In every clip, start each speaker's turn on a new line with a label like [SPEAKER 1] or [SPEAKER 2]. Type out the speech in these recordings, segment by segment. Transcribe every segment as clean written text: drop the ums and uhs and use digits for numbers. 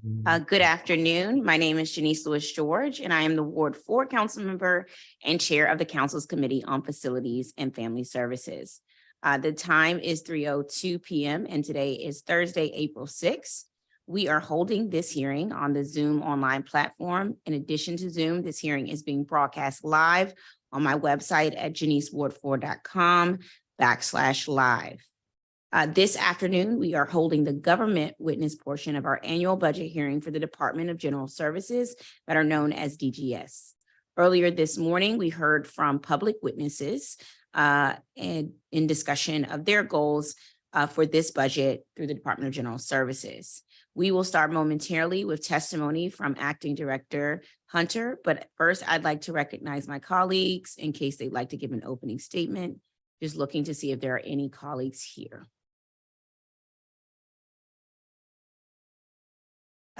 [SPEAKER 1] Good afternoon. My name is Janice Lewis George, and I am the Ward 4 Council Member and Chair of the Council's Committee on Facilities and Family Services. The time is 3:02 p.m. and today is Thursday, April 6th. We are holding this hearing on the Zoom online platform. In addition to Zoom, this hearing is being broadcast live on my website at janiceward4.com/live. This afternoon, we are holding the government witness portion of our annual budget hearing for the Department of General Services that are known as DGS. Earlier this morning, we heard from public witnesses and in discussion of their goals for this budget through the Department of General Services. We will start momentarily with testimony from Acting Director Hunter, but first I'd like to recognize my colleagues in case they'd like to give an opening statement. Just looking to see if there are any colleagues here.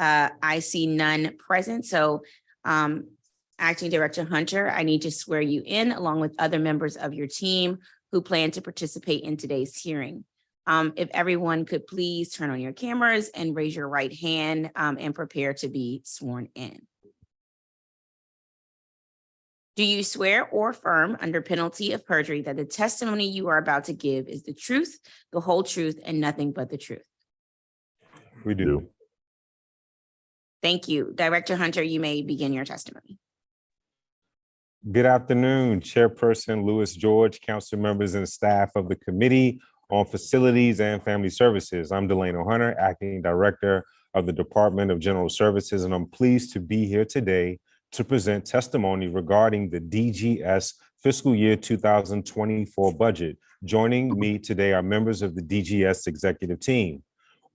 [SPEAKER 1] I see none present. So Acting Director Hunter, I need to swear you in along with other members of your team who plan to participate in today's hearing. If everyone could please turn on your cameras and raise your right hand and prepare to be sworn in. Do you swear or affirm under penalty of perjury that the testimony you are about to give is the truth, the whole truth, and nothing but the truth?
[SPEAKER 2] We do.
[SPEAKER 1] Thank you. Director Hunter, you may begin your testimony.
[SPEAKER 2] Good afternoon, Chairperson Lewis George, council members and staff of the Committee on Facilities and Family Services. I'm Delano Hunter, Acting Director of the Department of General Services, and I'm pleased to be here today to present testimony regarding the DGS fiscal year 2024 budget. Joining me today are members of the DGS executive team.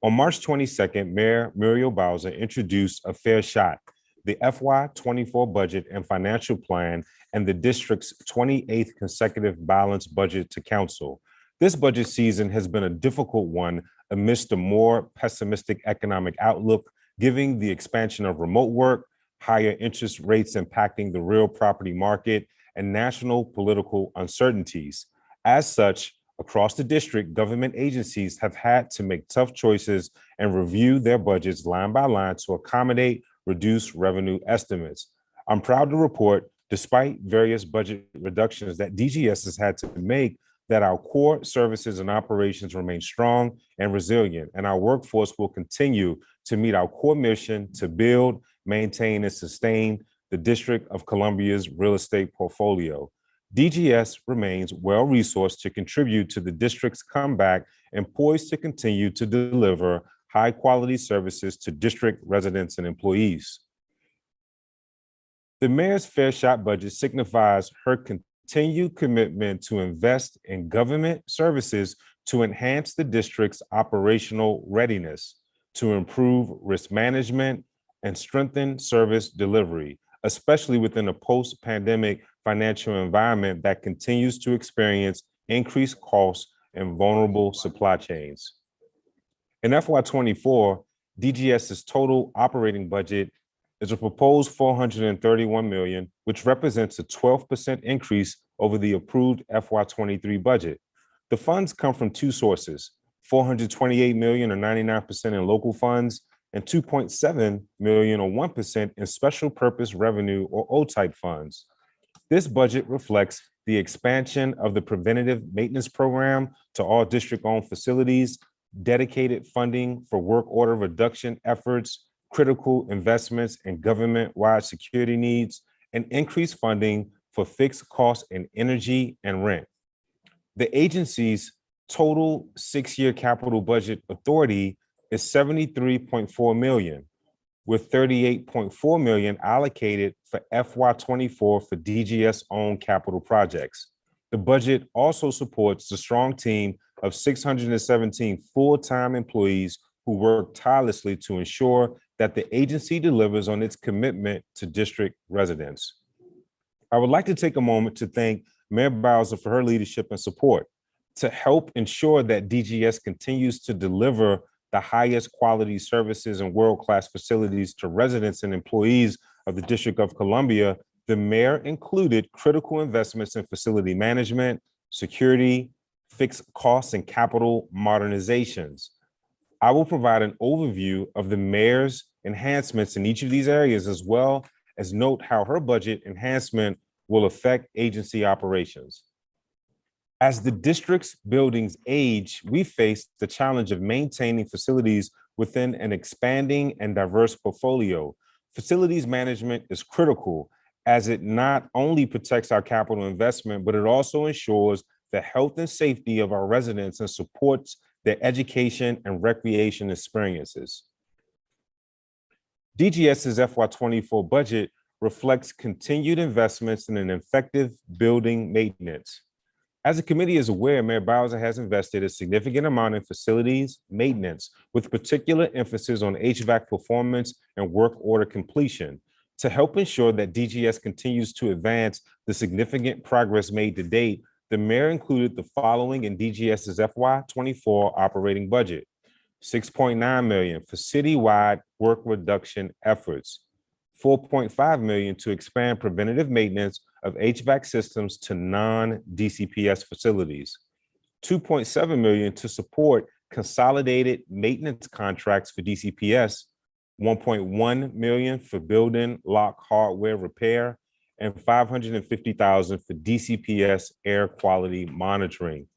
[SPEAKER 2] On March 22nd, Mayor Muriel Bowser introduced a fair shot, the FY24 budget and financial plan, and the district's 28th consecutive balanced budget to council. This budget season has been a difficult one amidst a more pessimistic economic outlook, given the expansion of remote work, higher interest rates impacting the real property market, and national political uncertainties. As such, across the district, government agencies have had to make tough choices and review their budgets line by line to accommodate reduced revenue estimates. I'm proud to report, despite various budget reductions that DGS has had to make, that our core services and operations remain strong and resilient, and our workforce will continue to meet our core mission to build, maintain, and sustain the District of Columbia's real estate portfolio. DGS remains well-resourced to contribute to the district's comeback and poised to continue to deliver high-quality services to district residents and employees. The Mayor's Fair Shot budget signifies her continued commitment to invest in government services to enhance the district's operational readiness, to improve risk management, and strengthen service delivery, especially within a post-pandemic financial environment that continues to experience increased costs and vulnerable supply chains. In FY24, DGS's total operating budget is a proposed $431 million, which represents a 12% increase over the approved FY23 budget. The funds come from two sources, $428 million or 99% in local funds, and $2.7 million or 1% in special purpose revenue or O-type funds. This budget reflects the expansion of the preventative maintenance program to all district-owned facilities, dedicated funding for work order reduction efforts, critical investments in government-wide security needs, and increased funding for fixed costs in energy and rent. The agency's total 6-year capital budget authority is $73.4 million, with $38.4 million allocated for FY24 for DGS-owned capital projects. The budget also supports the strong team of 617 full-time employees who work tirelessly to ensure that the agency delivers on its commitment to district residents. I would like to take a moment to thank Mayor Bowser for her leadership and support to help ensure that DGS continues to deliver the highest quality services and world-class facilities to residents and employees of the District of Columbia. The mayor included critical investments in facility management, security, fixed costs, and capital modernizations. I will provide an overview of the mayor's enhancements in each of these areas, as well as note how her budget enhancement will affect agency operations. As the district's buildings age, we face the challenge of maintaining facilities within an expanding and diverse portfolio. Facilities management is critical as it not only protects our capital investment, but it also ensures the health and safety of our residents and supports their education and recreation experiences. DGS's FY24 budget reflects continued investments in an effective building maintenance. As the committee is aware, Mayor Bowser has invested a significant amount in facilities maintenance, with particular emphasis on HVAC performance and work order completion, to help ensure that DGS continues to advance the significant progress made to date. The mayor included the following in DGS's FY24 operating budget: $6.9 million for citywide work reduction efforts, $4.5 million to expand preventative maintenance of HVAC systems to non-DCPS facilities, $2.7 million to support consolidated maintenance contracts for DCPS, $1.1 million for building lock hardware repair, and $550,000 for DCPS air quality monitoring.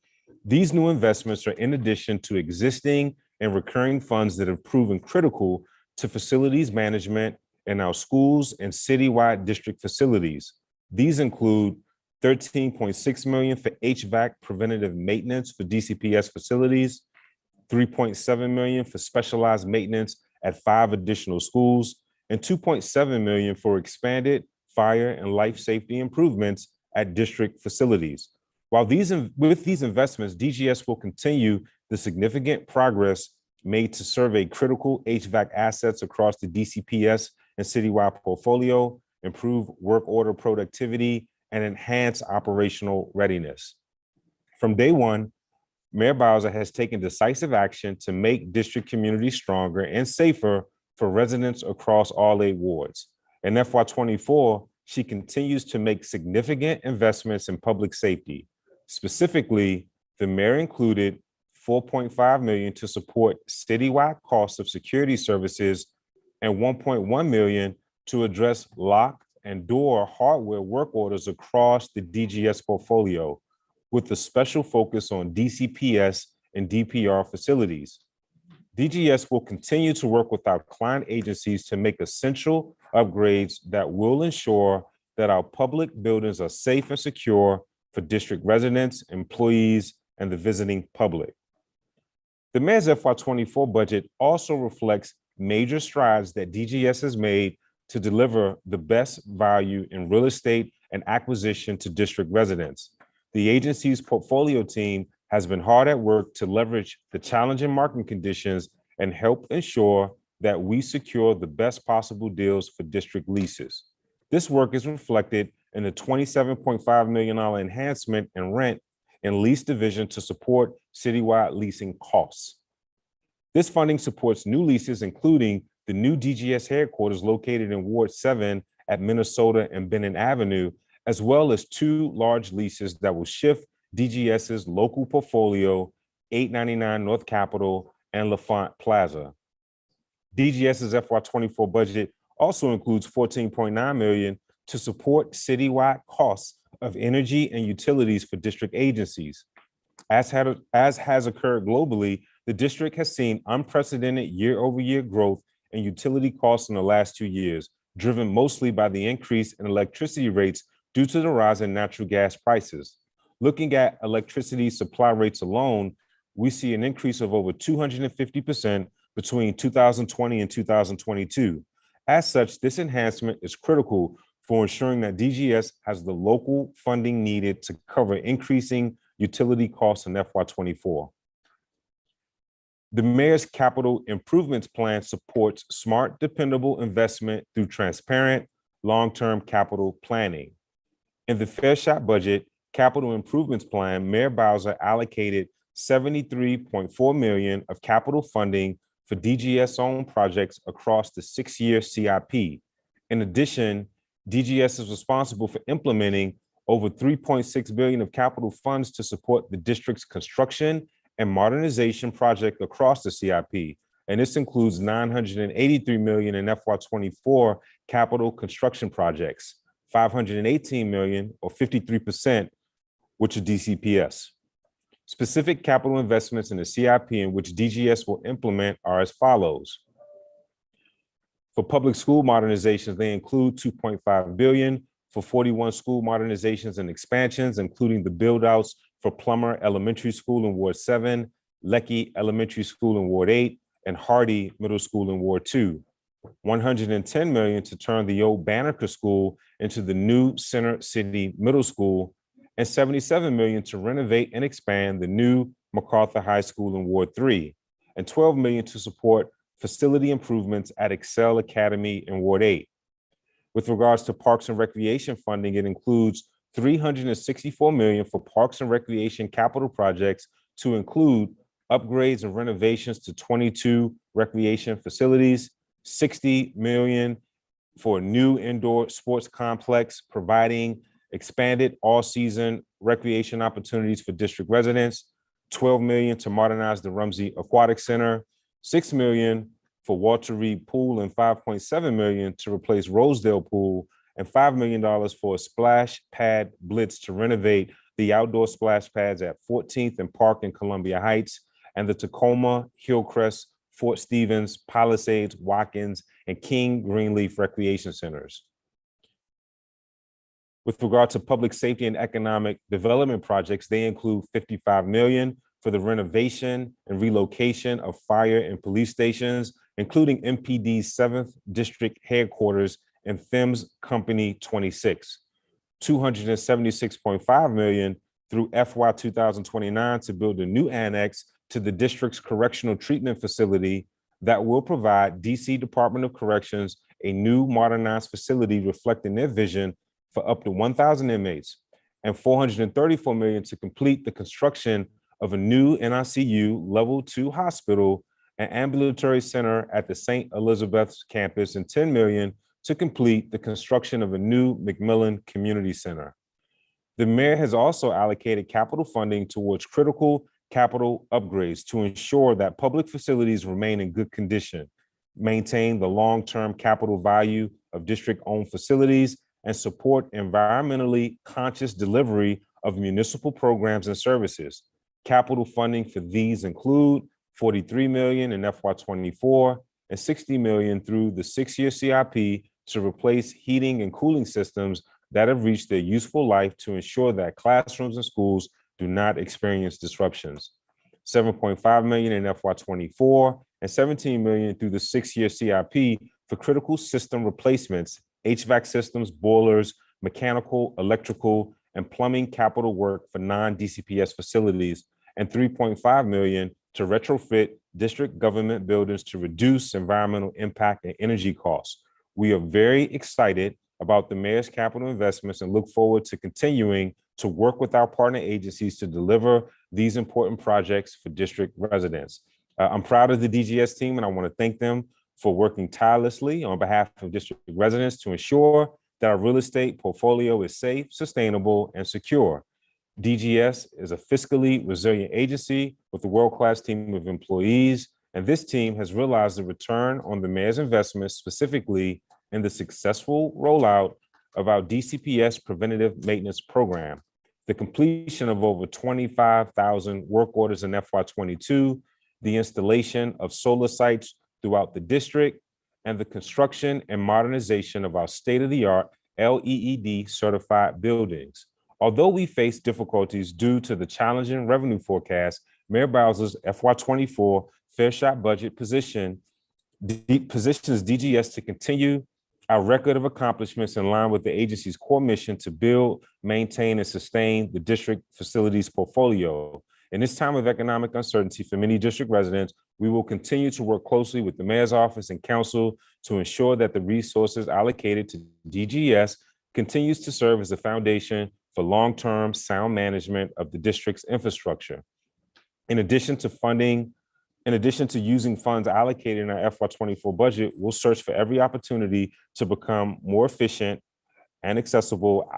[SPEAKER 2] These new investments are in addition to existing and recurring funds that have proven critical to facilities management in our schools and citywide district facilities. These include $13.6 million for HVAC preventative maintenance for DCPS facilities, $3.7 million for specialized maintenance at 5 additional schools, and $2.7 million for expanded fire and life safety improvements at district facilities. With these investments, DGS will continue the significant progress made to survey critical HVAC assets across the DCPS and citywide portfolio, improve work order productivity, and enhance operational readiness. From day one, Mayor Bowser has taken decisive action to make district communities stronger and safer for residents across all 8 wards. In FY24, she continues to make significant investments in public safety. Specifically, the mayor included $4.5 million to support citywide costs of security services and $1.1 million to address lock and door hardware work orders across the DGS portfolio, with a special focus on DCPS and DPR facilities. DGS will continue to work with our client agencies to make essential upgrades that will ensure that our public buildings are safe and secure for district residents, employees, and the visiting public. The mayor's FY24 budget also reflects major strides that DGS has made to deliver the best value in real estate and acquisition to district residents. The agency's portfolio team has been hard at work to leverage the challenging market conditions and help ensure that we secure the best possible deals for district leases. This work is reflected in the $27.5 million enhancement in rent and lease division to support citywide leasing costs. This funding supports new leases, including the new DGS headquarters located in Ward 7 at Minnesota and Bennett Avenue, as well as 2 large leases that will shift DGS's local portfolio, 899 North Capitol and LaFont Plaza. DGS's FY24 budget also includes $14.9 million to support citywide costs of energy and utilities for district agencies. As has occurred globally, the district has seen unprecedented year-over-year growth in utility costs in the last 2 years, driven mostly by the increase in electricity rates due to the rise in natural gas prices. Looking at electricity supply rates alone, we see an increase of over 250% between 2020 and 2022. As such, this enhancement is critical for ensuring that DGS has the local funding needed to cover increasing utility costs in FY24. The mayor's capital improvements plan supports smart, dependable investment through transparent, long-term capital planning. In the Fair Shot budget capital improvements plan, Mayor Bowser allocated $73.4 million of capital funding for DGS-owned projects across the 6-year CIP. In addition, DGS is responsible for implementing over $3.6 billion of capital funds to support the district's construction and modernization project across the CIP. And this includes $983 million in FY24 capital construction projects, $518 million or 53%, which is DCPS. Specific capital investments in the CIP in which DGS will implement are as follows. For public school modernizations, they include $2.5 billion for 41 school modernizations and expansions, including the build-outs for Plummer Elementary School in Ward 7, Lecky Elementary School in Ward 8, and Hardy Middle School in Ward 2. $110 million to turn the old Banneker School into the new Center City Middle School, and $77 million to renovate and expand the new MacArthur High School in Ward 3, and $12 million to support facility improvements at Excel Academy in Ward 8. With regards to Parks and Recreation funding, it includes $364 million for Parks and Recreation capital projects to include upgrades and renovations to 22 recreation facilities, $60 million for a new indoor sports complex, providing expanded all-season recreation opportunities for district residents, $12 million to modernize the Rumsey Aquatic Center, $6 million for Walter Reed Pool, and $5.7 million to replace Rosedale Pool, and $5 million for a splash pad blitz to renovate the outdoor splash pads at 14th and Park in Columbia Heights, and the Tacoma, Hillcrest, Fort Stevens, Palisades, Watkins, and King Greenleaf Recreation Centers. With regard to public safety and economic development projects, they include $55 million for the renovation and relocation of fire and police stations, including MPD's 7th District Headquarters and Thames Company 26, $276.5 million through FY 2029 to build a new annex to the district's correctional treatment facility that will provide DC Department of Corrections a new modernized facility reflecting their vision for up to 1,000 inmates, and $434 million to complete the construction of a new NICU Level 2 hospital and ambulatory center at the St. Elizabeth's campus, and $10 million to complete the construction of a new McMillan Community Center. The mayor has also allocated capital funding towards critical capital upgrades to ensure that public facilities remain in good condition, maintain the long-term capital value of district-owned facilities, and support environmentally conscious delivery of municipal programs and services. Capital funding for these include $43 million in FY24 and $60 million through the 6-year CIP to replace heating and cooling systems that have reached their useful life to ensure that classrooms and schools do not experience disruptions. $7.5 million in FY24 and $17 million through the 6-year CIP for critical system replacements, HVAC systems, boilers, mechanical, electrical, and plumbing capital work for non-DCPS facilities, and $3.5 million to retrofit district government buildings to reduce environmental impact and energy costs. We are very excited about the mayor's capital investments and look forward to continuing to work with our partner agencies to deliver these important projects for district residents. I'm proud of the DGS team, and I want to thank them for working tirelessly on behalf of district residents to ensure that our real estate portfolio is safe, sustainable, and secure. DGS is a fiscally resilient agency with a world-class team of employees, and this team has realized the return on the mayor's investments, specifically in the successful rollout of our DCPS preventative maintenance program, the completion of over 25,000 work orders in FY22, the installation of solar sites throughout the district, and the construction and modernization of our state-of-the-art LEED certified buildings. Although we face difficulties due to the challenging revenue forecast, Mayor Bowser's FY24 Fair Shot budget positions DGS to continue our record of accomplishments in line with the agency's core mission to build, maintain, and sustain the district facilities portfolio. In this time of economic uncertainty for many district residents, we will continue to work closely with the mayor's office and council to ensure that the resources allocated to DGS continues to serve as a foundation for long-term sound management of the district's infrastructure. In addition to using funds allocated in our FY24 budget, we'll search for every opportunity to become more efficient and accessible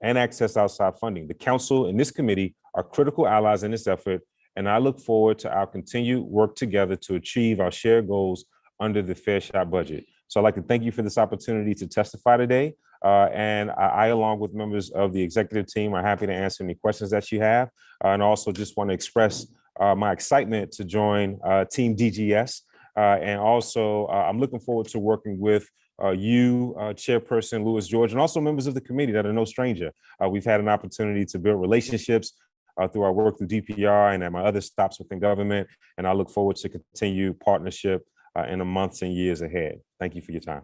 [SPEAKER 2] and access outside funding. The council and this committee are critical allies in this effort, and I look forward to our continued work together to achieve our shared goals under the Fair Shot budget. So I'd like to thank you for this opportunity to testify today. And I, along with members of the executive team, are happy to answer any questions that you have. And also just want to express my excitement to join Team DGS. And also, I'm looking forward to working with you, Chairperson Lewis George, and also members of the committee that are no stranger. We've had an opportunity to build relationships through our work through DPR and at my other stops within government. And I look forward to continued partnership in the months and years ahead. Thank you for your time.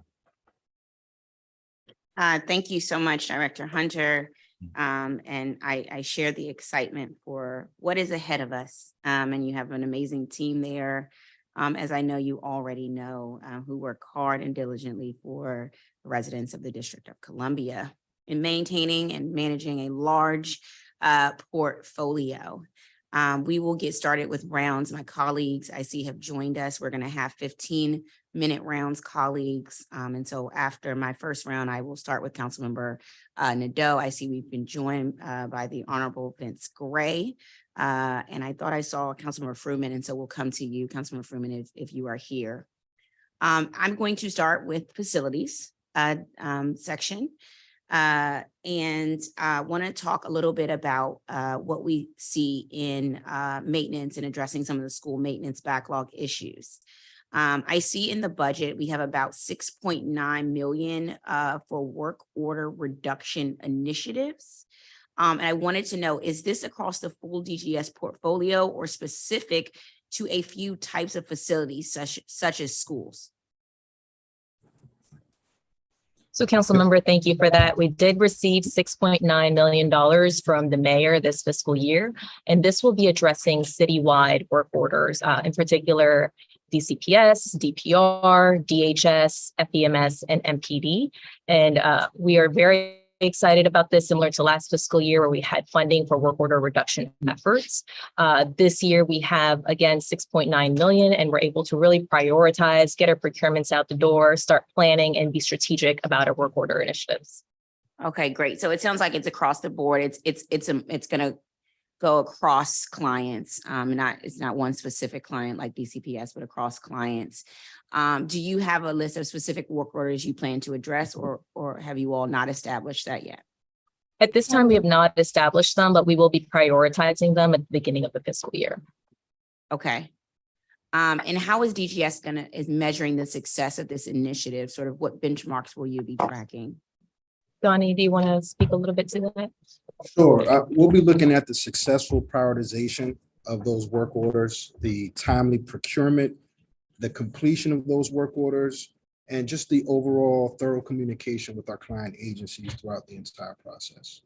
[SPEAKER 1] Thank you so much, Director Hunter. And I share the excitement for what is ahead of us. And you have an amazing team there, as I know you already know, who work hard and diligently for the residents of the District of Columbia in maintaining and managing a large portfolio. We will get started with rounds. My colleagues I see have joined us. We're going to have 15-minute rounds, colleagues. And so after my first round, I will start with Councilmember Nadeau. I see we've been joined by the Honorable Vince Gray. And I thought I saw Councilmember Fruman. And so we'll come to you, Councilmember Fruman, if you are here. I'm going to start with facilities section. And I want to talk a little bit about what we see in maintenance and addressing some of the school maintenance backlog issues. I see in the budget, we have about 6.9 million for work order reduction initiatives. And I wanted to know, is this across the full DGS portfolio or specific to a few types of facilities such as schools?
[SPEAKER 3] So council member, thank you for that. We did receive $6.9 million from the mayor this fiscal year, and this will be addressing citywide work orders, in particular, DCPS, DPR, DHS, FEMS, and MPD. And we are very excited about this, similar to last fiscal year where we had funding for work order reduction efforts. This year we have, again, 6.9 million, and we're able to really prioritize, get our procurements out the door, start planning, and be strategic about our work order initiatives.
[SPEAKER 1] Okay, great. So it sounds like it's across the board. It's going to go across clients. It's not one specific client like DCPS, but across clients. Do you have a list of specific work orders you plan to address, or have you all not established that yet?
[SPEAKER 3] At this time, we have not established them, but we will be prioritizing them at the beginning of the fiscal year.
[SPEAKER 1] Okay. And how is DGS is measuring the success of this initiative? Sort of what benchmarks will you be tracking?
[SPEAKER 3] Donnie, do you want to speak a little bit to that?
[SPEAKER 4] Sure. We'll be looking at the successful prioritization of those work orders, the timely procurement, the completion of those work orders, and just the overall thorough communication with our client agencies throughout the entire process.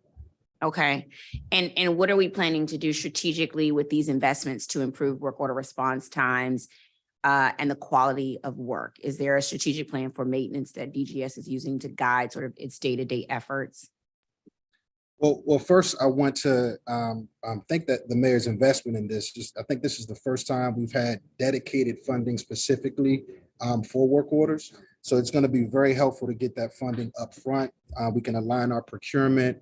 [SPEAKER 1] Okay. And what are we planning to do strategically with these investments to improve work order response times and the quality of work? Is there a strategic plan for maintenance that DGS is using to guide sort of its day-to-day efforts?
[SPEAKER 4] Well, first, I want to think that the mayor's investment in this, I think this is the first time we've had dedicated funding specifically for work orders. So it's going to be very helpful to get that funding up front. We can align our procurement,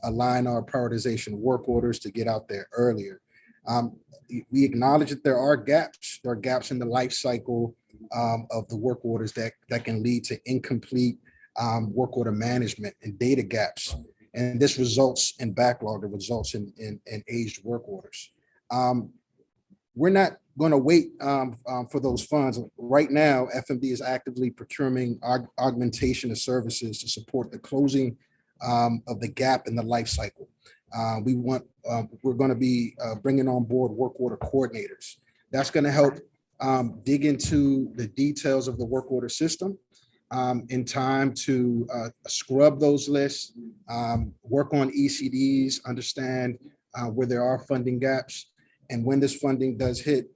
[SPEAKER 4] align our prioritization of work orders to get out there earlier. We acknowledge that there are gaps. There are gaps in the life cycle of the work orders that can lead to incomplete work order management and data gaps. And this results in backlog, it results in aged work orders. We're not going to wait for those funds. Right now, FMD is actively procuring augmentation of services to support the closing of the gap in the life cycle. We're going to be bringing on board work order coordinators. That's going to help dig into the details of the work order system in time to scrub those lists, work on ECDs, understand where there are funding gaps. And when this funding does hit,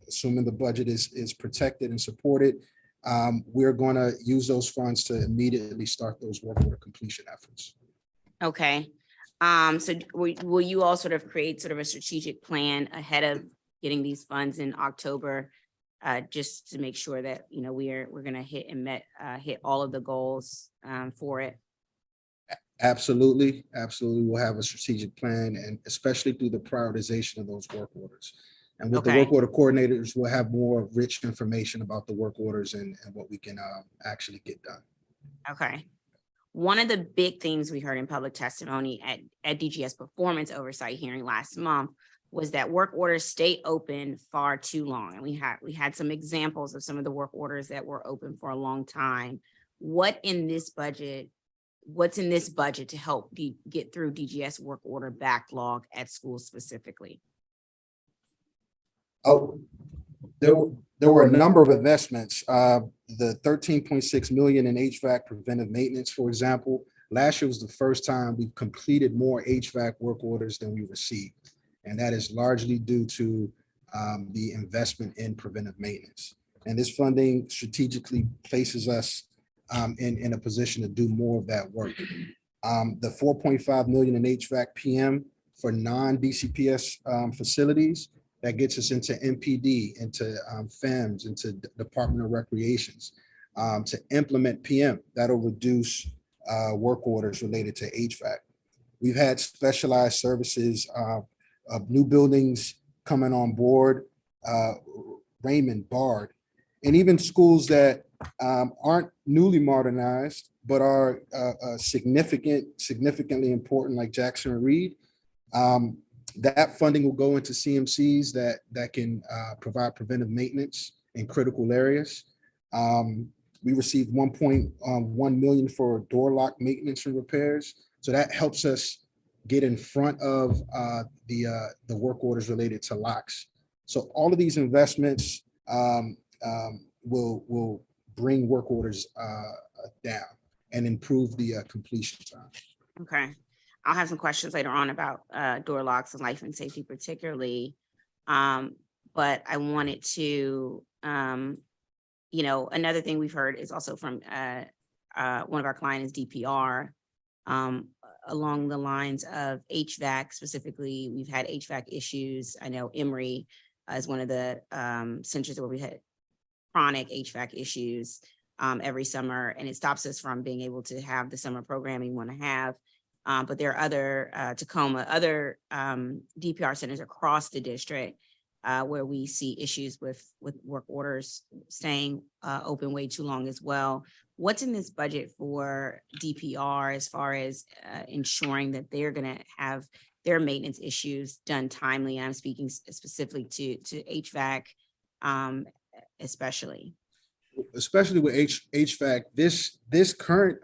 [SPEAKER 4] assuming the budget is protected and supported, we're going to use those funds to immediately start those work order completion efforts. Okay.
[SPEAKER 1] So will you all sort of create sort of a strategic plan ahead of getting these funds in October, just to make sure that, you know, we're going to hit all of the goals for it?
[SPEAKER 4] Absolutely, absolutely. We'll have a strategic plan, and especially through the prioritization of those work orders. And with the
[SPEAKER 1] Okay.
[SPEAKER 4] work order coordinators, we'll have more rich information about the work orders and what we can actually get done.
[SPEAKER 1] Okay. One of the big things we heard in public testimony at DGS performance oversight hearing last month was that work orders stay open far too long. And we had some examples of some of the work orders that were open for a long time. What's in this budget to help get through DGS work order backlog at schools specifically?
[SPEAKER 4] Oh, there were a number of investments. The 13.6 million in HVAC preventive maintenance, for example. Last year was the first time we've completed more HVAC work orders than we received. And that is largely due to the investment in preventive maintenance. And this funding strategically places us in a position to do more of that work. The 4.5 million in HVAC PM for non-DCPS facilities, that gets us into MPD, into FEMS, into Department of Recreations. To implement PM, that'll reduce work orders related to HVAC. We've had specialized services of new buildings coming on board, Raymond, Bard, and even schools that aren't newly modernized, but are significantly important, like Jackson and Reed. That funding will go into CMCs that can provide preventive maintenance in critical areas. We received 1.1 million for door lock maintenance and repairs. So that helps us get in front of the work orders related to locks. So all of these investments will bring work orders down and improve the completion time.
[SPEAKER 1] Okay. I'll have some questions later on about door locks and life and safety particularly. But I wanted to, another thing we've heard is also from one of our clients, DPR, along the lines of HVAC specifically. We've had HVAC issues. I know Emory is one of the centers where we had chronic HVAC issues every summer, and it stops us from being able to have the summer programming we want to have. But there are other Tacoma, other DPR centers across the district where we see issues with work orders staying open way too long as well. What's in this budget for DPR as far as ensuring that they're going to have their maintenance issues done timely? I'm speaking specifically to HVAC, especially
[SPEAKER 4] with HVAC. This current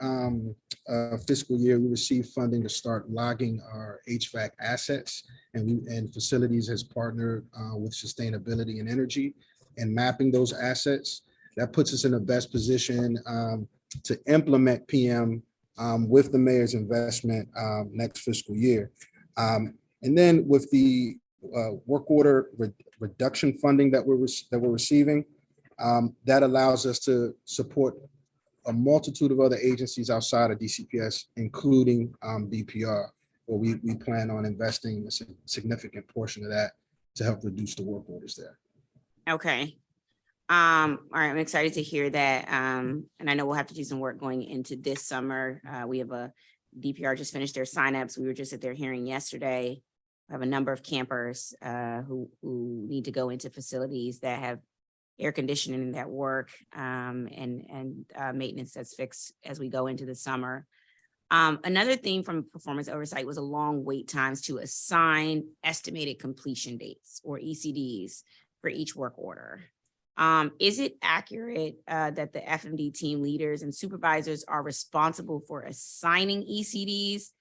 [SPEAKER 4] fiscal year, we received funding to start logging our HVAC assets, and facilities has partnered with sustainability and energy and mapping those assets. That puts us in the best position to implement PM with the mayor's investment next fiscal year. And then with the work order reduction funding that we're receiving, that allows us to support a multitude of other agencies outside of DCPS, including DPR, where we plan on investing a significant portion of that to help reduce the work orders there.
[SPEAKER 1] Okay. All right, I'm excited to hear that. And I know we'll have to do some work going into this summer. We have a DPR just finished their signups. We were just at their hearing yesterday. We have a number of campers who need to go into facilities that have air conditioning that work and maintenance that's fixed as we go into the summer. Another theme from performance oversight was a long wait times to assign estimated completion dates, or ECDs, for each work order. Is it accurate that the FMD team leaders and supervisors are responsible for assigning ECDs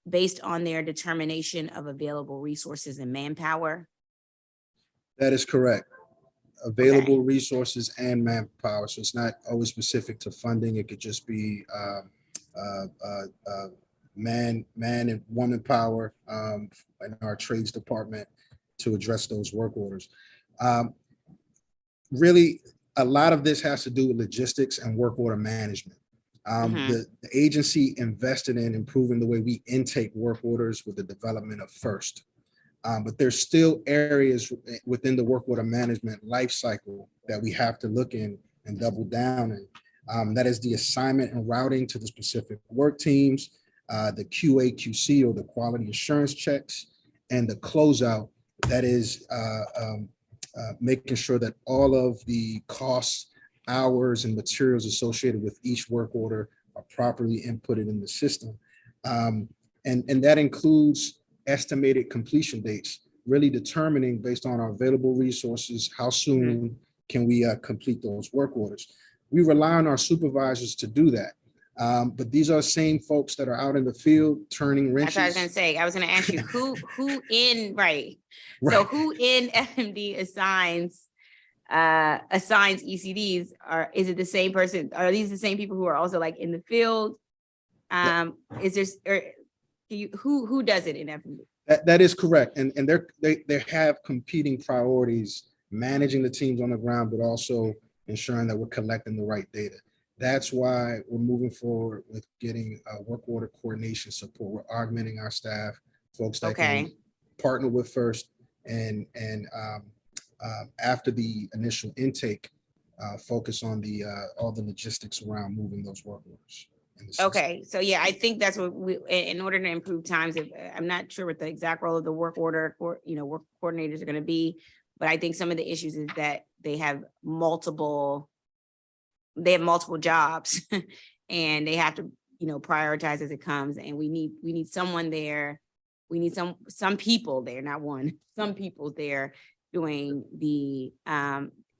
[SPEAKER 1] based on their determination of available resources and manpower?
[SPEAKER 4] That is correct. Available resources and manpower. So it's not always specific to funding. It could just be man and woman power in our trades department to address those work orders. Really, a lot of this has to do with logistics and work order management. The agency invested in improving the way we intake work orders with the development of FIRST. But there's still areas within the work order management life cycle that we have to look in and double down in. That is the assignment and routing to the specific work teams, the QA/QC, or the quality assurance checks, and the closeout, that is making sure that all of the costs, hours, and materials associated with each work order are properly inputted in the system. And that includes estimated completion dates, really determining based on our available resources, how soon can we complete those work orders. We rely on our supervisors to do that. But these are the same folks that are out in the field turning wrenches.
[SPEAKER 1] That's what I was gonna say. I was gonna ask you, who in, right? So
[SPEAKER 4] Right.
[SPEAKER 1] who in FMD assigns ECDs? Or is it the same person? Are these the same people who are also like in the field? Is there, or who does it in FMD?
[SPEAKER 4] That is correct. And they have competing priorities, managing the teams on the ground, but also ensuring that we're collecting the right data. That's why we're moving forward with getting work order coordination support. We're augmenting our staff, folks that can partner with first, and after the initial intake, focus on all the logistics around moving those work orders.
[SPEAKER 1] Okay, so yeah, I think that's what we, in order to improve times, I'm not sure what the exact role of the work order, work coordinators are going to be, but I think some of the issues is that they have multiple jobs and they have to, prioritize as it comes. And we need someone there. We need some people there, not one, some people there doing the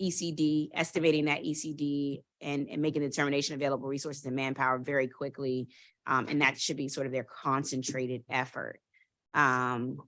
[SPEAKER 1] ECD, estimating that ECD and making a determination of available resources and manpower very quickly. And that should be sort of their concentrated effort. And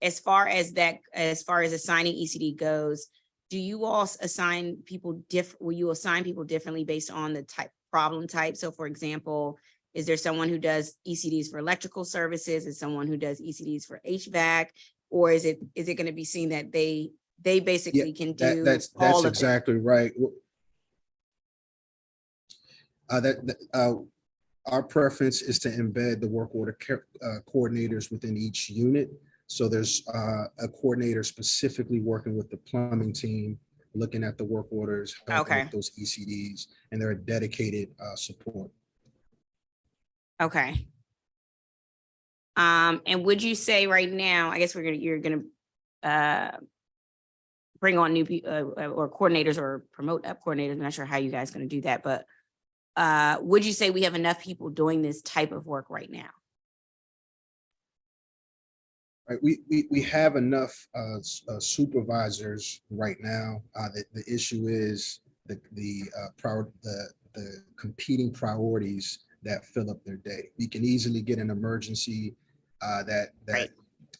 [SPEAKER 1] as far as assigning ECD goes, do you all assign people will you assign people differently based on the problem type? So for example, is there someone who does ECDs for electrical services? Is someone who does ECDs for HVAC? Or is it going to be seen that they basically can do
[SPEAKER 4] that's
[SPEAKER 1] all of
[SPEAKER 4] exactly
[SPEAKER 1] it?
[SPEAKER 4] Right. Our preference is to embed the work order coordinators within each unit. So there's a coordinator specifically working with the plumbing team, looking at the work orders, helping with those ECDs, and they're a dedicated support.
[SPEAKER 1] Okay. And would you say right now, I guess you're gonna bring on new people or coordinators or promote up coordinators. I'm not sure how you guys are gonna do that, but would you say we have enough people doing this type of work right now?
[SPEAKER 4] Right, we have enough supervisors right now. The issue is the competing priorities that fill up their day. We can easily get an emergency that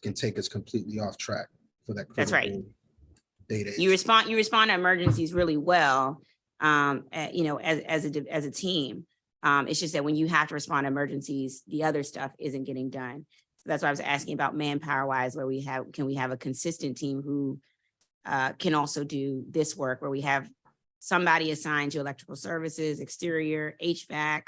[SPEAKER 4] can take us completely off track for that critical.
[SPEAKER 1] That's right.
[SPEAKER 4] Data.
[SPEAKER 1] You respond to emergencies really well, as a team. It's just that when you have to respond to emergencies, the other stuff isn't getting done. So that's why I was asking about manpower wise, where can we have a consistent team who can also do this work, where we have somebody assigned to electrical services, exterior, HVAC,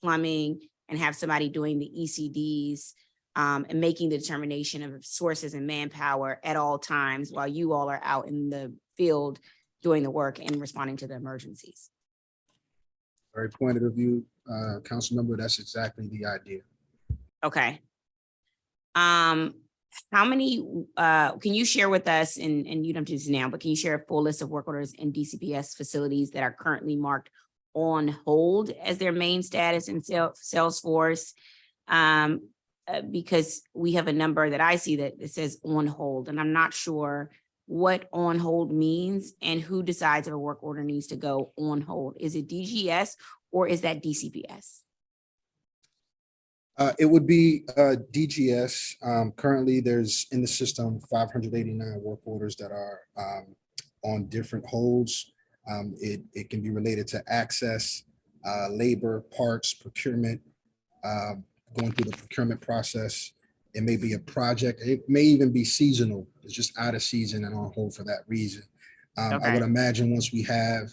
[SPEAKER 1] plumbing, and have somebody doing the ECDs and making the determination of sources and manpower at all times while you all are out in the field doing the work and responding to the emergencies.
[SPEAKER 4] Very pointed of view, council member. That's exactly the idea.
[SPEAKER 1] Okay. How many, can you share with us, and you don't do this now, but can you share a full list of work orders in DCPS facilities that are currently marked on hold as their main status in Salesforce? Because we have a number that I see that it says on hold, and I'm not sure what on hold means and who decides if a work order needs to go on hold. Is it DGS or is that DCPS?
[SPEAKER 4] It would be DGS. Currently, there's in the system 589 work orders that are on different holds. It can be related to access, labor, parts, procurement, going through the procurement process. It may be a project. It may even be seasonal. It's just out of season and on hold for that reason. I would imagine once we have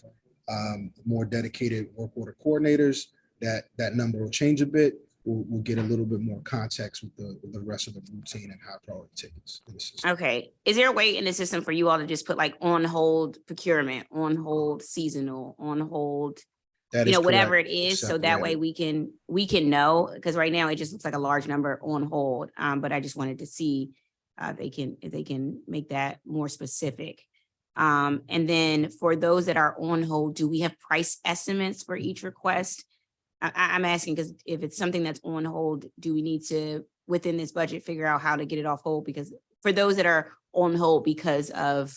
[SPEAKER 4] more dedicated work order coordinators, that number will change a bit. We'll get a little bit more context with the rest of the routine and high priority tickets in the system.
[SPEAKER 1] Okay. Is there a way in the system for you all to just put like on hold procurement, on hold seasonal, on hold
[SPEAKER 4] That
[SPEAKER 1] you
[SPEAKER 4] is
[SPEAKER 1] know, whatever
[SPEAKER 4] correct,
[SPEAKER 1] it is, so
[SPEAKER 4] except
[SPEAKER 1] that
[SPEAKER 4] where-
[SPEAKER 1] way we can know, because right now it just looks like a large number on hold. But I just wanted to see if they can make that more specific. And then for those that are on hold, do we have price estimates for each request? I'm asking because if it's something that's on hold, do we need to, within this budget, figure out how to get it off hold? Because for those that are on hold because of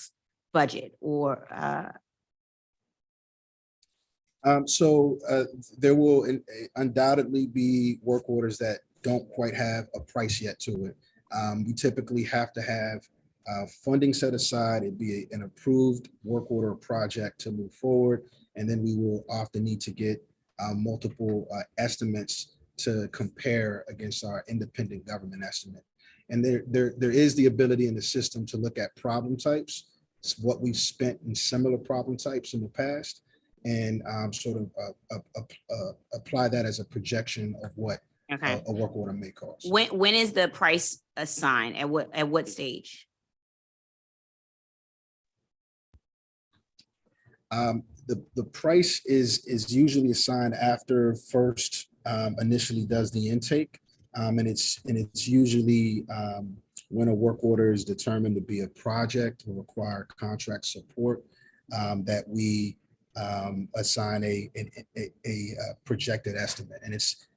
[SPEAKER 1] budget or
[SPEAKER 4] there will undoubtedly be work orders that don't quite have a price yet to it. We typically have to have funding set aside. It'd be an approved work order project to move forward. And then we will often need to get multiple estimates to compare against our independent government estimate. And there is the ability in the system to look at problem types. It's what we've spent in similar problem types in the past, and apply that as a projection of what
[SPEAKER 1] okay.
[SPEAKER 4] a work order may cost.
[SPEAKER 1] When is the price assigned? At what stage?
[SPEAKER 4] The price is usually assigned after first initially does the intake, and it's usually when a work order is determined to be a project or require contract support, that we assign a projected estimate, and it's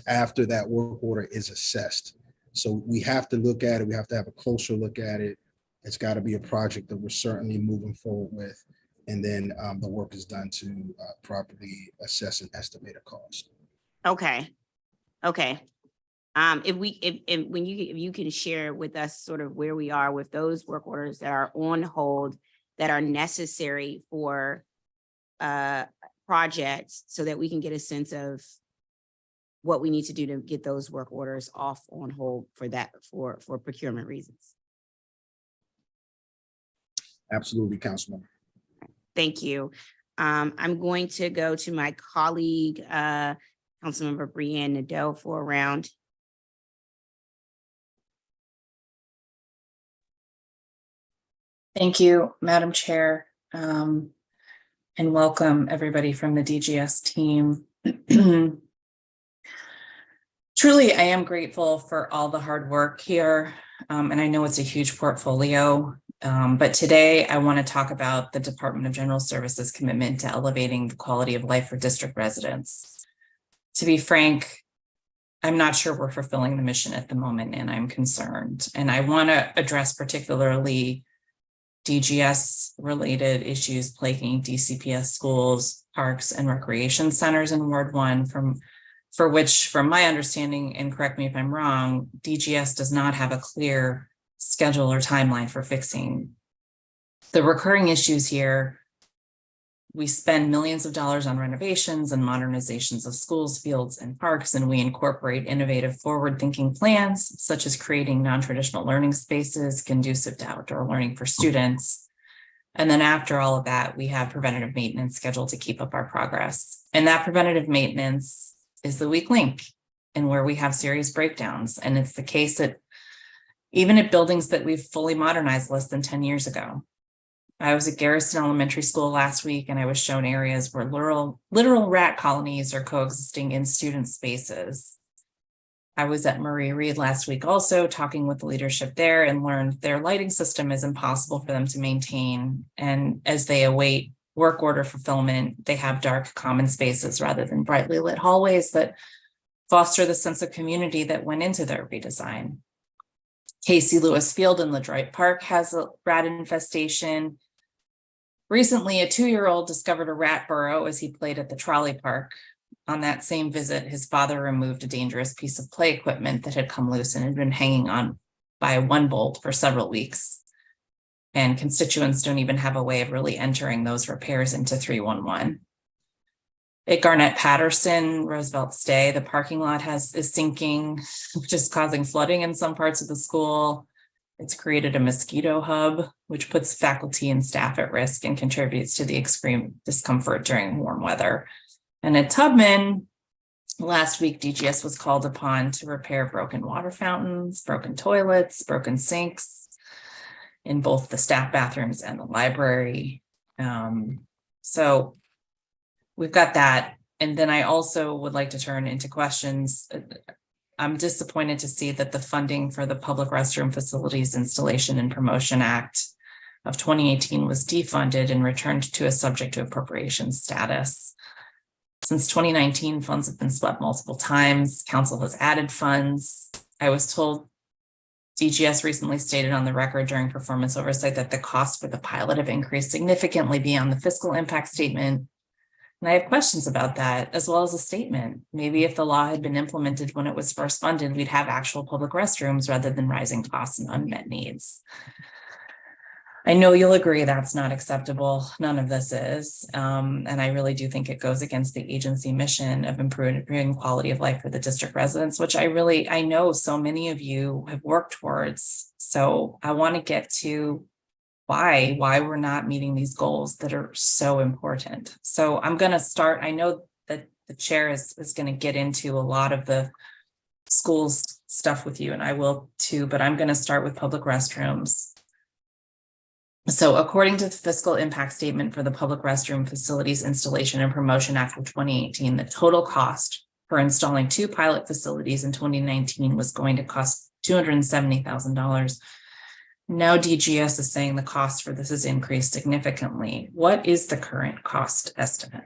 [SPEAKER 4] after that work order is assessed. So we have to look at it. We have to have a closer look at it. It's got to be a project that we're certainly moving forward with. And then the work is done to properly assess and estimate a cost.
[SPEAKER 1] Okay. If you can share with us sort of where we are with those work orders that are on hold that are necessary for projects, so that we can get a sense of what we need to do to get those work orders off on hold for procurement reasons.
[SPEAKER 4] Absolutely, Councilman.
[SPEAKER 1] Thank you. I'm going to go to my colleague, Councilmember Breanne Nadeau, for a round.
[SPEAKER 5] Thank you, Madam Chair, and welcome everybody from the DGS team. Truly, I am grateful for all the hard work here, and I know it's a huge portfolio. But today I want to talk about the Department of General Services commitment to elevating the quality of life for district residents. To be frank, I'm not sure we're fulfilling the mission at the moment, and I'm concerned. And I want to address particularly DGS related issues plaguing DCPS schools, parks, and recreation centers in Ward 1, for which, from my understanding, and correct me if I'm wrong, DGS does not have a clear schedule or timeline for fixing. The recurring issues here: we spend millions of dollars on renovations and modernizations of schools, fields, and parks, and we incorporate innovative forward-thinking plans, such as creating non-traditional learning spaces conducive to outdoor learning for students. And then after all of that, we have preventative maintenance scheduled to keep up our progress. And that preventative maintenance is the weak link and where we have serious breakdowns. And it's the case that even at buildings that we've fully modernized less than 10 years ago. I was at Garrison Elementary School last week, and I was shown areas where literal rat colonies are coexisting in student spaces. I was at Murray Reed last week also, talking with the leadership there, and learned their lighting system is impossible for them to maintain. And as they await work order fulfillment, they have dark common spaces rather than brightly lit hallways that foster the sense of community that went into their redesign. Casey Lewis Field in Ladroit Park has a rat infestation. Recently, a 2-year-old discovered a rat burrow as he played at the trolley park. On that same visit, his father removed a dangerous piece of play equipment that had come loose and had been hanging on by one bolt for several weeks. And constituents don't even have a way of really entering those repairs into 311. At Garnett Patterson, Roosevelt Stay, the parking lot is sinking, which is causing flooding in some parts of the school. It's created a mosquito hub, which puts faculty and staff at risk and contributes to the extreme discomfort during warm weather. And at Tubman, last week, DGS was called upon to repair broken water fountains, broken toilets, broken sinks in both the staff bathrooms and the library. So we've got that. And then I also would like to turn into questions. I'm disappointed to see that the funding for the Public Restroom Facilities Installation and Promotion Act of 2018 was defunded and returned to a subject to appropriation status. Since 2019, funds have been swept multiple times. Council has added funds. I was told DGS recently stated on the record during performance oversight that the costs for the pilot have increased significantly beyond the fiscal impact statement. And I have questions about that, as well as a statement. Maybe if the law had been implemented when it was first funded, we'd have actual public restrooms rather than rising costs and unmet needs. I know you'll agree that's not acceptable. None of this is. And I really do think it goes against the agency mission of improving quality of life for the district residents, which I know so many of you have worked towards. So I want to get to why we're not meeting these goals that are so important. So I'm going to start. I know that the chair is going to get into a lot of the schools stuff with you, and I will too, but I'm going to start with public restrooms. So according to the fiscal impact statement for the Public Restroom Facilities Installation and Promotion Act of 2018, the total cost for installing 2 pilot facilities in 2019 was going to cost $270,000. Now DGS is saying the cost for this has increased significantly. What is the current cost estimate?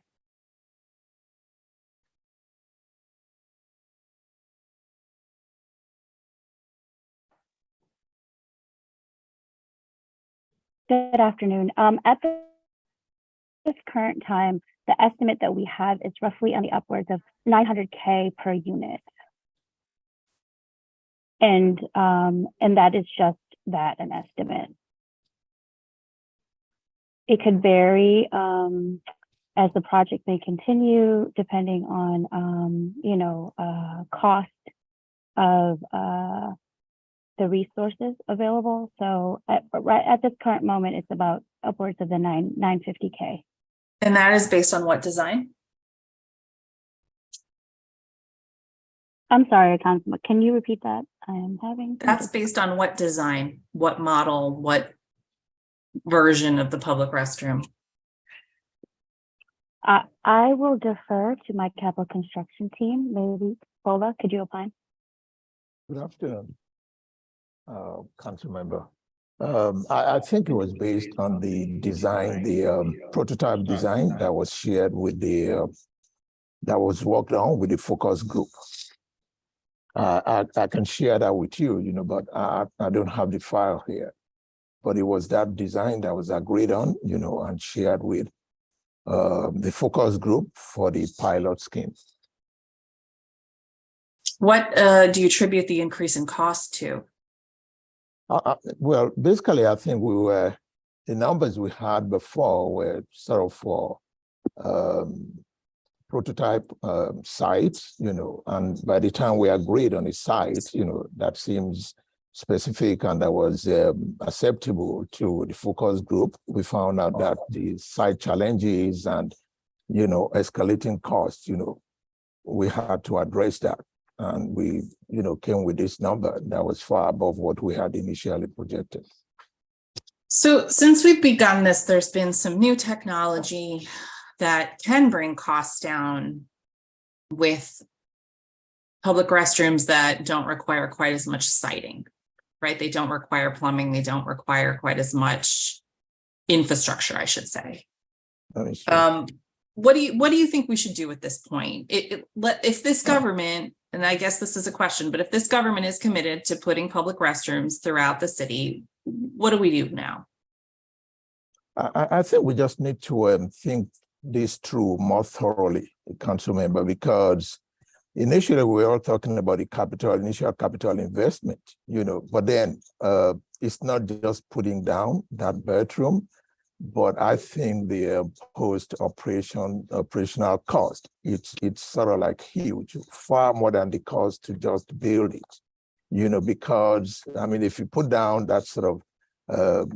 [SPEAKER 6] Good afternoon. At this current time, the estimate that we have is roughly on the upwards of $900K per unit. And that is just that, an estimate. It could vary as the project may continue, depending on, cost of the resources available. So right at this current moment, it's about upwards of the $950K.
[SPEAKER 5] And that is based on what design?
[SPEAKER 6] I'm sorry, Councilman, can you repeat that? I am having.
[SPEAKER 5] That's based on what design, what model, what version of the public restroom?
[SPEAKER 6] I will defer to my capital construction team. Maybe Paula, could you opine?
[SPEAKER 7] Good afternoon, council member. I think it was based on the design, the prototype design that was shared with the, that was worked on with the focus group. I can share that with you, but I don't have the file here. But it was that design that was agreed on, and shared with the focus group for the pilot scheme.
[SPEAKER 5] What do you attribute the increase in cost to?
[SPEAKER 7] Well, basically, I think the numbers we had before were sort of for prototype sites, and by the time we agreed on a site, that seems specific and that was acceptable to the focus group. We found out that the site challenges and, escalating costs, we had to address that. And we, came with this number that was far above what we had initially projected.
[SPEAKER 5] So since we've begun this, there's been some new technology that can bring costs down with public restrooms that don't require quite as much siting, right? They don't require plumbing. They don't require quite as much infrastructure, I should say. What do you think we should do at this point? If this government, and I guess this is a question, but if this government is committed to putting public restrooms throughout the city, what do we do now?
[SPEAKER 7] I think we just need to think this through more thoroughly, council member, because initially we were all talking about the initial capital investment, but then it's not just putting down that bedroom, but I think the operational cost, it's sort of like huge, far more than the cost to just build it, because if you put down that sort of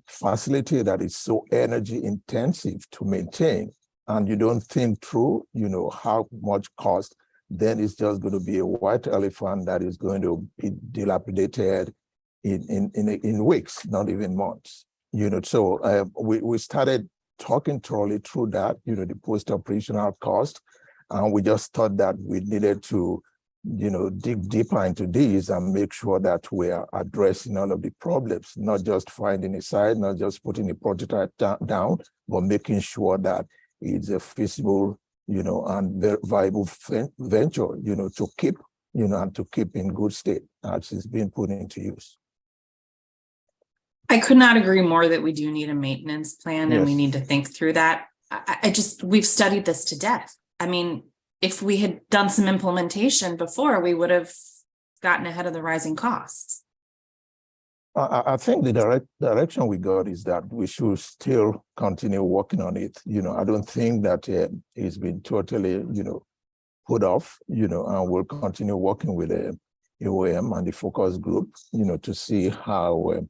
[SPEAKER 7] facility that is so energy intensive to maintain, and you don't think through, how much cost, then it's just going to be a white elephant that is going to be dilapidated in weeks, not even months. So we started talking thoroughly through that, the post-operational cost. And we just thought that we needed to, dig deeper into these and make sure that we are addressing all of the problems, not just finding a site, not just putting a prototype down, but making sure that it's a feasible, and viable venture, to keep, and to keep in good state as it's being put into use.
[SPEAKER 5] I could not agree more that we do need a maintenance plan and we
[SPEAKER 7] Yes.
[SPEAKER 5] need to think through that. We've studied this to death. I mean, if we had done some implementation before, we would have gotten ahead of the rising costs.
[SPEAKER 7] I think the direction we got is that we should still continue working on it. I don't think that it's been totally, put off, and we'll continue working with the UOM and the focus group, to see how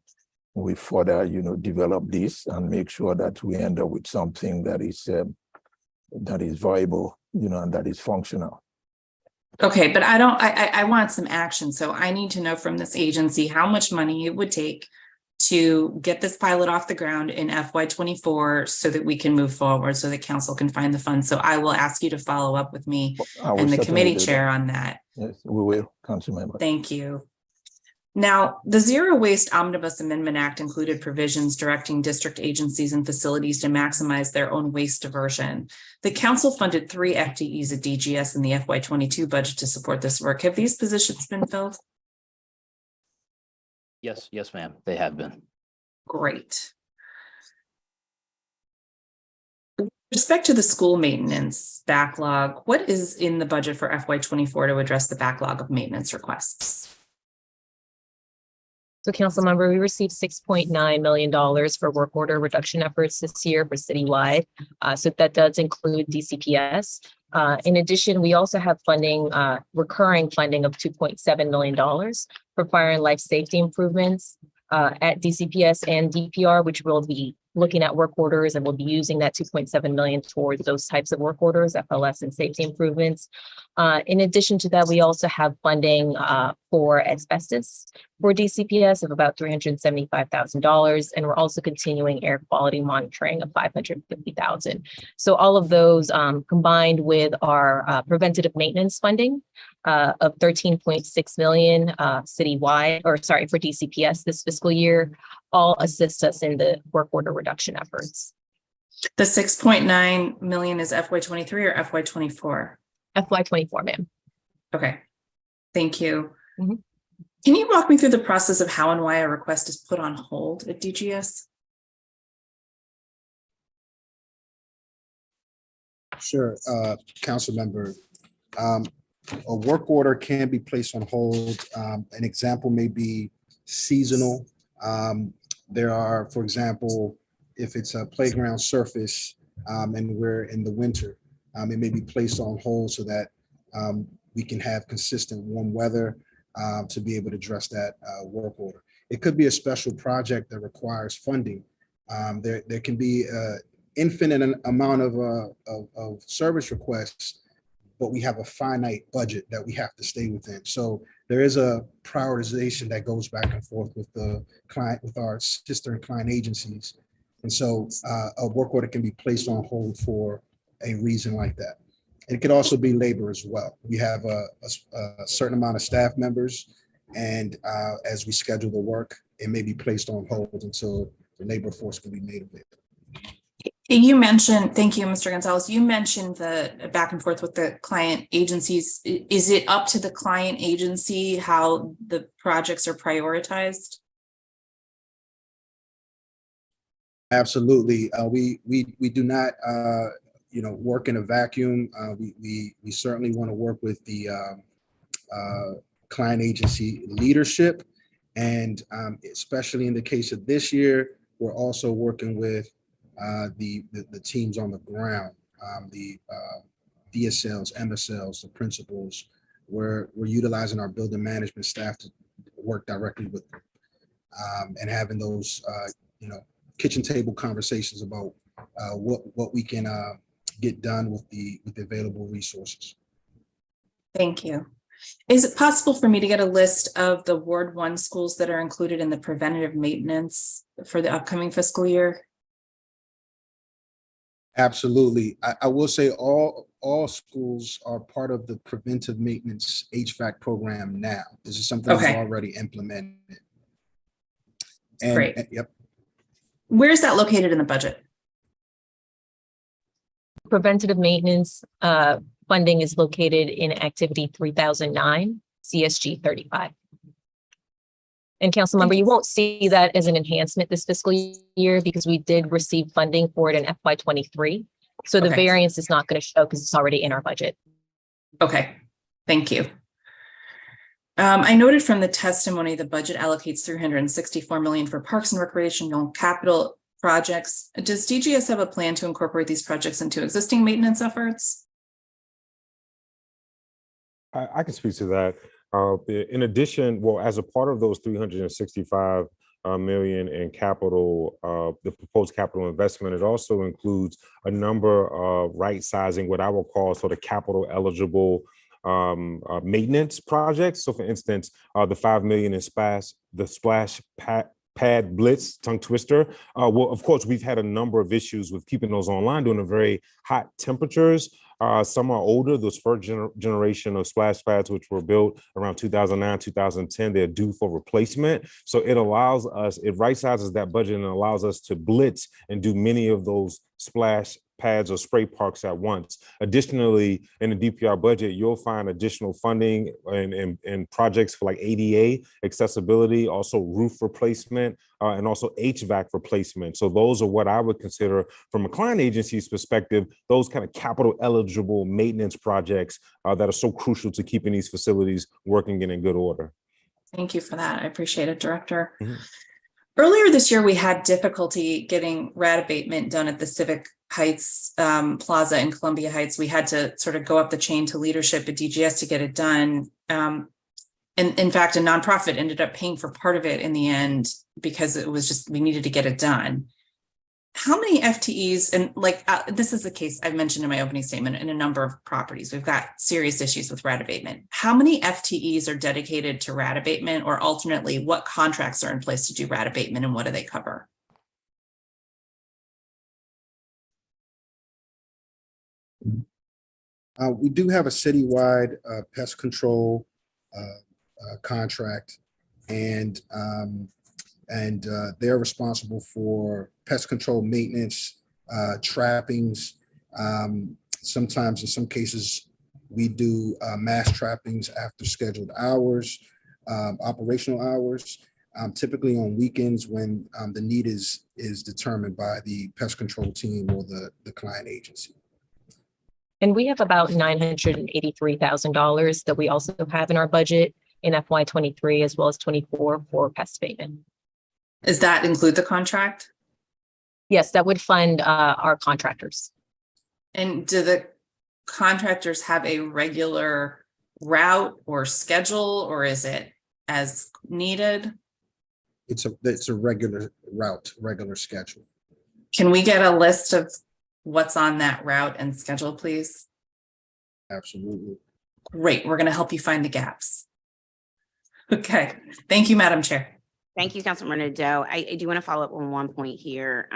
[SPEAKER 7] we further, develop this and make sure that we end up with something that is viable, and that is functional.
[SPEAKER 5] Okay, but I want some action. So I need to know from this agency how much money it would take to get this pilot off the ground in FY24 so that we can move forward, so that council can find the funds. So I will ask you to follow up with me and the committee chair on that.
[SPEAKER 7] Yes, we will, Council Member.
[SPEAKER 5] Thank you. Now, the Zero Waste Omnibus Amendment Act included provisions directing district agencies and facilities to maximize their own waste diversion. The council funded 3 FTEs at DGS in the FY22 budget to support this work. Have these positions been filled?
[SPEAKER 8] Yes, ma'am, they have been.
[SPEAKER 5] Great. With respect to the school maintenance backlog, what is in the budget for FY24 to address the backlog of maintenance requests?
[SPEAKER 3] So council member, we received $6.9 million for work order reduction efforts this year for citywide. So that does include DCPS. In addition, we also have funding, recurring funding of $2.7 million for fire and life safety improvements at DCPS and DPR, which will be looking at work orders, and we'll be using that $2.7 million towards those types of work orders, FLS and safety improvements. In addition to that, we also have funding for asbestos for DCPS of about $375,000, and we're also continuing air quality monitoring of $550,000. So all of those combined with our preventative maintenance funding of $13.6 million citywide, or sorry, for DCPS this fiscal year, all assist us in the work order reduction efforts.
[SPEAKER 5] The $6.9 million is FY23 or FY24?
[SPEAKER 3] FY24, ma'am.
[SPEAKER 5] Okay, thank you.
[SPEAKER 3] Mhm.
[SPEAKER 5] Can you walk me through the process of how and why a request is put on hold at DGS?
[SPEAKER 4] Sure, Council Member. A work order can be placed on hold. An example may be seasonal. There are, for example, if it's a playground surface and we're in the winter, it may be placed on hold so that we can have consistent warm weather to be able to address that work order. It could be a special project that requires funding. There can be an infinite amount of service requests, but we have a finite budget that we have to stay within. So there is a prioritization that goes back and forth with the client, with our sister and client agencies. And so a work order can be placed on hold for a reason like that. It could also be labor as well. We have a certain amount of staff members, and as we schedule the work, it may be placed on hold until the labor force can be made available.
[SPEAKER 5] You mentioned, thank you, Mr. Gonzalez. You mentioned the back and forth with the client agencies. Is it up to the client agency how the projects are prioritized?
[SPEAKER 4] Absolutely. We do not work in a vacuum. We certainly want to work with the client agency leadership, and especially in the case of this year, we're also working with the teams on the ground, the DSLs, MSLs, the principals. We're utilizing our building management staff to work directly with them, and having those kitchen table conversations about what we can get done with the available resources.
[SPEAKER 5] Thank you. Is it possible for me to get a list of the Ward 1 schools that are included in the preventative maintenance for the upcoming fiscal year?
[SPEAKER 4] Absolutely. I will say all schools are part of the preventive maintenance HVAC program now. This is something that's
[SPEAKER 5] Okay.
[SPEAKER 4] already implemented.
[SPEAKER 5] Great.
[SPEAKER 4] Yep.
[SPEAKER 5] Where's that located in the budget?
[SPEAKER 3] Preventative maintenance funding is located in activity 3009, CSG 35. And council member, you won't see that as an enhancement this fiscal year because we did receive funding for it in FY23. So the
[SPEAKER 5] Okay.
[SPEAKER 3] variance is not going to show because it's already in our budget.
[SPEAKER 5] Okay, thank you. I noted from the testimony, the budget allocates 364 million for parks and recreational capital projects. Does DGS have a plan to incorporate these projects into existing maintenance efforts?
[SPEAKER 2] I can speak to that. In addition, well, as a part of those 365 million in capital, the proposed capital investment, it also includes a number of right sizing, what I will call sort of capital eligible maintenance projects. So for instance, the 5 million in splash pad blitz tongue twister. Well, of course, we've had a number of issues with keeping those online during the very hot temperatures. Some are older. Those first generation of splash pads, which were built around 2009, 2010, they're due for replacement. So it allows us, it right sizes that budget and allows us to blitz and do many of those splash pads or spray parks at once. Additionally, in the DPR budget, you'll find additional funding and projects for like ADA accessibility, also roof replacement, and also HVAC replacement. So those are what I would consider from a client agency's perspective, those kind of capital eligible maintenance projects that are so crucial to keeping these facilities working and in good order.
[SPEAKER 5] Thank you for that. I appreciate it, Director.
[SPEAKER 2] Mm-hmm.
[SPEAKER 5] Earlier this year, we had difficulty getting rat abatement done at the Civic Heights Plaza in Columbia Heights. We had to sort of go up the chain to leadership at DGS to get it done. And in fact, a nonprofit ended up paying for part of it in the end because it was just, we needed to get it done. How many FTEs, and like this is the case I've mentioned in my opening statement, in a number of properties, we've got serious issues with rat abatement. How many FTEs are dedicated to rat abatement, or alternately, what contracts are in place to do rat abatement and what do they cover?
[SPEAKER 4] We do have a citywide pest control contract, and they're responsible for pest control maintenance, trappings. Sometimes, in some cases, we do mass trappings after scheduled hours, operational hours, typically on weekends when the need is determined by the pest control team or the client agency.
[SPEAKER 3] And we have about $983,000 that we also have in our budget in FY23 as well as 24 for pest abatement.
[SPEAKER 5] Does that include the contract?
[SPEAKER 3] Yes, that would fund our contractors.
[SPEAKER 5] And do the contractors have a regular route or schedule, or is it as needed?
[SPEAKER 4] It's a regular route, regular schedule.
[SPEAKER 5] Can we get a list of what's on that route and schedule, please?
[SPEAKER 4] Absolutely.
[SPEAKER 5] Great. We're going to help you find the gaps. Okay. Thank you, Madam Chair.
[SPEAKER 1] Thank you, Councilmember Nadeau. I do want to follow up on one point here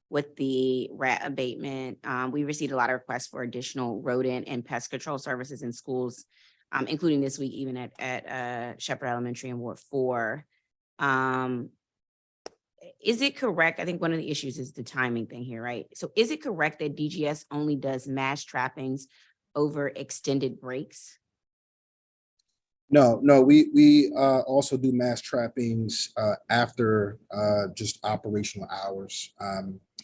[SPEAKER 1] with the rat abatement. We received a lot of requests for additional rodent and pest control services in schools, including this week, even at Shepherd Elementary in Ward 4. Is it correct? I think one of the issues is the timing thing here, right? So is it correct that DGS only does mass trappings over extended breaks?
[SPEAKER 4] No, we also do mass trappings after just operational hours.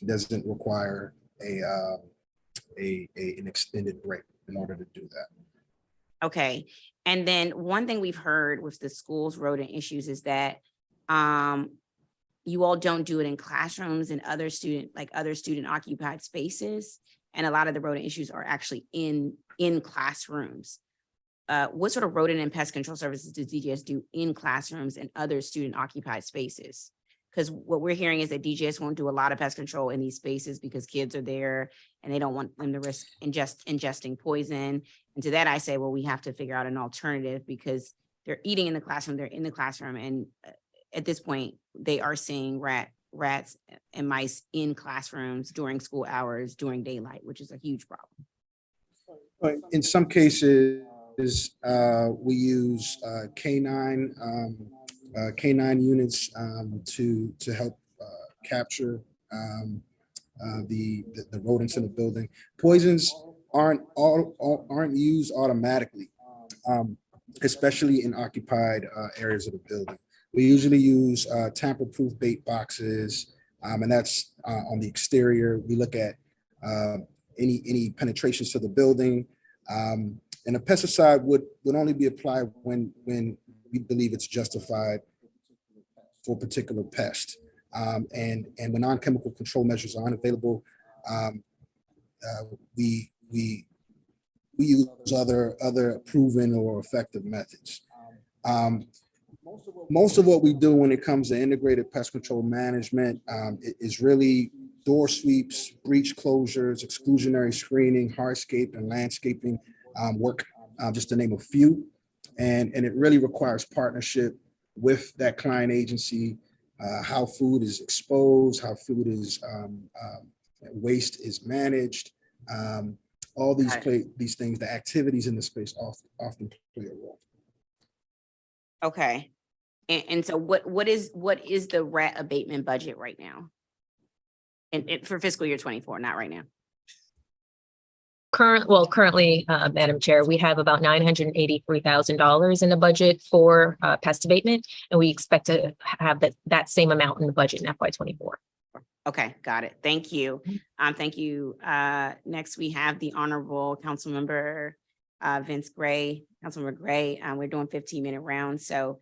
[SPEAKER 4] Doesn't require an extended break in order to do that.
[SPEAKER 1] Okay. And then one thing we've heard with the schools rodent issues is that you all don't do it in classrooms and other student occupied spaces. And a lot of the rodent issues are actually in classrooms. What sort of rodent and pest control services does DGS do in classrooms and other student occupied spaces? Because what we're hearing is that DGS won't do a lot of pest control in these spaces because kids are there and they don't want them to risk ingesting poison. And to that I say, well, we have to figure out an alternative because they're eating in the classroom, they're in the classroom. And at this point, they are seeing rat rats and mice in classrooms during school hours, during daylight, which is a huge problem.
[SPEAKER 4] But in some cases, we use canine units to help capture the rodents in the building. Poisons aren't used automatically, especially in occupied areas of the building. We usually use tamper-proof bait boxes, and that's on the exterior. We look at any penetrations to the building, and a pesticide would only be applied when we believe it's justified for a particular pest. And when non-chemical control measures are unavailable, we use other proven or effective methods. Most of what we do when it comes to integrated pest control management is really door sweeps, breach closures, exclusionary screening, hardscape and landscaping work, just to name a few. And it really requires partnership with that client agency, how food is exposed, how food is waste is managed. All these things, the activities in the space often play a role.
[SPEAKER 1] Okay. And so what is the rat abatement budget right now? And for fiscal year 24, not right now.
[SPEAKER 3] Currently, Madam Chair, we have about $983,000 in the budget for pest abatement, and we expect to have that same amount in the budget in FY24.
[SPEAKER 1] Okay, got it. Thank you. Thank you. Next, we have the Honorable Councilmember Vince Gray. Councilmember Gray, we're doing 15-minute rounds, so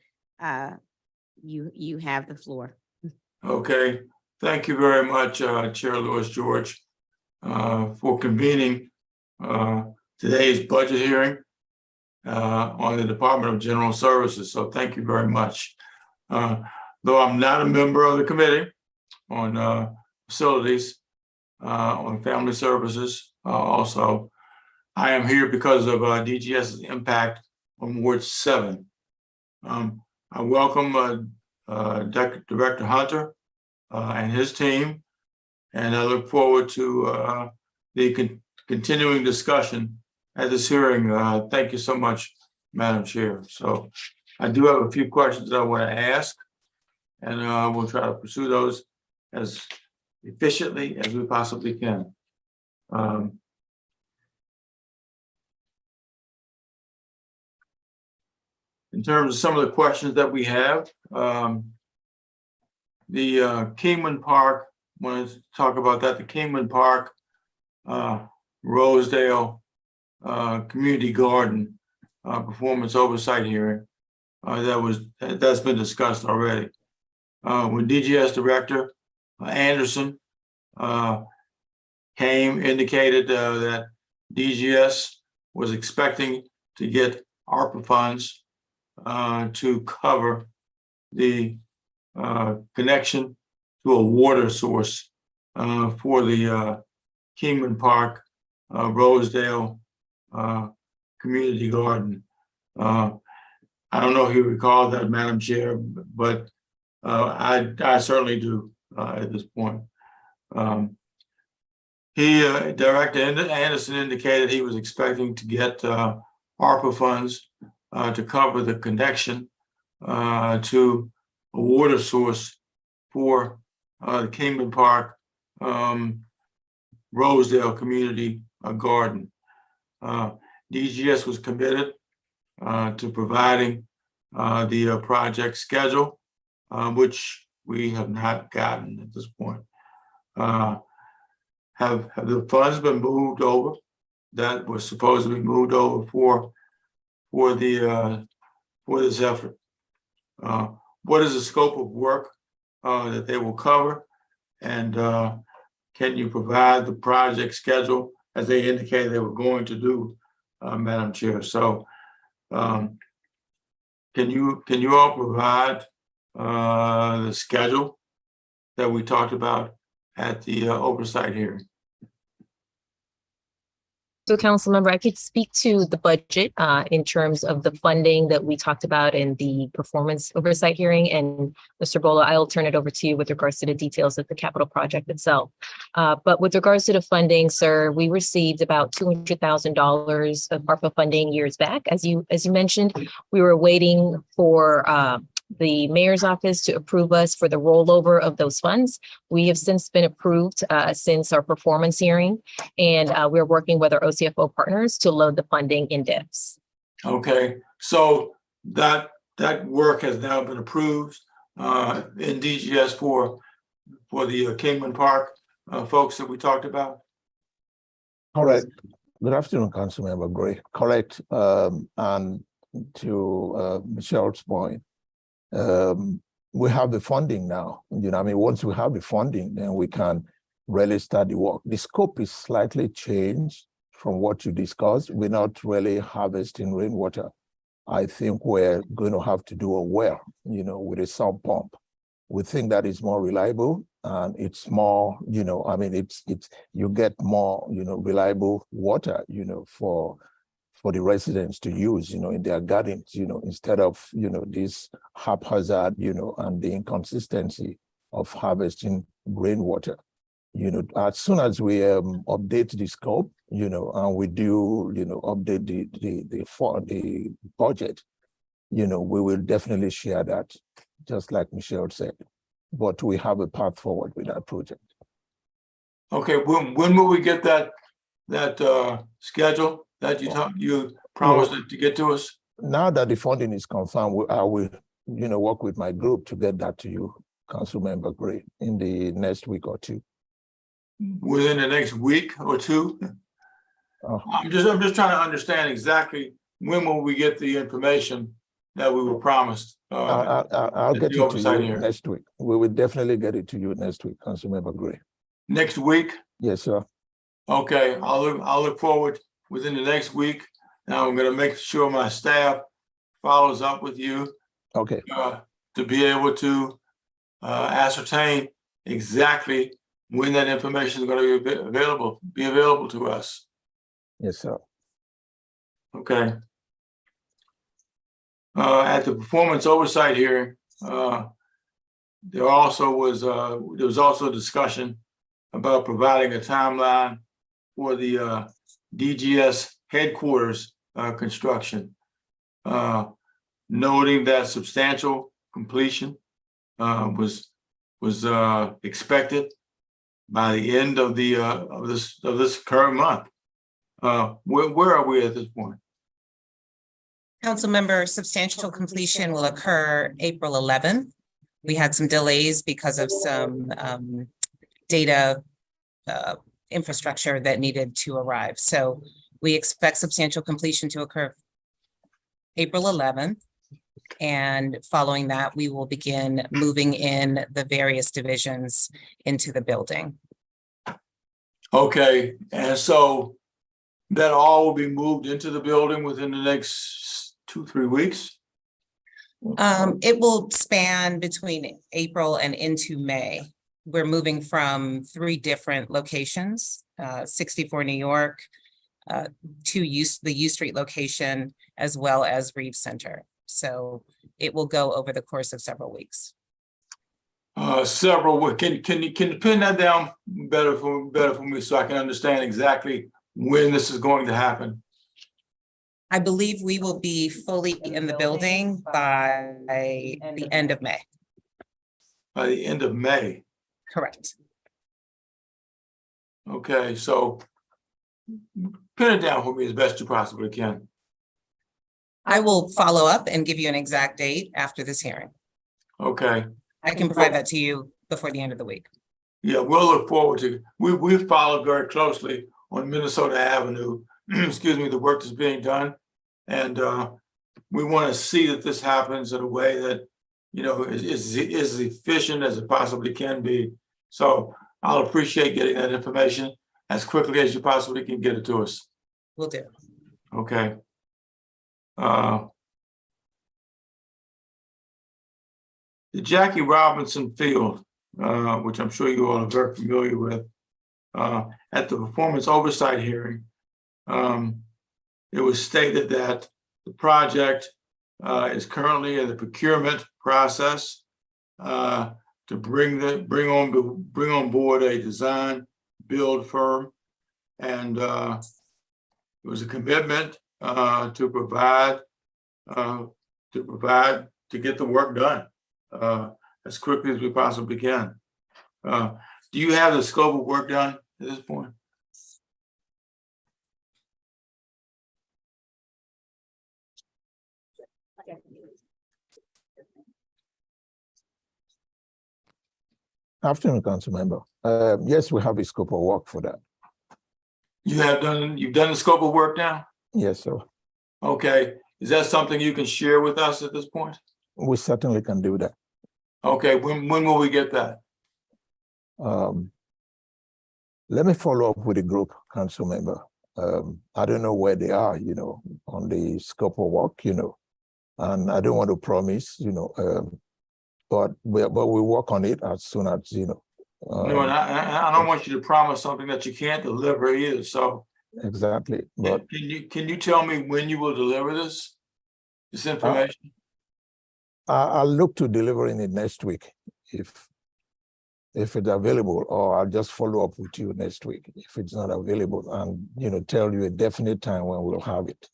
[SPEAKER 1] you have the floor.
[SPEAKER 9] Okay, thank you very much, Chair Lewis George, for convening today's budget hearing on the Department of General Services. So thank you very much. Though I'm not a member of the committee on facilities, on family services, also, I am here because of DGS's impact on Ward 7. I welcome Director Hunter and his team, and I look forward to the continuing discussion at this hearing. Thank you so much, Madam Chair. So I do have a few questions that I want to ask, and we'll try to pursue those as efficiently as we possibly can. In terms of some of the questions that we have, the Kingman Park, I want to talk about that, the Kingman Park Rosedale Community Garden performance oversight hearing that's been discussed already. When DGS Director Anderson indicated that DGS was expecting to get ARPA funds to cover the connection to a water source for the Kingman Park Rosedale Community Garden. I don't know if you recall that, Madam Chair, but I certainly do at this point. Director Anderson indicated he was expecting to get ARPA funds to cover the connection to a water source for the Kingman Park Rosedale Community Garden. DGS was committed to providing the project schedule, which we have not gotten at this point. Have the funds been moved over that was supposed to be moved over for this effort? What is the scope of work that they will cover, and can you provide the project schedule as they indicated they were going to do, Madam Chair? So can you all provide the schedule that we talked about at the oversight hearing?
[SPEAKER 3] So council member, I could speak to the budget in terms of the funding that we talked about in the performance oversight hearing. And Mr. Bola, I'll turn it over to you with regards to the details of the capital project itself. But with regards to the funding, sir, we received about $200,000 of ARPA funding years back. As you mentioned, we were waiting for the mayor's office to approve us for the rollover of those funds. We have since been approved since our performance hearing, and we're working with our OCFO partners to load the funding in divs.
[SPEAKER 9] Okay, so that work has now been approved in DGS for the Kingman Park folks that we talked about.
[SPEAKER 7] Correct. Good afternoon, Councilmember Gray. Correct. And to Michelle's point, we have the funding now. I mean, once we have the funding, then we can really start the work. The scope is slightly changed from what you discussed. We're not really harvesting rainwater. I think we're going to have to do a well, with a sump pump. We think that is more reliable and it's more, I mean, it's you get more, reliable water, for the residents to use, in their gardens, instead of, this haphazard, and the inconsistency of harvesting rainwater. As soon as we update the scope, and we do, update the budget, we will definitely share that, just like Michelle said. But we have a path forward with that project.
[SPEAKER 9] Okay, when will we get that schedule that you promised to get to us?
[SPEAKER 7] Now that the funding is confirmed, I will, work with my group to get that to you, Councilmember Gray, in the next week or two.
[SPEAKER 9] Within the next week or two? I'm just trying to understand exactly when will we get the information that we were promised.
[SPEAKER 7] I'll get it to you next week. We will definitely get it to you next week, Councilmember Gray.
[SPEAKER 9] Next week?
[SPEAKER 7] Yes, sir.
[SPEAKER 9] Okay, I'll look forward within the next week. Now I'm going to make sure my staff follows up with you.
[SPEAKER 7] Okay.
[SPEAKER 9] To be able to ascertain exactly when that information is going to be available to us.
[SPEAKER 7] Yes, sir.
[SPEAKER 9] Okay. At the performance oversight hearing, there was also discussion about providing a timeline for the DGS headquarters construction, noting that substantial completion was expected by the end of this current month. Where are we at this point?
[SPEAKER 10] Councilmember, substantial completion will occur April 11th. We had some delays because of some data infrastructure that needed to arrive. So we expect substantial completion to occur April 11th. And following that, we will begin moving in the various divisions into the building.
[SPEAKER 9] Okay, and so that all will be moved into the building within the next 2-3 weeks?
[SPEAKER 10] It will span between April and into May. We're moving from 3 different locations, 64 New York, to the U Street location, as well as Reeves Center. So it will go over the course of several weeks.
[SPEAKER 9] Several. Can you pin that down better for me so I can understand exactly when this is going to happen?
[SPEAKER 10] I believe we will be fully in the building by the end of May.
[SPEAKER 9] By the end of May.
[SPEAKER 10] Correct.
[SPEAKER 9] Okay, so pin it down for me as best you possibly can.
[SPEAKER 10] I will follow up and give you an exact date after this hearing.
[SPEAKER 9] Okay.
[SPEAKER 10] I can provide that to you before the end of the week.
[SPEAKER 9] Yeah, we'll look forward to it. We've followed very closely on Minnesota Avenue, excuse me, the work that's being done. And we want to see that this happens in a way that, is as efficient as it possibly can be. So I'll appreciate getting that information as quickly as you possibly can get it to us.
[SPEAKER 10] Will do.
[SPEAKER 9] Okay. The Jackie Robinson Field, which I'm sure you all are very familiar with, at the performance oversight hearing, it was stated that the project is currently in the procurement process to bring on board a design build firm, and it was a commitment to provide to get the work done as quickly as we possibly can. Do you have the scope of work done at this point?
[SPEAKER 7] Afternoon, Council Member. Yes, we have a scope of work for that.
[SPEAKER 9] You've done the scope of work now?
[SPEAKER 7] Yes, sir.
[SPEAKER 9] Okay. Is that something you can share with us at this point?
[SPEAKER 7] We certainly can do that.
[SPEAKER 9] Okay. When will we get that?
[SPEAKER 7] Let me follow up with the group, Council Member. I don't know where they are, on the scope of work, and I don't want to promise, but we work on it as soon as,
[SPEAKER 9] No, and I don't want you to promise something that you can't deliver either. So
[SPEAKER 7] exactly. But
[SPEAKER 9] can you tell me when you will deliver this information?
[SPEAKER 7] I'll look to delivering it next week if it's available, or I'll just follow up with you next week if it's not available, and tell you a definite time when we'll have it.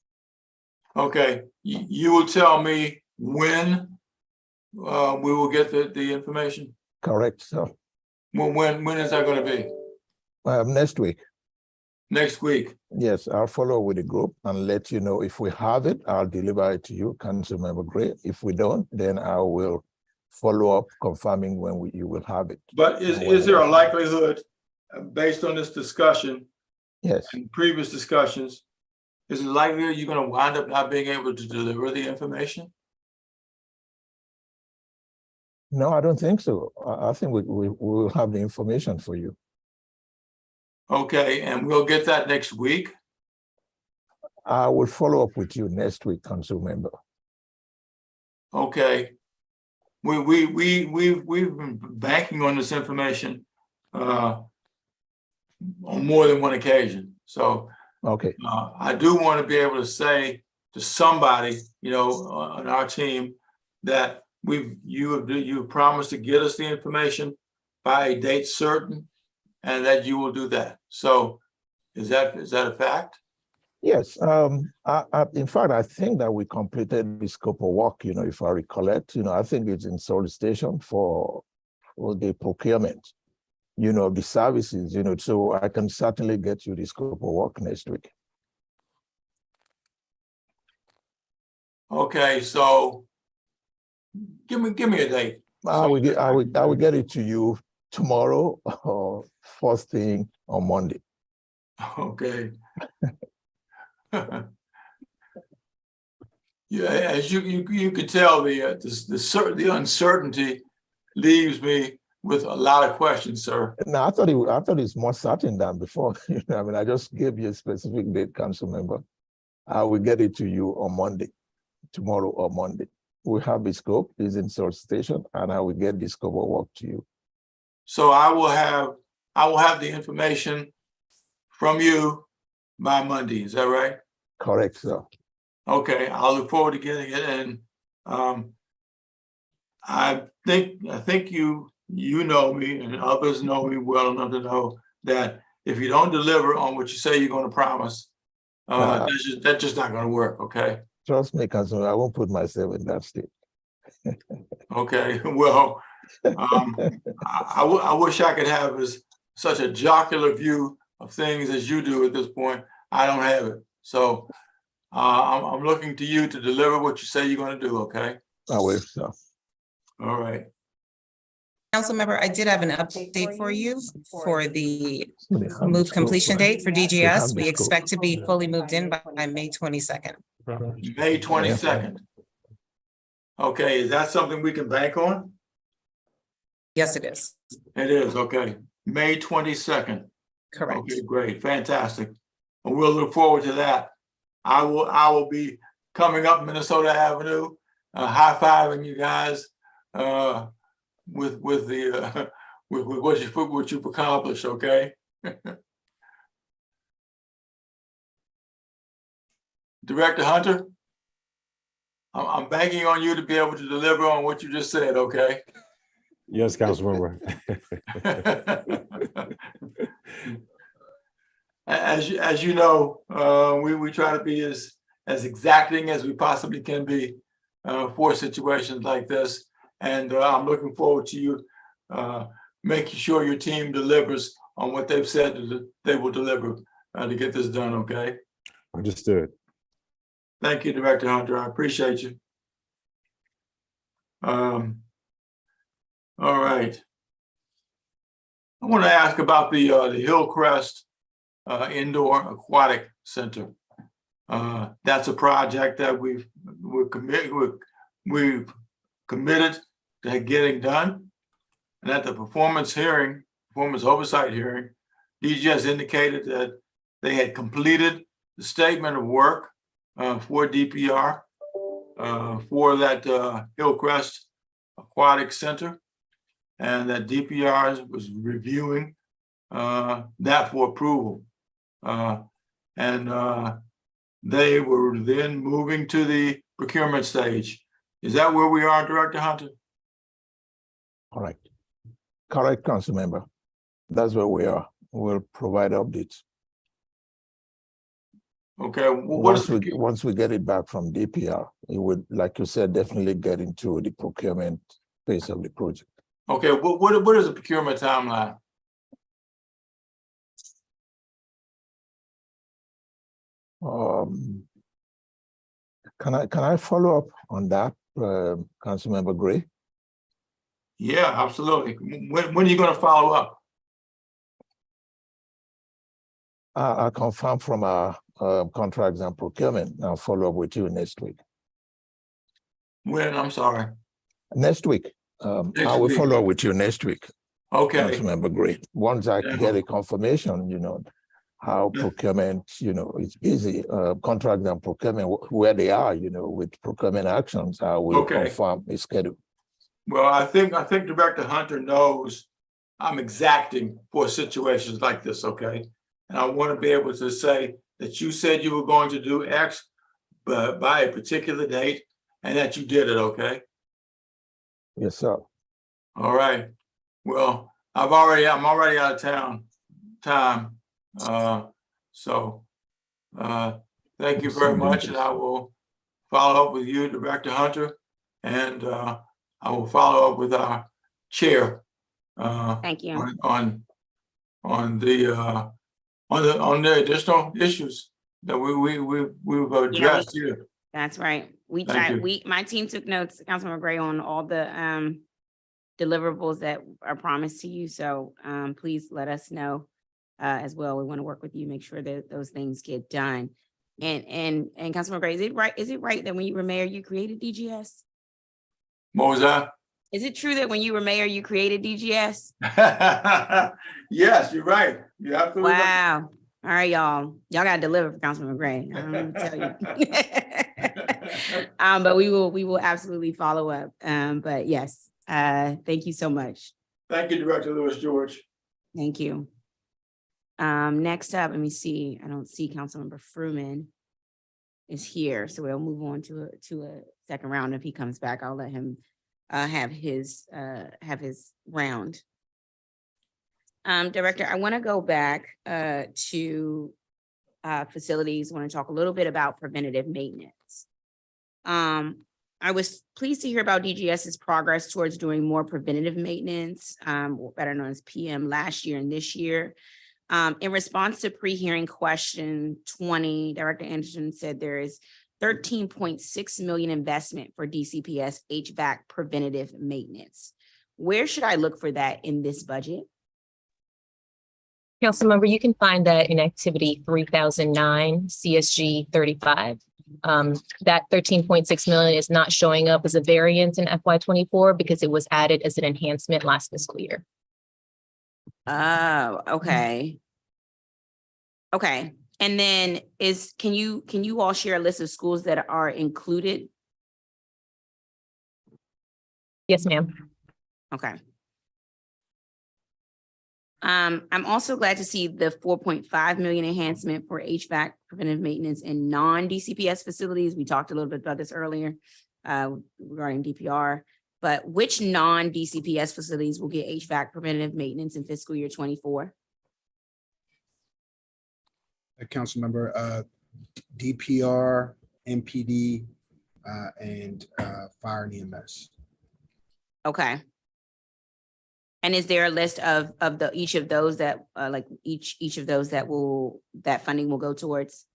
[SPEAKER 9] Okay, you will tell me when we will get the information.
[SPEAKER 7] Correct, sir.
[SPEAKER 9] Well, when is that going to be?
[SPEAKER 7] Next week.
[SPEAKER 9] Next week.
[SPEAKER 7] Yes, I'll follow with the group and let you know. If we have it, I'll deliver it to you, Councilmember Gray. If we don't, then I will follow up confirming when you will have it.
[SPEAKER 9] But is there a likelihood, based on this discussion,
[SPEAKER 7] yes,
[SPEAKER 9] and previous discussions, is it likely you're going to wind up not being able to deliver the information?
[SPEAKER 7] No, I don't think so. I think we will have the information for you.
[SPEAKER 9] Okay, and we'll get that next week?
[SPEAKER 7] I will follow up with you next week, Council Member.
[SPEAKER 9] Okay. We've been banking on this information on more than one occasion. So
[SPEAKER 7] okay,
[SPEAKER 9] I do want to be able to say to somebody, on our team, that you promised to get us the information by a date certain, and that you will do that. So is that a fact?
[SPEAKER 7] yes. In fact, I think that we completed the scope of work, if I recollect, I think it's in solicitation for the procurement, the services, so I can certainly get you the scope of work next week.
[SPEAKER 9] Okay, so give me a date.
[SPEAKER 7] I will get it to you tomorrow or first thing on Monday.
[SPEAKER 9] Okay. Yeah, as you can tell, the uncertainty leaves me with a lot of questions, sir.
[SPEAKER 7] No, I thought it's more certain than before. I just gave you a specific date, Council Member. I will get it to you on Monday, tomorrow or Monday. We have the scope, is in solicitation, and I will get the scope of work to you.
[SPEAKER 9] So I will have the information from you by Monday. Is that right?
[SPEAKER 7] Correct, sir.
[SPEAKER 9] Okay, I'll look forward to getting it. And I think you know me, and others know me well enough to know that if you don't deliver on what you say you're going to promise, that's just not going to work. Okay.
[SPEAKER 7] Trust me, Councilman, I won't put myself in that state.
[SPEAKER 9] Okay. Well, I wish I could have such a jocular view of things as you do at this point. I don't have it. So I'm looking to you to deliver what you say you're going to do. Okay.
[SPEAKER 7] I will, sir.
[SPEAKER 9] All right.
[SPEAKER 10] Councilmember, I did have an update for you for the move completion date for DGS. We expect to be fully moved in by May 22nd.
[SPEAKER 9] May 22nd. Okay, is that something we can bank on?
[SPEAKER 10] Yes, it is.
[SPEAKER 9] It is, okay. May 22nd.
[SPEAKER 10] Correct.
[SPEAKER 9] Okay, great, fantastic. And we'll look forward to that. I will be coming up Minnesota Avenue, high-fiving you guys with what you've accomplished, okay? Director Hunter, I'm banking on you to be able to deliver on what you just said, okay?
[SPEAKER 2] Yes, Councilmember.
[SPEAKER 9] As you know, we try to be as exacting as we possibly can be for situations like this. And I'm looking forward to you making sure your team delivers on what they've said that they will deliver to get this done, okay?
[SPEAKER 2] Understood.
[SPEAKER 9] Thank you, Director Hunter. I appreciate you. All right. I want to ask about the Hillcrest Indoor Aquatic Center. That's a project that we've committed to getting done. And at the performance oversight hearing, DGS indicated that they had completed the statement of work for DPR for that Hillcrest Aquatic Center, and that DPR was reviewing that for approval. And they were then moving to the procurement stage. Is that where we are, Director Hunter?
[SPEAKER 7] Correct. Correct, Council Member. That's where we are. We'll provide updates.
[SPEAKER 9] Okay. Well,
[SPEAKER 7] Once we get it back from DPR, it would, like you said, definitely get into the procurement phase of the project.
[SPEAKER 9] Okay. What is the procurement timeline?
[SPEAKER 7] Can I follow up on that, Councilmember Gray?
[SPEAKER 9] Yeah, absolutely. When are you going to follow up?
[SPEAKER 7] I'll confirm from our contracts and procurement. I'll follow up with you next week.
[SPEAKER 9] When? I'm sorry.
[SPEAKER 7] Next week. I will follow up with you next week.
[SPEAKER 9] Okay.
[SPEAKER 7] Councilmember Gray. Once I get a confirmation, how procurement, it's busy, contract and procurement, where they are, with procurement actions, I will confirm a schedule.
[SPEAKER 9] Well, I think Director Hunter knows I'm exacting for situations like this, okay? And I want to be able to say that you said you were going to do X, but by a particular date, and that you did it, okay?
[SPEAKER 7] Yes, sir.
[SPEAKER 9] All right. Well, I'm already out of time. Thank you very much, and I will follow up with you, Director Hunter, and I will follow up with our chair.
[SPEAKER 1] Thank you.
[SPEAKER 9] On the additional issues that we've addressed here.
[SPEAKER 1] That's right. My team took notes, Councilmember Gray, on all the deliverables that are promised to you. So please let us know as well. We want to work with you, make sure that those things get done. And Councilmember Gray, is it right that when you were mayor, you created DGS?
[SPEAKER 9] What was that?
[SPEAKER 1] Is it true that when you were mayor, you created DGS?
[SPEAKER 9] Yes, you're right. You're absolutely right.
[SPEAKER 1] Wow. All right, y'all. Y'all got to deliver for Councilmember Gray. I'm gonna tell you. But we will absolutely follow up. But yes, thank you so much.
[SPEAKER 9] Thank you, Director Lewis George.
[SPEAKER 1] Thank you. Next up, let me see. I don't see Councilmember Fruman is here, so we'll move on to a second round. If he comes back, I'll let him have his round. Director, I want to go back to facilities. I want to talk a little bit about preventative maintenance. I was pleased to hear about DGS's progress towards doing more preventative maintenance, better known as PM, last year and this year. In response to pre-hearing question 20, Director Anderson said there is $13.6 million investment for DCPS HVAC preventative maintenance. Where should I look for that in this budget?
[SPEAKER 3] Councilmember, you can find that in activity 3009 CSG 35. That 13.6 million is not showing up as a variance in FY24 because it was added as an enhancement last fiscal year.
[SPEAKER 1] Oh, okay. Okay. And then can you all share a list of schools that are included?
[SPEAKER 3] Yes, ma'am.
[SPEAKER 1] Okay. I'm also glad to see the 4.5 million enhancement for HVAC preventive maintenance in non-DCPS facilities. We talked a little bit about this earlier regarding DPR, but which non-DCPS facilities will get HVAC preventative maintenance in fiscal year 24?
[SPEAKER 4] Councilmember, DPR, MPD, and fire and EMS.
[SPEAKER 1] Okay. And is there a list of each of those that like each of those that funding will go towards?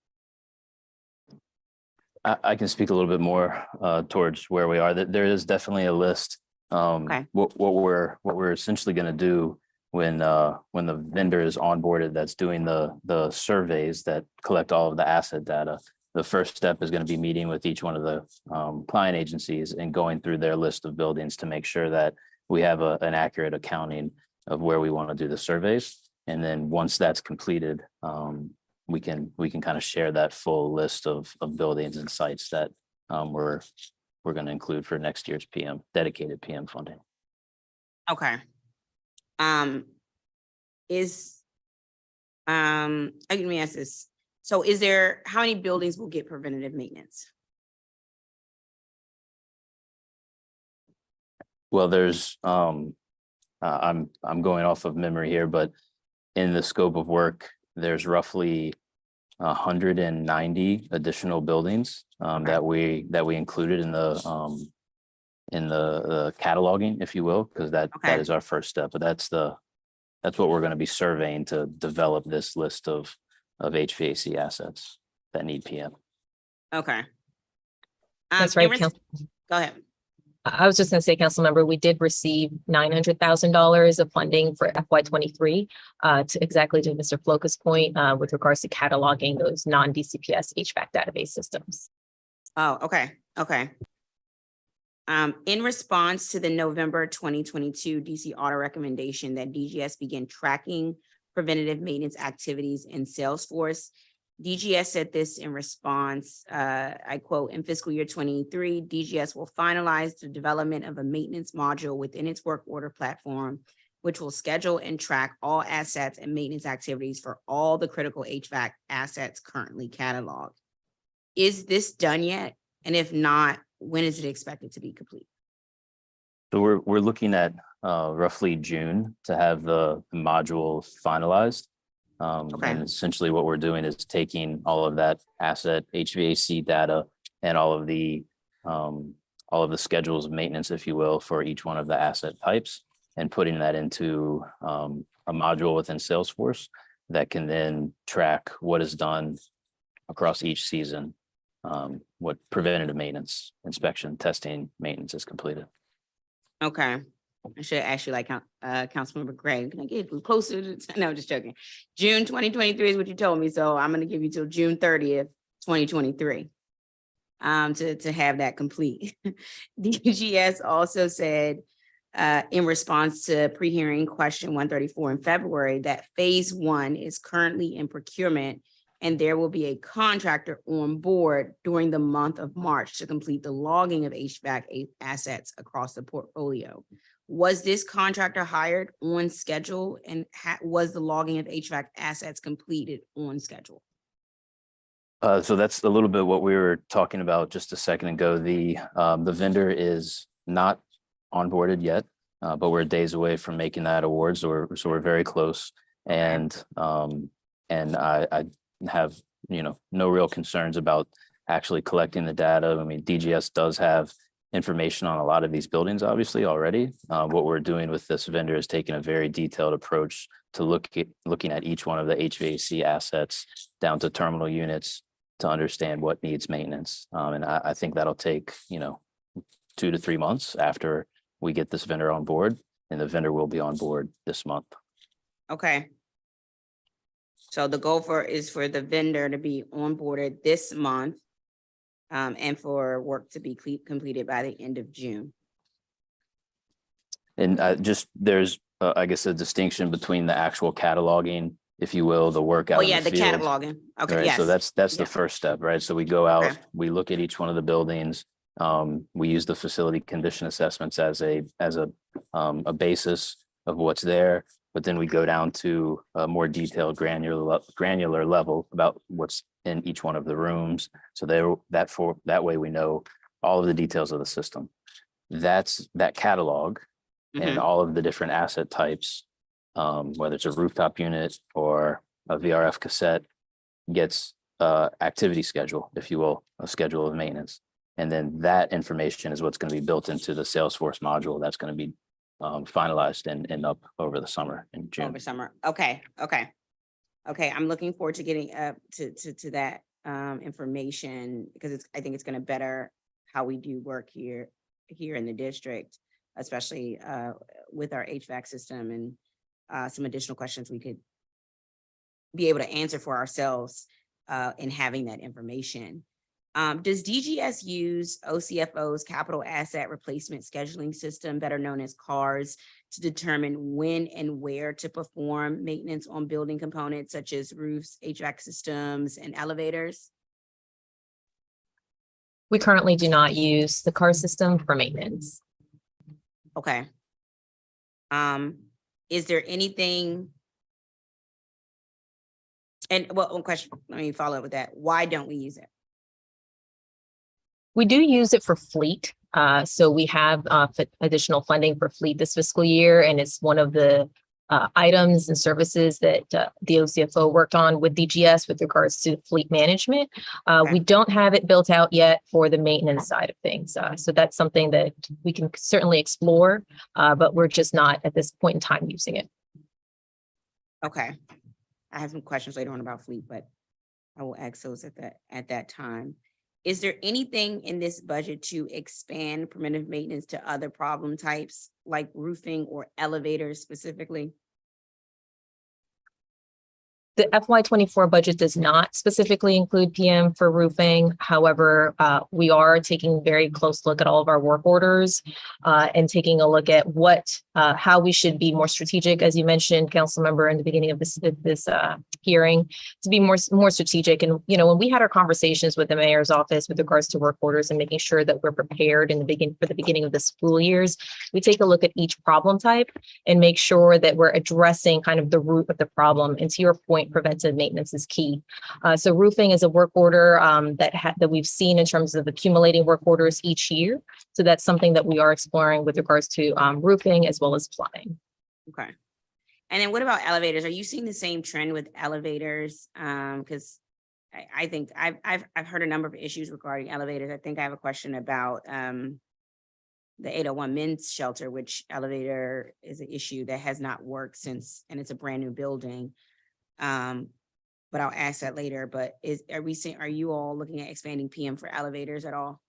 [SPEAKER 8] I can speak a little bit more towards where we are. That there is definitely a list.
[SPEAKER 1] Okay.
[SPEAKER 8] What we're essentially going to do when the vendor is onboarded, that's doing the surveys that collect all of the asset data. The first step is going to be meeting with each one of the client agencies and going through their list of buildings to make sure that we have an accurate accounting of where we want to do the surveys. And then once that's completed, we can kind of share that full list of buildings and sites that we're going to include for next year's dedicated PM funding.
[SPEAKER 1] Okay. Let me ask this. So how many buildings will get preventative maintenance?
[SPEAKER 8] Well, there's I'm going off of memory here, but in the scope of work, there's roughly 190 additional buildings that we included in the cataloging, if you will, because that is our first step. But that's what we're going to be surveying to develop this list of HVAC assets that need PM.
[SPEAKER 1] Okay.
[SPEAKER 3] That's right,
[SPEAKER 1] Go ahead.
[SPEAKER 3] I was just going to say, Councilmember, we did receive $900,000 of funding for FY23 to Mr. Floca's point with regards to cataloging those non-DCPS HVAC database systems.
[SPEAKER 1] Oh, okay. Okay. In response to the November 2022 DC Auto recommendation that DGS begin tracking preventative maintenance activities in Salesforce, DGS said this in response, I quote, in fiscal year 23, DGS will finalize the development of a maintenance module within its work order platform, which will schedule and track all assets and maintenance activities for all the critical HVAC assets currently cataloged. Is this done yet? And if not, when is it expected to be complete?
[SPEAKER 8] So we're looking at roughly June to have the module finalized. And essentially what we're doing is taking all of that asset HVAC data and all of the schedules of maintenance, if you will, for each one of the asset types and putting that into a module within Salesforce that can then track what is done across each season, what preventative maintenance, inspection, testing, maintenance is completed.
[SPEAKER 1] Okay. I should ask you like Councilmember Gray, can I get closer to, no, just joking. June 2023 is what you told me. So I'm going to give you till June 30th, 2023 to have that complete. DGS also said in response to pre-hearing question 134 in February that phase 1 is currently in procurement and there will be a contractor on board during the month of March to complete the logging of HVAC assets across the portfolio. Was this contractor hired on schedule and was the logging of HVAC assets completed on schedule?
[SPEAKER 8] So that's a little bit what we were talking about just a second ago. The vendor is not onboarded yet, but we're days away from making that award. So we're very close. And I have, no real concerns about actually collecting the data. I mean, DGS does have information on a lot of these buildings, obviously already. What we're doing with this vendor is taking a very detailed approach to looking at each one of the HVAC assets down to terminal units to understand what needs maintenance. And I think that'll take, 2 to 3 months after we get this vendor on board, and the vendor will be on board this month.
[SPEAKER 1] Okay. So the goal is for the vendor to be onboarded this month and for work to be completed by the end of June.
[SPEAKER 8] And there's, I guess, a distinction between the actual cataloging, if you will, the work out.
[SPEAKER 1] Oh yeah, the field. Cataloging. Okay,
[SPEAKER 8] right?
[SPEAKER 1] yes.
[SPEAKER 8] So that's the first step, right? So we go out,
[SPEAKER 1] okay.
[SPEAKER 8] We look at each one of the buildings. We use the facility condition assessments as a basis of what's there. but then we go down to a more detailed granular level about what's in each one of the rooms. So that way we know all of the details of the system. That's that catalog and
[SPEAKER 1] Mhm.
[SPEAKER 8] all of the different asset types, whether it's a rooftop unit or a VRF cassette, gets activity schedule, if you will, a schedule of maintenance. And then that information is what's going to be built into the Salesforce module that's going to be finalized and up over the summer in June.
[SPEAKER 1] Over summer. Okay. I'm looking forward to getting to that information because I think it's going to better how we do work here in the district, especially with our HVAC system and some additional questions we could be able to answer for ourselves in having that information. Does DGS use OCFO's capital asset replacement scheduling system, better known as CARS, to determine when and where to perform maintenance on building components such as roofs, HVAC systems, and elevators?
[SPEAKER 3] We currently do not use the CAR system for maintenance.
[SPEAKER 1] Okay. Is there anything? And well, one question, let me follow up with that. Why don't we use it?
[SPEAKER 3] We do use it for fleet. So we have additional funding for fleet this fiscal year, and it's one of the items and services that the OCFO worked on with DGS with regards to fleet management.
[SPEAKER 1] Okay.
[SPEAKER 3] We don't have it built out yet for the maintenance side of things. So that's something that we can certainly explore, but we're just not at this point in time using it.
[SPEAKER 1] Okay. I have some questions later on about fleet, but I will ask those at that time. Is there anything in this budget to expand preventive maintenance to other problem types like roofing or elevators specifically?
[SPEAKER 3] The FY24 budget does not specifically include PM for roofing. However, we are taking a very close look at all of our work orders and taking a look at how we should be more strategic, as you mentioned, council member, in the beginning of this hearing, to be more strategic. And when we had our conversations with the mayor's office with regards to work orders and making sure that we're prepared for the beginning of the school years, we take a look at each problem type and make sure that we're addressing kind of the root of the problem. And to your point, preventive maintenance is key. So roofing is a work order that we've seen in terms of accumulating work orders each year. So that's something that we are exploring with regards to roofing as well as plumbing.
[SPEAKER 1] Okay. And then what about elevators? Are you seeing the same trend with elevators? Because I think I've heard a number of issues regarding elevators. I think I have a question about the 801 men's shelter, which elevator is an issue that has not worked since, and it's a brand new building. But I'll ask that later. But are you all looking at expanding PM for elevators at all?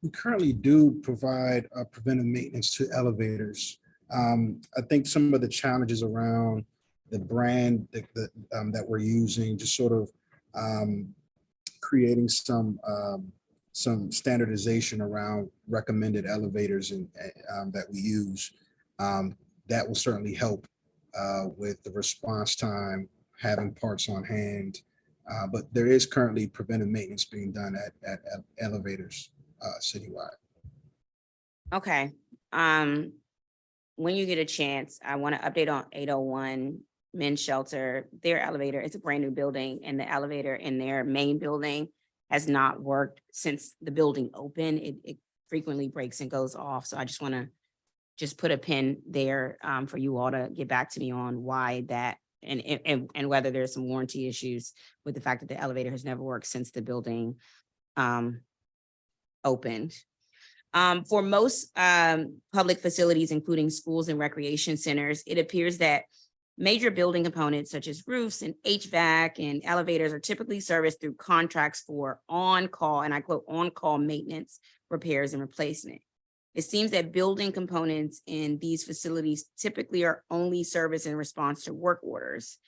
[SPEAKER 4] We currently do provide preventive maintenance to elevators. I think some of the challenges around the brand that we're using, just sort of creating some standardization around recommended elevators and that we use, that will certainly help with the response time, having parts on hand. But there is currently preventive maintenance being done at elevators citywide.
[SPEAKER 1] Okay. When you get a chance, I want to update on 801 men's shelter. Their elevator, it's a brand new building, and the elevator in their main building has not worked since the building opened. It frequently breaks and goes off. So I just want to put a pin there for you all to get back to me on why that and whether there's some warranty issues with the fact that the elevator has never worked since the building opened. For most public facilities, including schools and recreation centers, it appears that major building components such as roofs and HVAC and elevators are typically serviced through contracts for on-call, and I quote, on-call maintenance, repairs, and replacement. It seems that building components in these facilities typically are only serviced in response to work orders.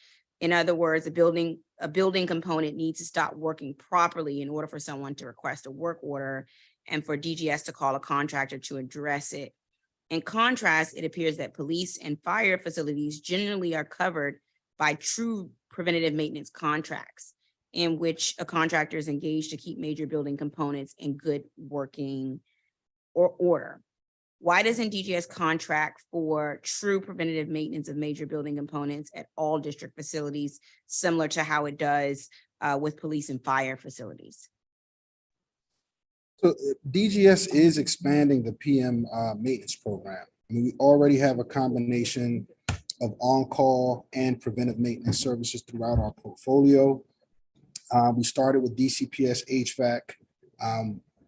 [SPEAKER 1] In other words, a building component needs to stop working properly in order for someone to request a work order and for DGS to call a contractor to address it. In contrast, it appears that police and fire facilities generally are covered by true preventative maintenance contracts in which a contractor is engaged to keep major building components in good working order. Why doesn't DGS contract for true preventative maintenance of major building components at all district facilities, similar to how it does with police and fire facilities?
[SPEAKER 4] So DGS is expanding the PM maintenance program. I mean, we already have a combination of on-call and preventive maintenance services throughout our portfolio. We started with DCPS HVAC.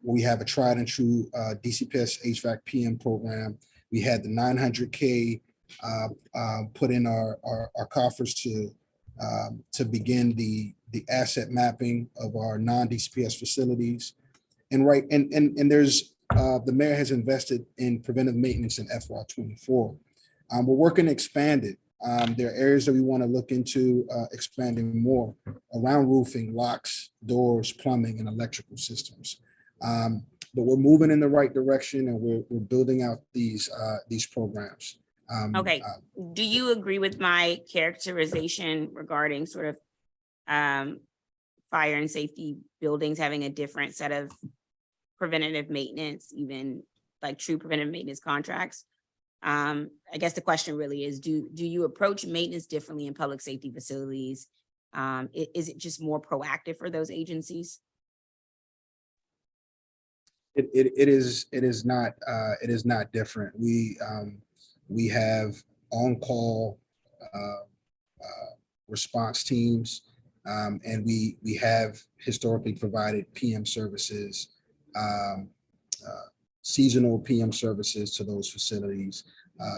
[SPEAKER 4] We have a tried and true DCPS HVAC PM program. We had the 900K put in our coffers to begin the asset mapping of our non-DCPS facilities. And there's the mayor has invested in preventive maintenance in FY24. We're working to expand it. There are areas that we want to look into expanding more around roofing, locks, doors, plumbing, and electrical systems. But we're moving in the right direction, and we're building out these programs.
[SPEAKER 1] Okay. Do you agree with my characterization regarding sort of fire and safety buildings having a different set of preventative maintenance, even like true preventive maintenance contracts? I guess the question really is, do you approach maintenance differently in public safety facilities? Is it just more proactive for those agencies?
[SPEAKER 4] It is not different. We have on-call response teams, and we have historically provided PM services, seasonal PM services to those facilities,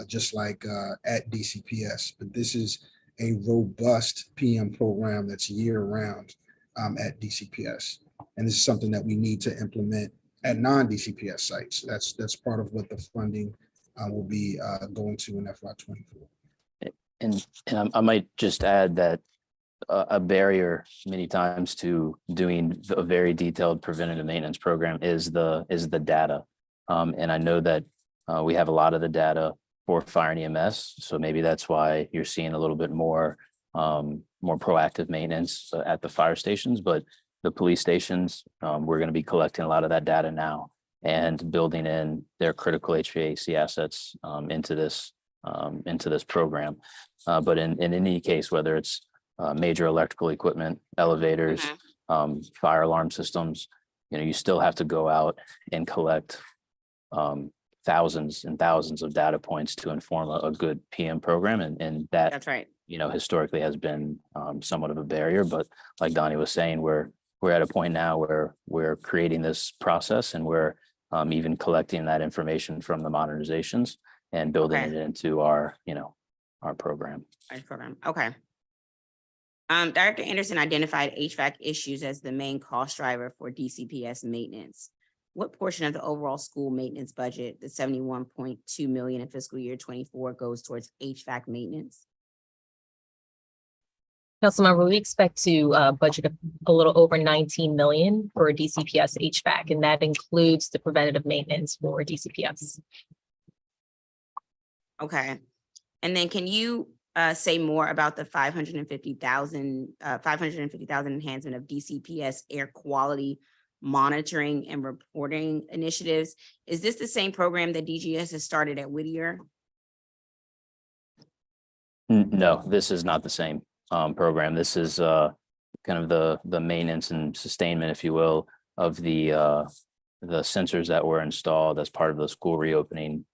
[SPEAKER 4] just like at DCPS. But this is a robust PM program that's year-round at DCPS, and this is something that we need to implement at non-DCPS sites. That's part of what the funding will be going to in FY24.
[SPEAKER 8] And I might just add that a barrier many times to doing a very detailed preventative maintenance program is the data. And I know that we have a lot of the data for fire and EMS, so maybe that's why you're seeing a little bit more proactive maintenance at the fire stations. But the police stations, we're going to be collecting a lot of that data now and building in their critical HVAC assets into this program. But in any case, whether it's major electrical equipment, elevators, fire alarm systems, you still have to go out and collect thousands and thousands of data points to inform a good PM program, and
[SPEAKER 1] That's right.
[SPEAKER 8] Historically has been somewhat of a barrier. But like Donnie was saying, we're at a point now where we're creating this process, and we're even collecting that information from the modernizations and building it into our program.
[SPEAKER 1] Okay. Director Anderson identified HVAC issues as the main cost driver for DCPS maintenance. What portion of the overall school maintenance budget, the $71.2 million in fiscal year 24, goes towards HVAC maintenance?
[SPEAKER 3] Councilmember, we expect to budget a little over 19 million for DCPS HVAC, and that includes the preventative maintenance for DCPS.
[SPEAKER 1] Okay. And then can you say more about the 550,000 enhancement of DCPS air quality monitoring and reporting initiatives? Is this the same program that DGS has started at Whittier?
[SPEAKER 8] No, this is not the same program. This is kind of the maintenance and sustainment, if you will, of the sensors that were installed as part of the school reopening.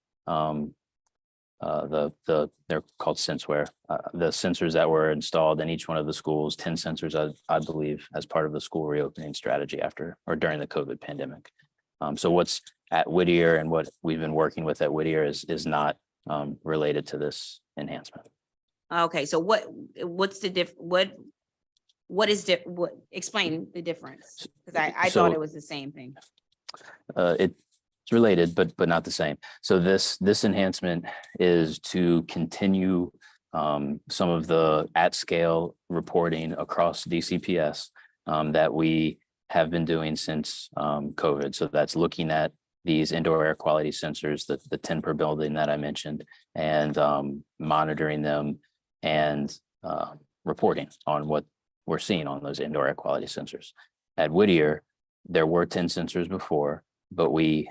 [SPEAKER 8] They're called SenseWare. The sensors that were installed in each one of the schools, 10 sensors, I believe, as part of the school reopening strategy after or during the COVID pandemic. So what's at Whittier and what we've been working with at Whittier is not related to this enhancement.
[SPEAKER 1] Okay, so what's the explain the difference? Because I thought it was the same thing.
[SPEAKER 8] It's related, but not the same. So this enhancement is to continue some of the at-scale reporting across DCPS that we have been doing since COVID. So that's looking at these indoor air quality sensors, the 10 per building that I mentioned, and monitoring them and reporting on what we're seeing on those indoor air quality sensors. At Whittier, there were 10 sensors before, but we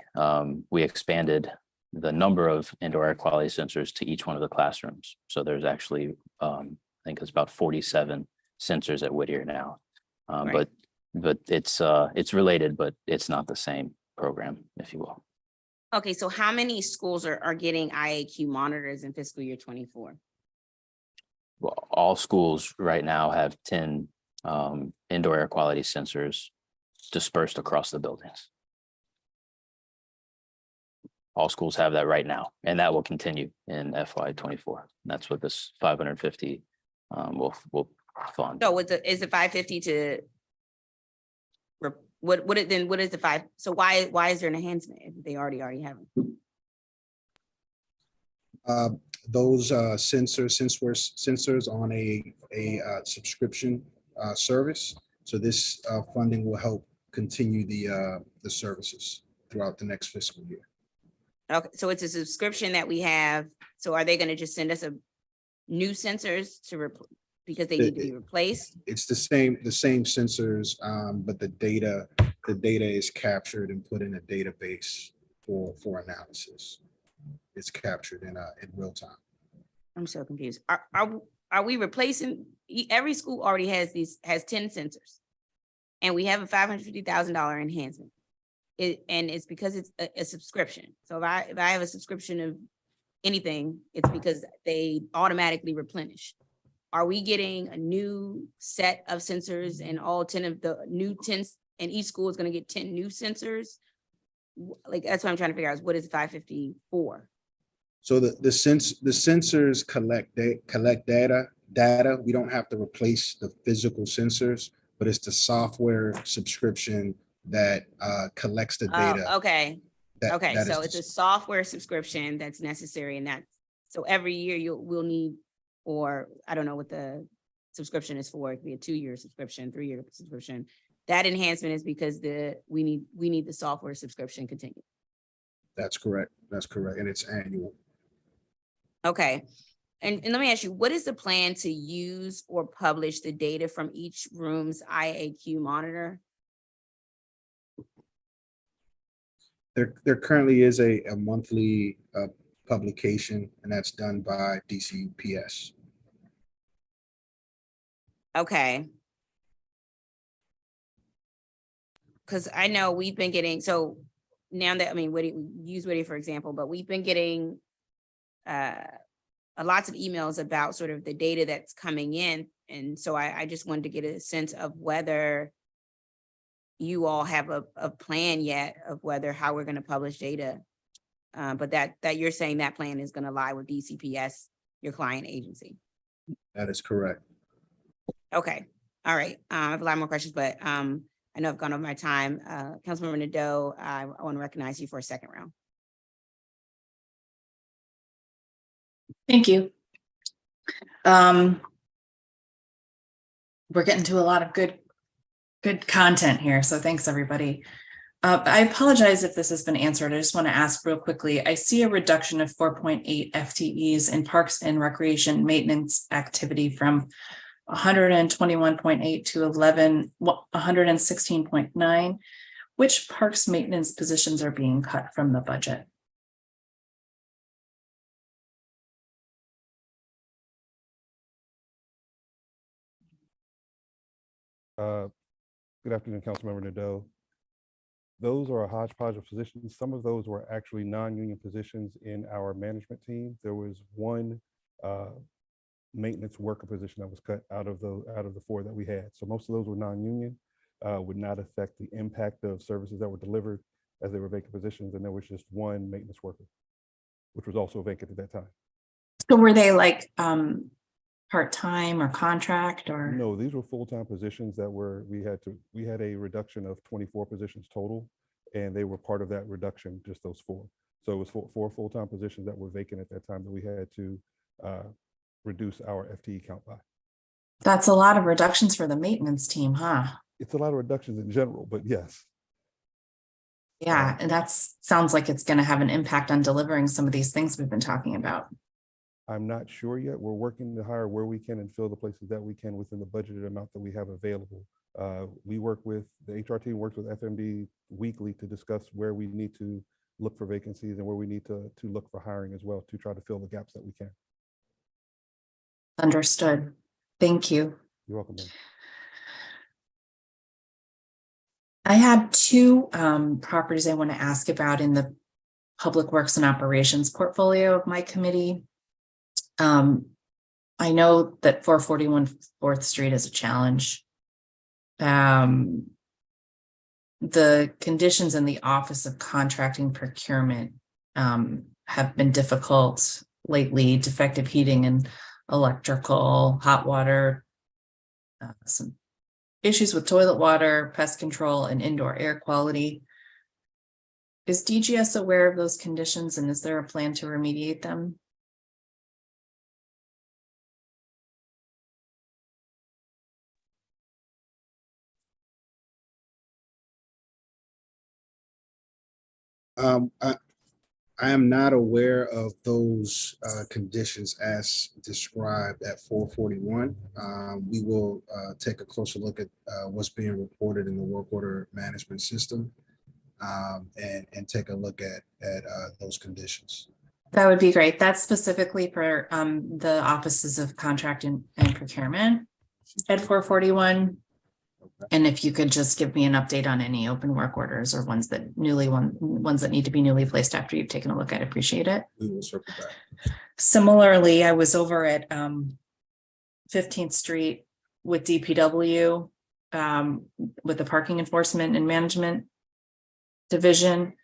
[SPEAKER 8] expanded the number of indoor air quality sensors to each one of the classrooms. So there's actually, I think it's about 47 sensors at Whittier now.
[SPEAKER 1] Right.
[SPEAKER 8] But it's related, but it's not the same program, if you will.
[SPEAKER 1] Okay, so how many schools are getting IAQ monitors in fiscal year 24?
[SPEAKER 8] Well, all schools right now have 10 indoor air quality sensors dispersed across the buildings. All schools have that right now, and that will continue in FY24. That's what this 550 will fund.
[SPEAKER 1] So is the 550 to what is the five? So why is there an enhancement if they already have them?
[SPEAKER 4] Those sensors on a subscription service. So this funding will help continue the services throughout the next fiscal year.
[SPEAKER 1] Okay, so it's a subscription that we have. So are they going to just send us new sensors because they need to be replaced?
[SPEAKER 4] It's the same sensors, but the data is captured and put in a database for analysis. It's captured in real time.
[SPEAKER 1] I'm so confused. Are we replacing? Every school already has 10 sensors, and we have a $550,000 enhancement. And it's because it's a subscription. So if I have a subscription of anything, it's because they automatically replenish. Are we getting a new set of sensors, and all 10 of the new 10, and each school is going to get 10 new sensors? Like, that's what I'm trying to figure out, is what is 550 for?
[SPEAKER 4] So the sensors collect data. We don't have to replace the physical sensors, but it's the software subscription that collects the data.
[SPEAKER 1] Okay. Okay,
[SPEAKER 4] that
[SPEAKER 1] so
[SPEAKER 4] is
[SPEAKER 1] it's a software subscription that's necessary, and so every year we'll need, or I don't know what the subscription is for. It could be a 2-year subscription, 3-year subscription. That enhancement is because we need the software subscription continue.
[SPEAKER 4] That's correct. And it's annual.
[SPEAKER 1] Okay. And let me ask you, what is the plan to use or publish the data from each room's IAQ monitor?
[SPEAKER 4] There currently is a monthly publication, and that's done by DCPS.
[SPEAKER 1] Okay. Because I know we've been getting, so now that, I mean, use Whittier for example, but we've been getting lots of emails about sort of the data that's coming in. And so I just wanted to get a sense of whether you all have a plan yet of how we're going to publish data. But that you're saying that plan is going to lie with DCPS, your client agency.
[SPEAKER 4] That is correct.
[SPEAKER 1] Okay. All right. I have a lot more questions, but I know I've gone over my time. Councilmember Nadeau, I want to recognize you for a second round.
[SPEAKER 5] Thank you. We're getting to a lot of good content here, so thanks everybody. I apologize if this has been answered. I just want to ask real quickly. I see a reduction of 4.8 FTEs in parks and recreation maintenance activity from 121.8 to 116.9. Which parks maintenance positions are being cut from the budget?
[SPEAKER 2] Good afternoon, Councilmember Nadeau. Those are a hodgepodge of positions. Some of those were actually non-union positions in our management team. There was one maintenance worker position that was cut out of the 4 that we had. So most of those were non-union, would not affect the impact of services that were delivered as they were vacant positions. And there was just one maintenance worker, which was also vacant at that time.
[SPEAKER 5] So were they like part-time or contract or?
[SPEAKER 2] No, these were full-time positions that we had a reduction of 24 positions total, and they were part of that reduction, just those 4. So it was 4 full-time positions that were vacant at that time that we had to reduce our FTE count by.
[SPEAKER 5] That's a lot of reductions for the maintenance team, huh?
[SPEAKER 2] It's a lot of reductions in general, but yes.
[SPEAKER 5] Yeah, and that sounds like it's going to have an impact on delivering some of these things we've been talking about.
[SPEAKER 2] I'm not sure yet. We're working to hire where we can and fill the places that we can within the budgeted amount that we have available. We work with, the HR team works with FMD weekly to discuss where we need to
[SPEAKER 11] look for vacancies and where we need to look for hiring as well to try to fill the gaps that we can.
[SPEAKER 5] Understood. Thank you.
[SPEAKER 11] You're welcome. Ma'am.
[SPEAKER 5] I have two properties I want to ask about in the Public Works and Operations portfolio of my committee. I know that 441 4th Street is a challenge. The conditions in the Office of Contracting Procurement have been difficult lately. Defective heating and electrical, hot water, some issues with toilet water, pest control, and indoor air quality. Is DGS aware of those conditions, and is there a plan to remediate them?
[SPEAKER 4] I am not aware of those conditions as described at 441. We will take a closer look at what's being reported in the work order management system and take a look at those conditions.
[SPEAKER 5] That would be great. That's specifically for the Offices of Contract and Procurement at 441. And if you could just give me an update on any open work orders or ones that need to be newly placed after you've taken a look, I'd appreciate it.
[SPEAKER 4] We will circle back.
[SPEAKER 5] Similarly, I was over at 15th Street with DPW with the Parking Enforcement and Management Division.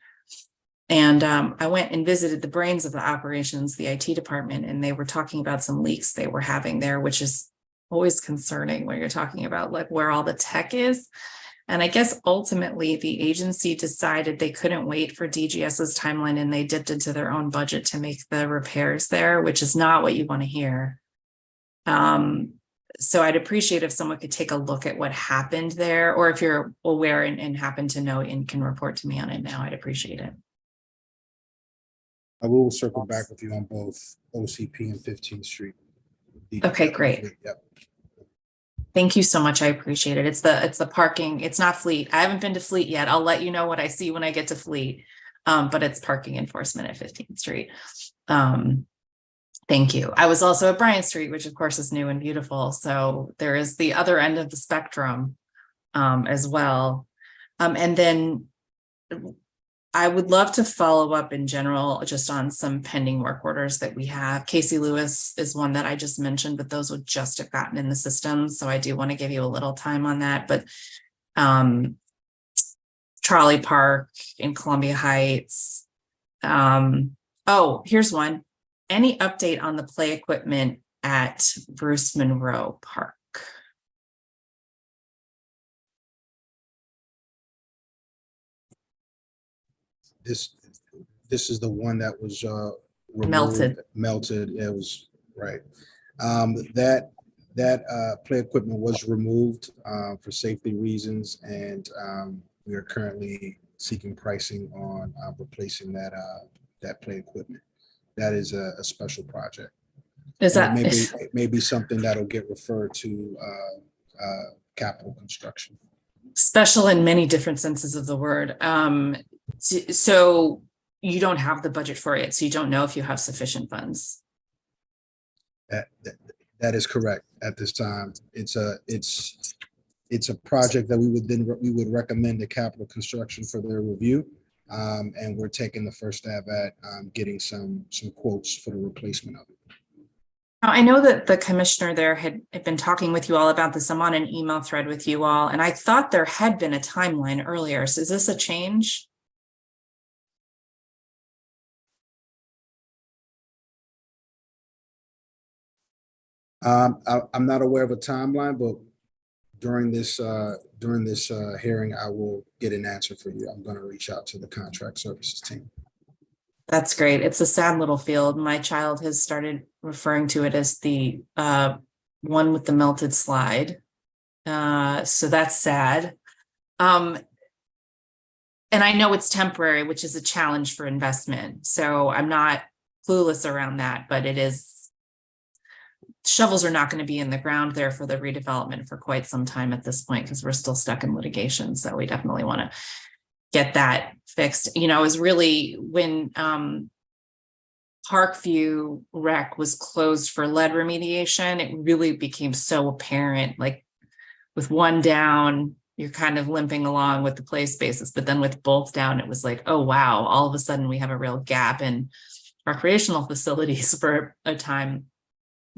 [SPEAKER 5] And I went and visited the brains of the operations, the IT department, and they were talking about some leaks they were having there, which is always concerning when you're talking about like where all the tech is. And I guess ultimately the agency decided they couldn't wait for DGS's timeline and they dipped into their own budget to make the repairs there, which is not what you want to hear. So I'd appreciate if someone could take a look at what happened there, or if you're aware and happen to know and can report to me on it now, I'd appreciate it.
[SPEAKER 4] I will circle back with you on both OCP and 15th Street.
[SPEAKER 5] Okay, great.
[SPEAKER 4] Yep.
[SPEAKER 5] Thank you so much. I appreciate it. It's the parking. It's not Fleet. I haven't been to Fleet yet. I'll let you know what I see when I get to Fleet. But it's parking enforcement at 15th Street. Thank you. I was also at Bryant Street, which of course is new and beautiful. So there is the other end of the spectrum as well. And then I would love to follow up in general just on some pending work orders that we have. Casey Lewis is one that I just mentioned, but those would just have gotten in the system. So I do want to give you a little time on that. But Trolley Park in Columbia Heights. Oh, here's one. Any update on the play equipment at Bruce Monroe Park?
[SPEAKER 4] This is the one that was
[SPEAKER 5] Melted.
[SPEAKER 4] It was right. That play equipment was removed for safety reasons, and we are currently seeking pricing on replacing that play equipment. That is a special project. It may be something that'll get referred to capital construction.
[SPEAKER 5] Special in many different senses of the word. So you don't have the budget for it, so you don't know if you have sufficient funds.
[SPEAKER 4] That is correct. At this time, it's a project that we would recommend to capital construction for their review, and we're taking the first stab at getting some quotes for the replacement of it.
[SPEAKER 5] I know that the commissioner there had been talking with you all about this. I'm on an email thread with you all, and I thought there had been a timeline earlier. So is this a change?
[SPEAKER 4] I'm not aware of a timeline, but during this hearing, I will get an answer for you. I'm going to reach out to the contract services team.
[SPEAKER 5] That's great. It's a sad little field. My child has started referring to it as the one with the melted slide. So that's sad. And I know it's temporary, which is a challenge for investment. So I'm not clueless around that, but it is. Shovels are not going to be in the ground there for the redevelopment for quite some time at this point, because we're still stuck in litigation. So we definitely want to get that fixed. You know, it was really when Parkview Rec was closed for lead remediation, it really became so apparent, like with one down, you're kind of limping along with the play spaces, but then with both down, it was like, oh, wow, all of a sudden we have a real gap in recreational facilities for a time.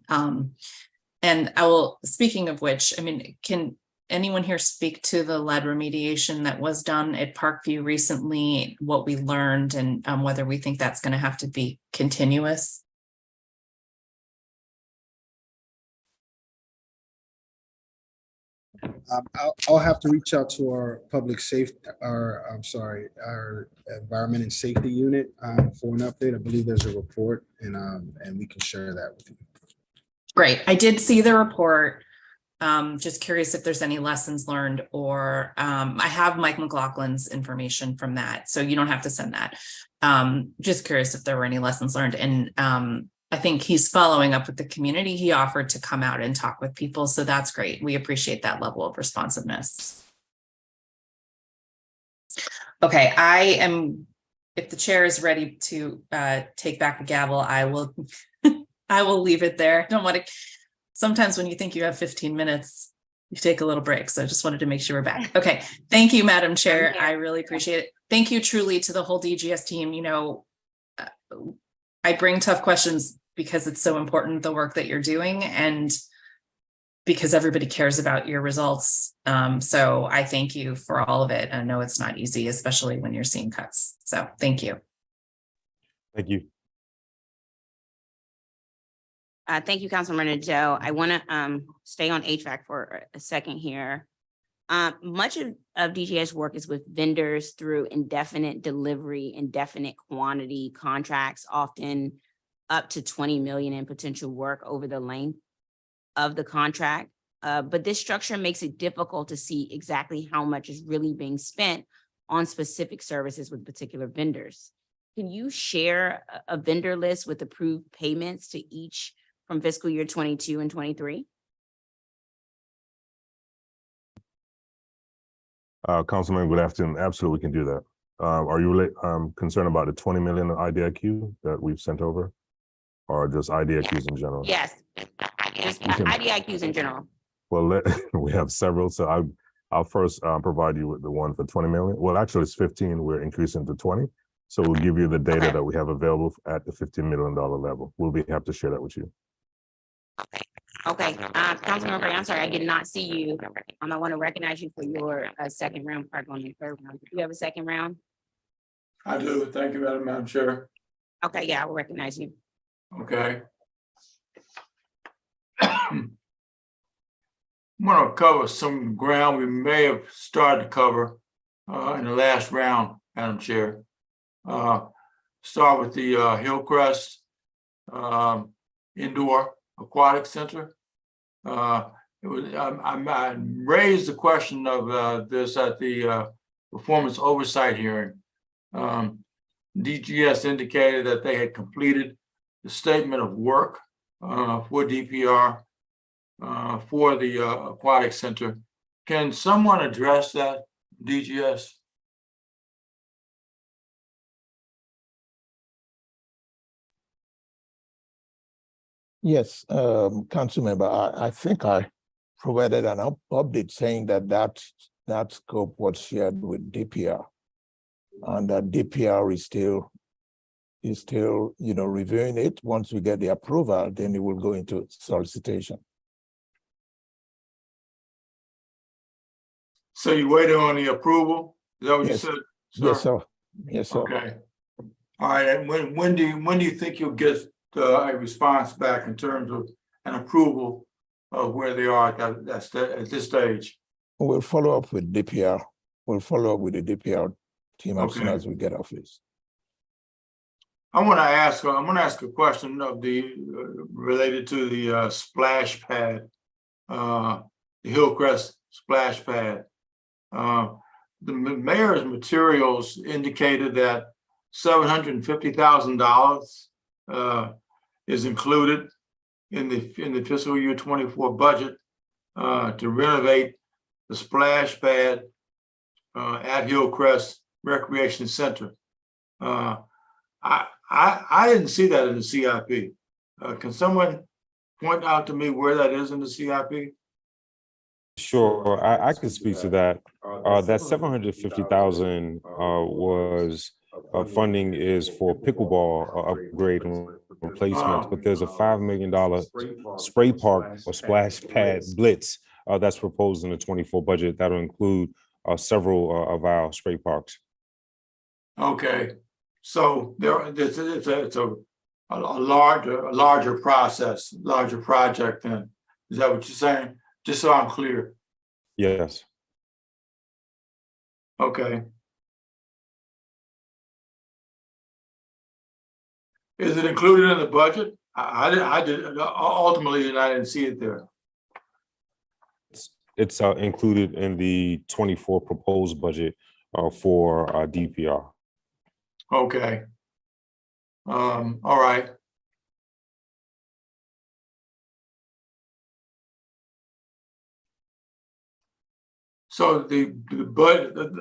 [SPEAKER 5] And I will, speaking of which, I mean, can anyone here speak to the lead remediation that was done at Parkview recently, what we learned, and whether we think that's going to have to be continuous?
[SPEAKER 4] I'll have to reach out to our our environment and safety unit for an update. I believe there's a report, and we can share that with you.
[SPEAKER 5] Great. I did see the report. Just curious if there's any lessons learned, or I have Mike McLaughlin's information from that, so you don't have to send that. Just curious if there were any lessons learned. And I think he's following up with the community. He offered to come out and talk with people, so that's great. We appreciate that level of responsiveness. Okay, if the chair is ready to take back the gavel, I will I will leave it there. Don't want to. Sometimes when you think you have 15 minutes, you take a little break. So I just wanted to make sure we're back. Okay. Thank you, Madam Chair. I really appreciate it. Thank you truly to the whole DGS team. You know, I bring tough questions because it's so important, the work that you're doing, and because everybody cares about your results. So I thank you for all of it. I know it's not easy, especially when you're seeing cuts. So thank you.
[SPEAKER 2] Thank you.
[SPEAKER 1] Thank you, Councilmember Joe. I want to stay on HVAC for a second here. Much of DGS work is with vendors through indefinite delivery, indefinite quantity contracts, often up to 20 million in potential work over the length of the contract. But this structure makes it difficult to see exactly how much is really being spent on specific services with particular vendors. Can you share a vendor list with approved payments to each from fiscal year 22 and 23?
[SPEAKER 2] Councilman, good afternoon. Absolutely, we can do that. Are you concerned about the 20 million IDIQ that we've sent over, or just IDIQs in general?
[SPEAKER 1] Yes, just IDIQs in general.
[SPEAKER 2] Well, we have several, so I'll first provide you with the one for 20 million. Well, actually, it's 15. We're increasing to 20. So we'll give you the data that we have available at the $15 million level. We'll be happy to share that with you.
[SPEAKER 1] Okay. Councilmember, I'm sorry, I did not see you. I want to recognize you for your second round, part on your third round. Do you have a second round?
[SPEAKER 9] I do. Thank you, Madam Chair.
[SPEAKER 1] Okay, yeah, I will recognize you.
[SPEAKER 9] Okay. I'm going to cover some ground we may have started to cover in the last round, Madam Chair. Start with the Hillcrest Indoor Aquatic Center. I raised the question of this at the performance oversight hearing. DGS indicated that they had completed the statement of work for DPR for the aquatic center. Can someone address that, DGS?
[SPEAKER 7] Yes, Council Member, I think I provided an update saying that scope was shared with DPR, and that DPR is still reviewing it. Once we get the approval, then it will go into solicitation.
[SPEAKER 9] So you waited on the approval? Is that what you said? Sir?
[SPEAKER 7] Yes, sir. Yes, sir.
[SPEAKER 9] Okay. All right. And when do you think you'll get a response back in terms of an approval of where they are at this stage?
[SPEAKER 7] We'll follow up with DPR. We'll follow up with the DPR team as soon as we get office.
[SPEAKER 9] I'm going to ask a question of related to the splash pad, the Hillcrest splash pad. The mayor's materials indicated that $750,000 is included in the fiscal year 24 budget to renovate the splash pad at Hillcrest Recreation Center. I didn't see that in the CIP. Can someone point out to me where that is in the CIP?
[SPEAKER 2] Sure, I can speak to that. That 750,000 was funding is for pickleball upgrade and replacements, but there's a $5 million spray park or splash pad blitz that's proposed in the 24 budget that'll include several of our spray parks.
[SPEAKER 9] Okay, so it's a larger process, larger project then. Is that what you're saying? Just so I'm clear.
[SPEAKER 2] Yes.
[SPEAKER 9] Okay. Is it included in the budget? I did ultimately, and I didn't see it there.
[SPEAKER 2] It's included in the 24 proposed budget for DPR.
[SPEAKER 9] Okay. All right. So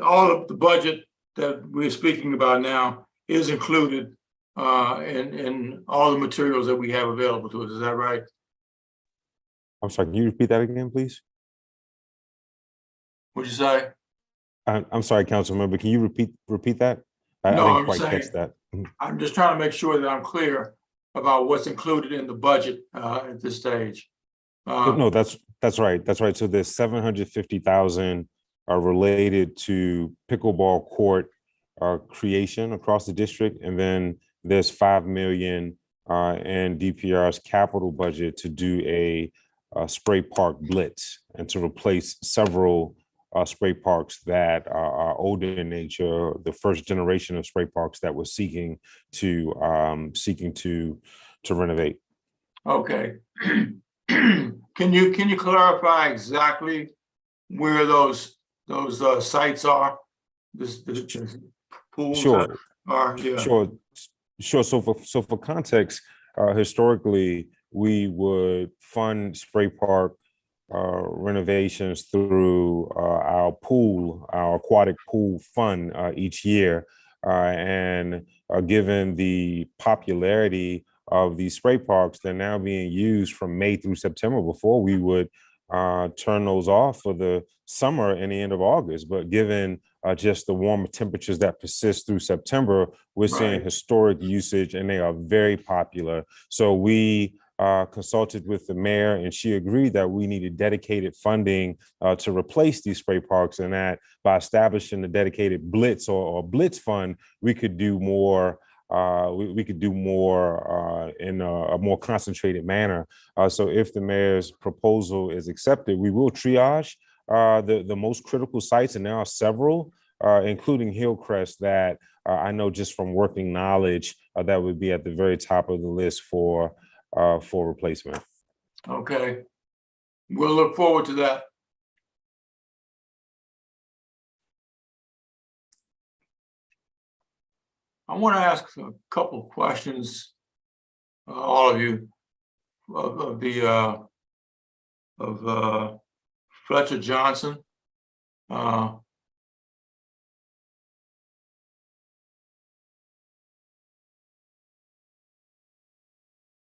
[SPEAKER 9] all of the budget that we're speaking about now is included in all the materials that we have available to us. Is that right?
[SPEAKER 2] I'm sorry, can you repeat that again, please?
[SPEAKER 9] What'd you say?
[SPEAKER 2] I'm sorry, council member, can you repeat that? I
[SPEAKER 9] No,
[SPEAKER 2] didn't
[SPEAKER 9] I'm
[SPEAKER 2] quite
[SPEAKER 9] saying-
[SPEAKER 2] catch that.
[SPEAKER 9] I'm just trying to make sure that I'm clear about what's included in the budget at this stage.
[SPEAKER 2] No, that's right. That's right. So there's 750,000 related to pickleball court creation across the district, and then there's 5 million in DPR's capital budget to do a spray park blitz and to replace several spray parks that are older in nature, the first generation of spray parks that we're seeking to renovate.
[SPEAKER 9] Okay. Can you clarify exactly where those sites are? The pools
[SPEAKER 2] Sure.
[SPEAKER 9] are, yeah.
[SPEAKER 2] Sure. So for context, historically, we would fund spray park renovations through our aquatic pool fund each year. And given the popularity of these spray parks, they're now being used from May through September. Before, we would turn those off for the summer and the end of August. But given just the warmer temperatures that persist through September, we're seeing
[SPEAKER 9] Right.
[SPEAKER 2] historic usage, and they are very popular. So we consulted with the mayor, and she agreed that we needed dedicated funding to replace these spray parks, and that by establishing a dedicated blitz or blitz fund, we could do more. We could do more in a more concentrated manner. So if the mayor's proposal is accepted, we will triage the most critical sites, and there are several, including Hillcrest, that I know just from working knowledge that would be at the very top of the list for replacement.
[SPEAKER 9] Okay. We'll look forward to that. I want to ask a couple of questions, all of you, of Fletcher Johnson.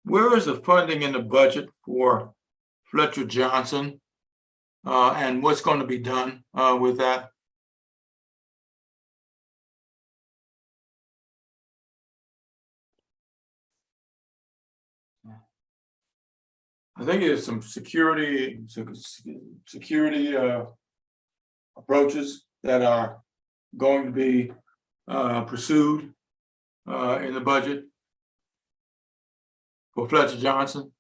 [SPEAKER 9] Where is the funding in the budget for Fletcher Johnson? And what's going to be done with that? I think there's some security approaches that are going to be pursued in the budget for Fletcher Johnson.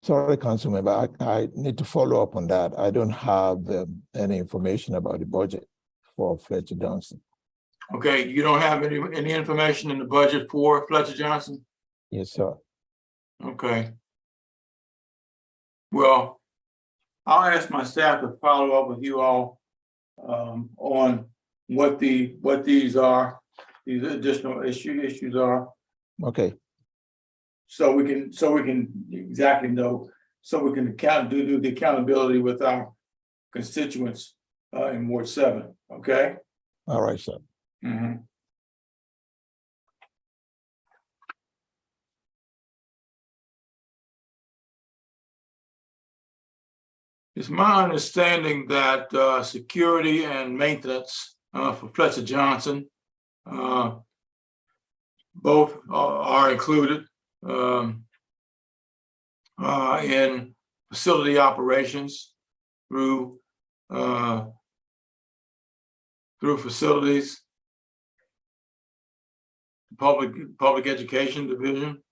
[SPEAKER 7] Sorry, Councilmember, I need to follow up on that. I don't have any information about the budget for Fletcher Johnson.
[SPEAKER 9] Okay, you don't have any information in the budget for Fletcher Johnson?
[SPEAKER 7] Yes, sir.
[SPEAKER 9] Okay. Well, I'll ask my staff to follow up with you all on what these are, these additional issues are.
[SPEAKER 7] Okay.
[SPEAKER 9] So we can exactly know, so we can do the accountability with our constituents in Ward 7, okay?
[SPEAKER 7] All right, sir.
[SPEAKER 9] Mhm. It's my understanding that security and maintenance for Fletcher Johnson both are included in facility operations through facilities, public education division.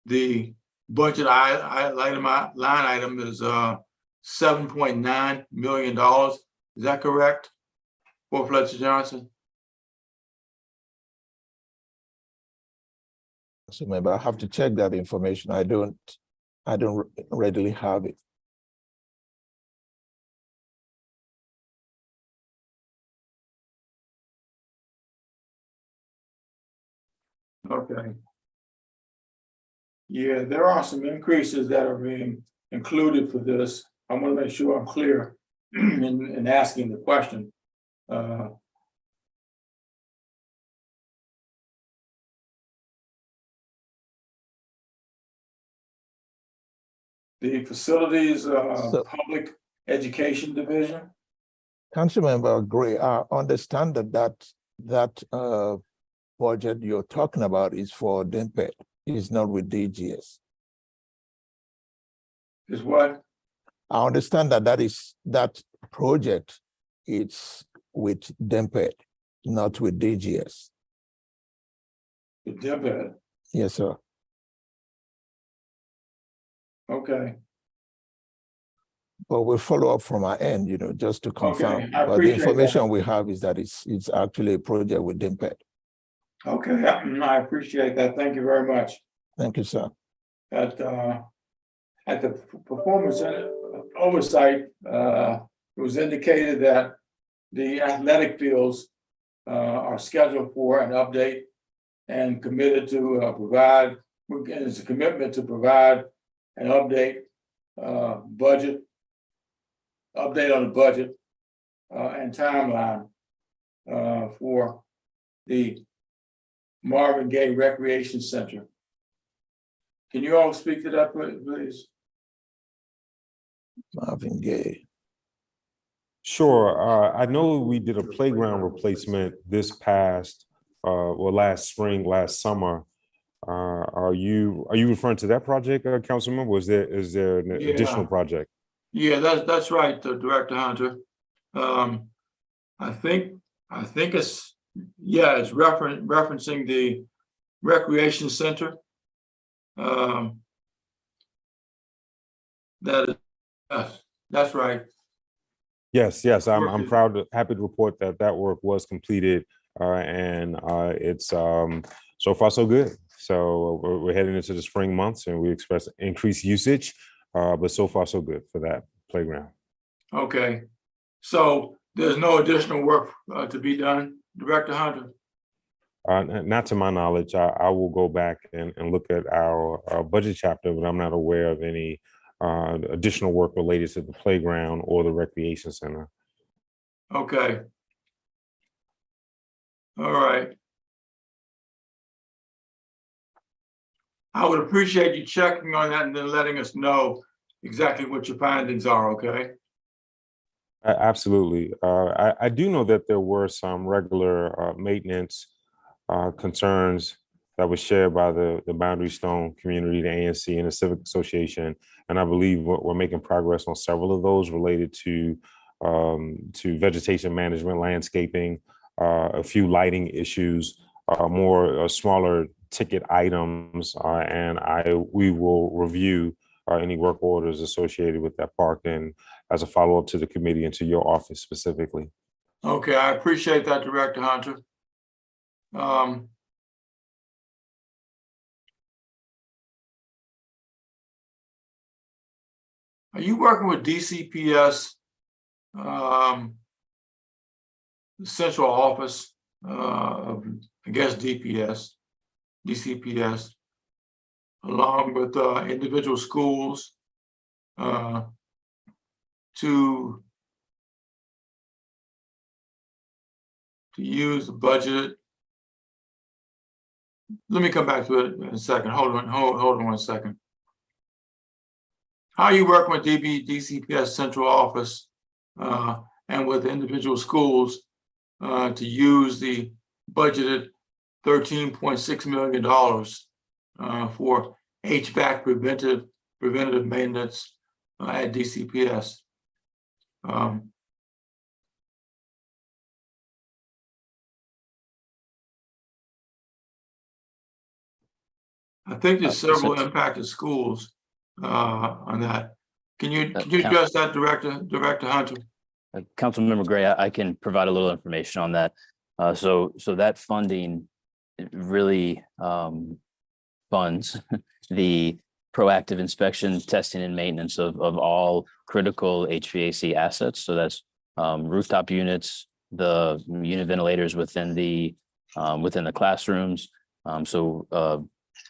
[SPEAKER 9] The budget line item is $7.9 million. Is that correct for Fletcher Johnson?
[SPEAKER 7] So maybe I have to check that information. I don't readily have it.
[SPEAKER 9] Okay. Yeah, there are some increases that are being included for this. I want to make sure I'm clear in asking the question. The facilities public education division.
[SPEAKER 7] Councilmember Gray, I understand that budget you're talking about is for DMPET. It's not with DGS.
[SPEAKER 9] Is what?
[SPEAKER 7] I understand that project it's with DMPET, not with DGS.
[SPEAKER 9] The DMPET.
[SPEAKER 7] Yes, sir.
[SPEAKER 9] Okay.
[SPEAKER 7] But we'll follow up from our end, just to confirm.
[SPEAKER 9] Okay, I
[SPEAKER 7] But the
[SPEAKER 9] appreciate
[SPEAKER 7] information
[SPEAKER 9] that.
[SPEAKER 7] we have is that it's actually a project with DMPET.
[SPEAKER 9] Okay, I appreciate that. Thank you very much.
[SPEAKER 7] Thank you, sir.
[SPEAKER 9] At the performance oversight, it was indicated that the athletic fields are scheduled for an update and committed to provide, it's a commitment to provide an update on the budget and timeline for the Marvin Gaye Recreation Center. Can you all speak to that, please?
[SPEAKER 7] Marvin Gaye.
[SPEAKER 2] Sure. I know we did a playground replacement this past, last spring, last summer. Are you referring to that project, Councilman? Is there an additional project?
[SPEAKER 9] Yeah, that's right, Director Hunter. I think it's referencing the recreation center. That's right.
[SPEAKER 2] Yes. I'm happy to report that work was completed, and it's so far so good. So we're heading into the spring months, and we expect increased usage, but so far so good for that playground.
[SPEAKER 9] Okay, so there's no additional work to be done, Director Hunter?
[SPEAKER 2] Not to my knowledge. I will go back and look at our budget chapter, but I'm not aware of any additional work related to the playground or the recreation center.
[SPEAKER 9] Okay. All right. I would appreciate you checking on that and then letting us know exactly what your findings are, okay?
[SPEAKER 2] Absolutely. I do know that there were some regular maintenance concerns that was shared by the Boundary Stone community, the ANC, and the Civic Association. And I believe we're making progress on several of those related to vegetation management, landscaping, a few lighting issues, more smaller ticket items, and we will review any work orders associated with that park, and as a follow-up to the committee and to your office specifically.
[SPEAKER 9] Okay, I appreciate that, Director Hunter. Are you working with DCPS, the central office of, I guess, DCPS, along with individual schools to use the budget. Let me come back to it in a second. Hold on 1 second. How are you working with DCPS central office and with individual schools to use the budgeted $13.6 million for HVAC preventative maintenance at DCPS? I think there's several impacted schools on that. Can you address that, Director Hunter?
[SPEAKER 8] Councilmember Gray, I can provide a little information on that. So that funding really funds the proactive inspection, testing, and maintenance of all critical HVAC assets. So that's rooftop units, the unit ventilators within the classrooms.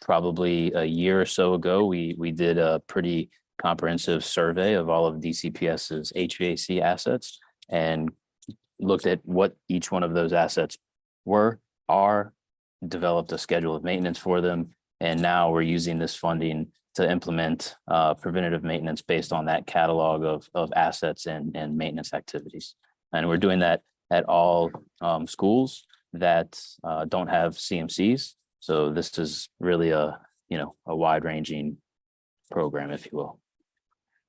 [SPEAKER 8] Probably a year or so ago, we did a pretty comprehensive survey of all of DCPS's HVAC assets and looked at what each one of those assets are, developed a schedule of maintenance for them. And now we're using this funding to implement preventative maintenance based on that catalog of assets and maintenance activities. And we're doing that at all schools that don't have CMCs. So this is really a wide-ranging program, if you will.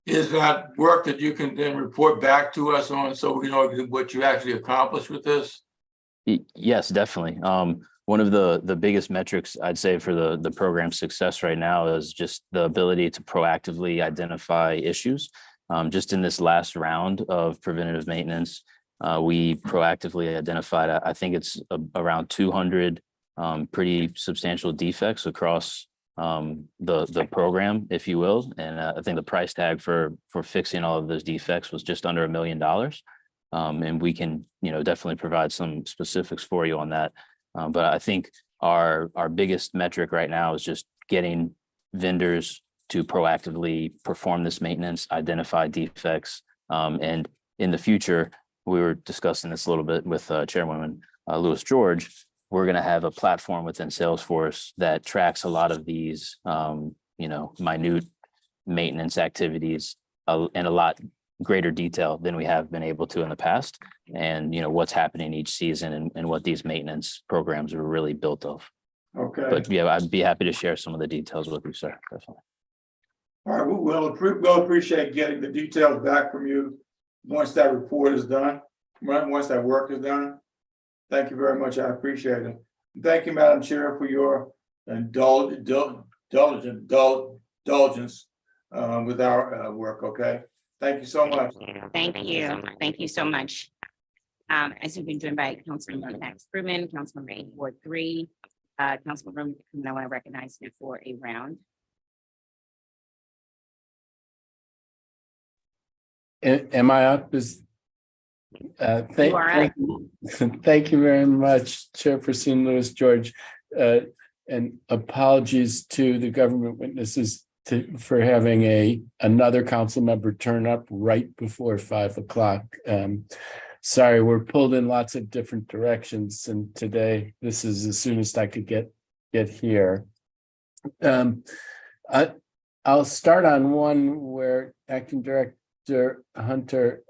[SPEAKER 9] Is that work that you can then report back to us on, so we know what you actually accomplished with this?
[SPEAKER 8] Yes, definitely. One of the biggest metrics I'd say for the program's success right now is just the ability to proactively identify issues. Just in this last round of preventative maintenance, we proactively identified, I think it's around 200 pretty substantial defects across the program, if you will. And I think the price tag for fixing all of those defects was just under $1 million. And we can, definitely provide some specifics for you on that. But I think our biggest metric right now is just getting vendors to proactively perform this maintenance, identify defects. And in the future, we were discussing this a little bit with Chairwoman Lewis George. We're going to have a platform within Salesforce that tracks a lot of these, minute maintenance activities in a lot greater detail than we have been able to in the past. And, what's happening each season and what these maintenance programs are really built of.
[SPEAKER 9] Okay.
[SPEAKER 8] But yeah, I'd be happy to share some of the details with you, sir. Definitely.
[SPEAKER 9] All right, we'll appreciate getting the details back from you once that report is done, once that work is done. Thank you very much. I appreciate it. Thank you, Madam Chair, for your indulgence with our work. Okay. Thank you so much.
[SPEAKER 1] Thank you. Thank you so much. As you've been joined by Councilmember Max Fruman, Councilmember Ward 3, Councilmember, I want to recognize you for a round.
[SPEAKER 12] Am I up? Thank you very much, Chairperson Lewis George, and apologies to the government witnesses for having another council member turn up right before 5 o'clock. Sorry, we're pulled in lots of different directions, and today this is as soon as I could get here. I'll start on one where Acting Director Hunter,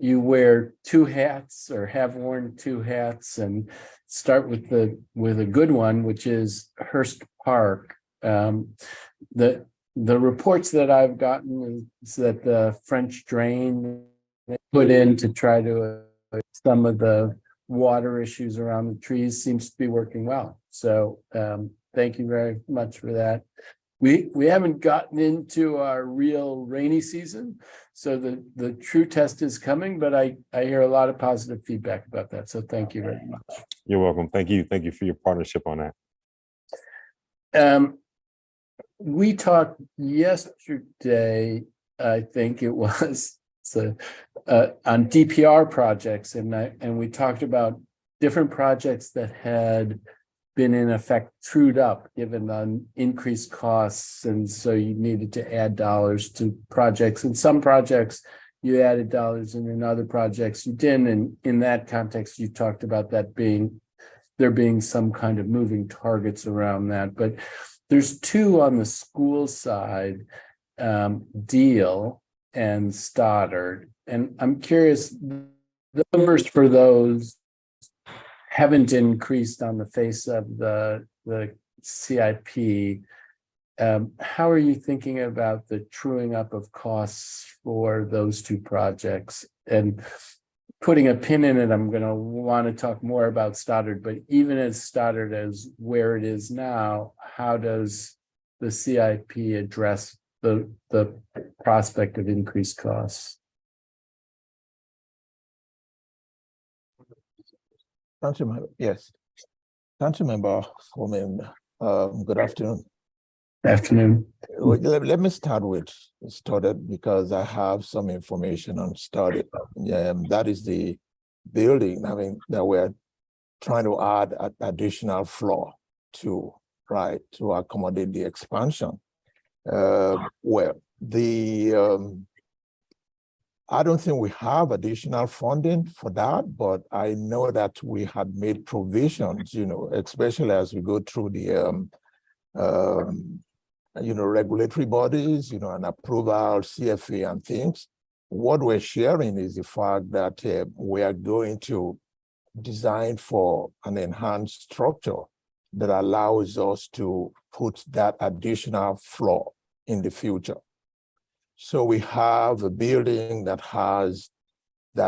[SPEAKER 12] you wear two hats or have worn two hats, and start with a good one, which is Hearst Park. The reports that I've gotten is that the French drain put in to try to some of the water issues around the trees seems to be working well. So thank you very much for that. We haven't gotten into our real rainy season, so the true test is coming, but I hear a lot of positive feedback about that. So thank you very much.
[SPEAKER 2] You're welcome. Thank you. Thank you for your partnership on that.
[SPEAKER 12] We talked yesterday, I think it was, on DPR projects, and we talked about different projects that had been in effect trued up given the increased costs. And so you needed to add dollars to projects. And some projects you added dollars, and in other projects you didn't. And in that context, you talked about that there being some kind of moving targets around that. But there's two on the school side, Deal and Stoddard. And I'm curious, the numbers for those haven't increased on the face of the CIP. How are you thinking about the truing up of costs for those two projects? And putting a pin in it, I'm going to want to talk more about Stoddard, but even as Stoddard as where it is now, how does the CIP address the prospect of increased costs?
[SPEAKER 7] Yes. Councilmember Foreman, good afternoon.
[SPEAKER 12] Afternoon.
[SPEAKER 7] Let me start with Stoddard because I have some information on Stoddard. That is the building, that we're trying to add an additional floor to, right, to accommodate the expansion. I don't think we have additional funding for that, but I know that we had made provisions, especially as we go through the regulatory bodies, and approval, CFA and things. What we're sharing is the fact that we are going to design for an enhanced structure that allows us to put that additional floor in the future. So we have a building that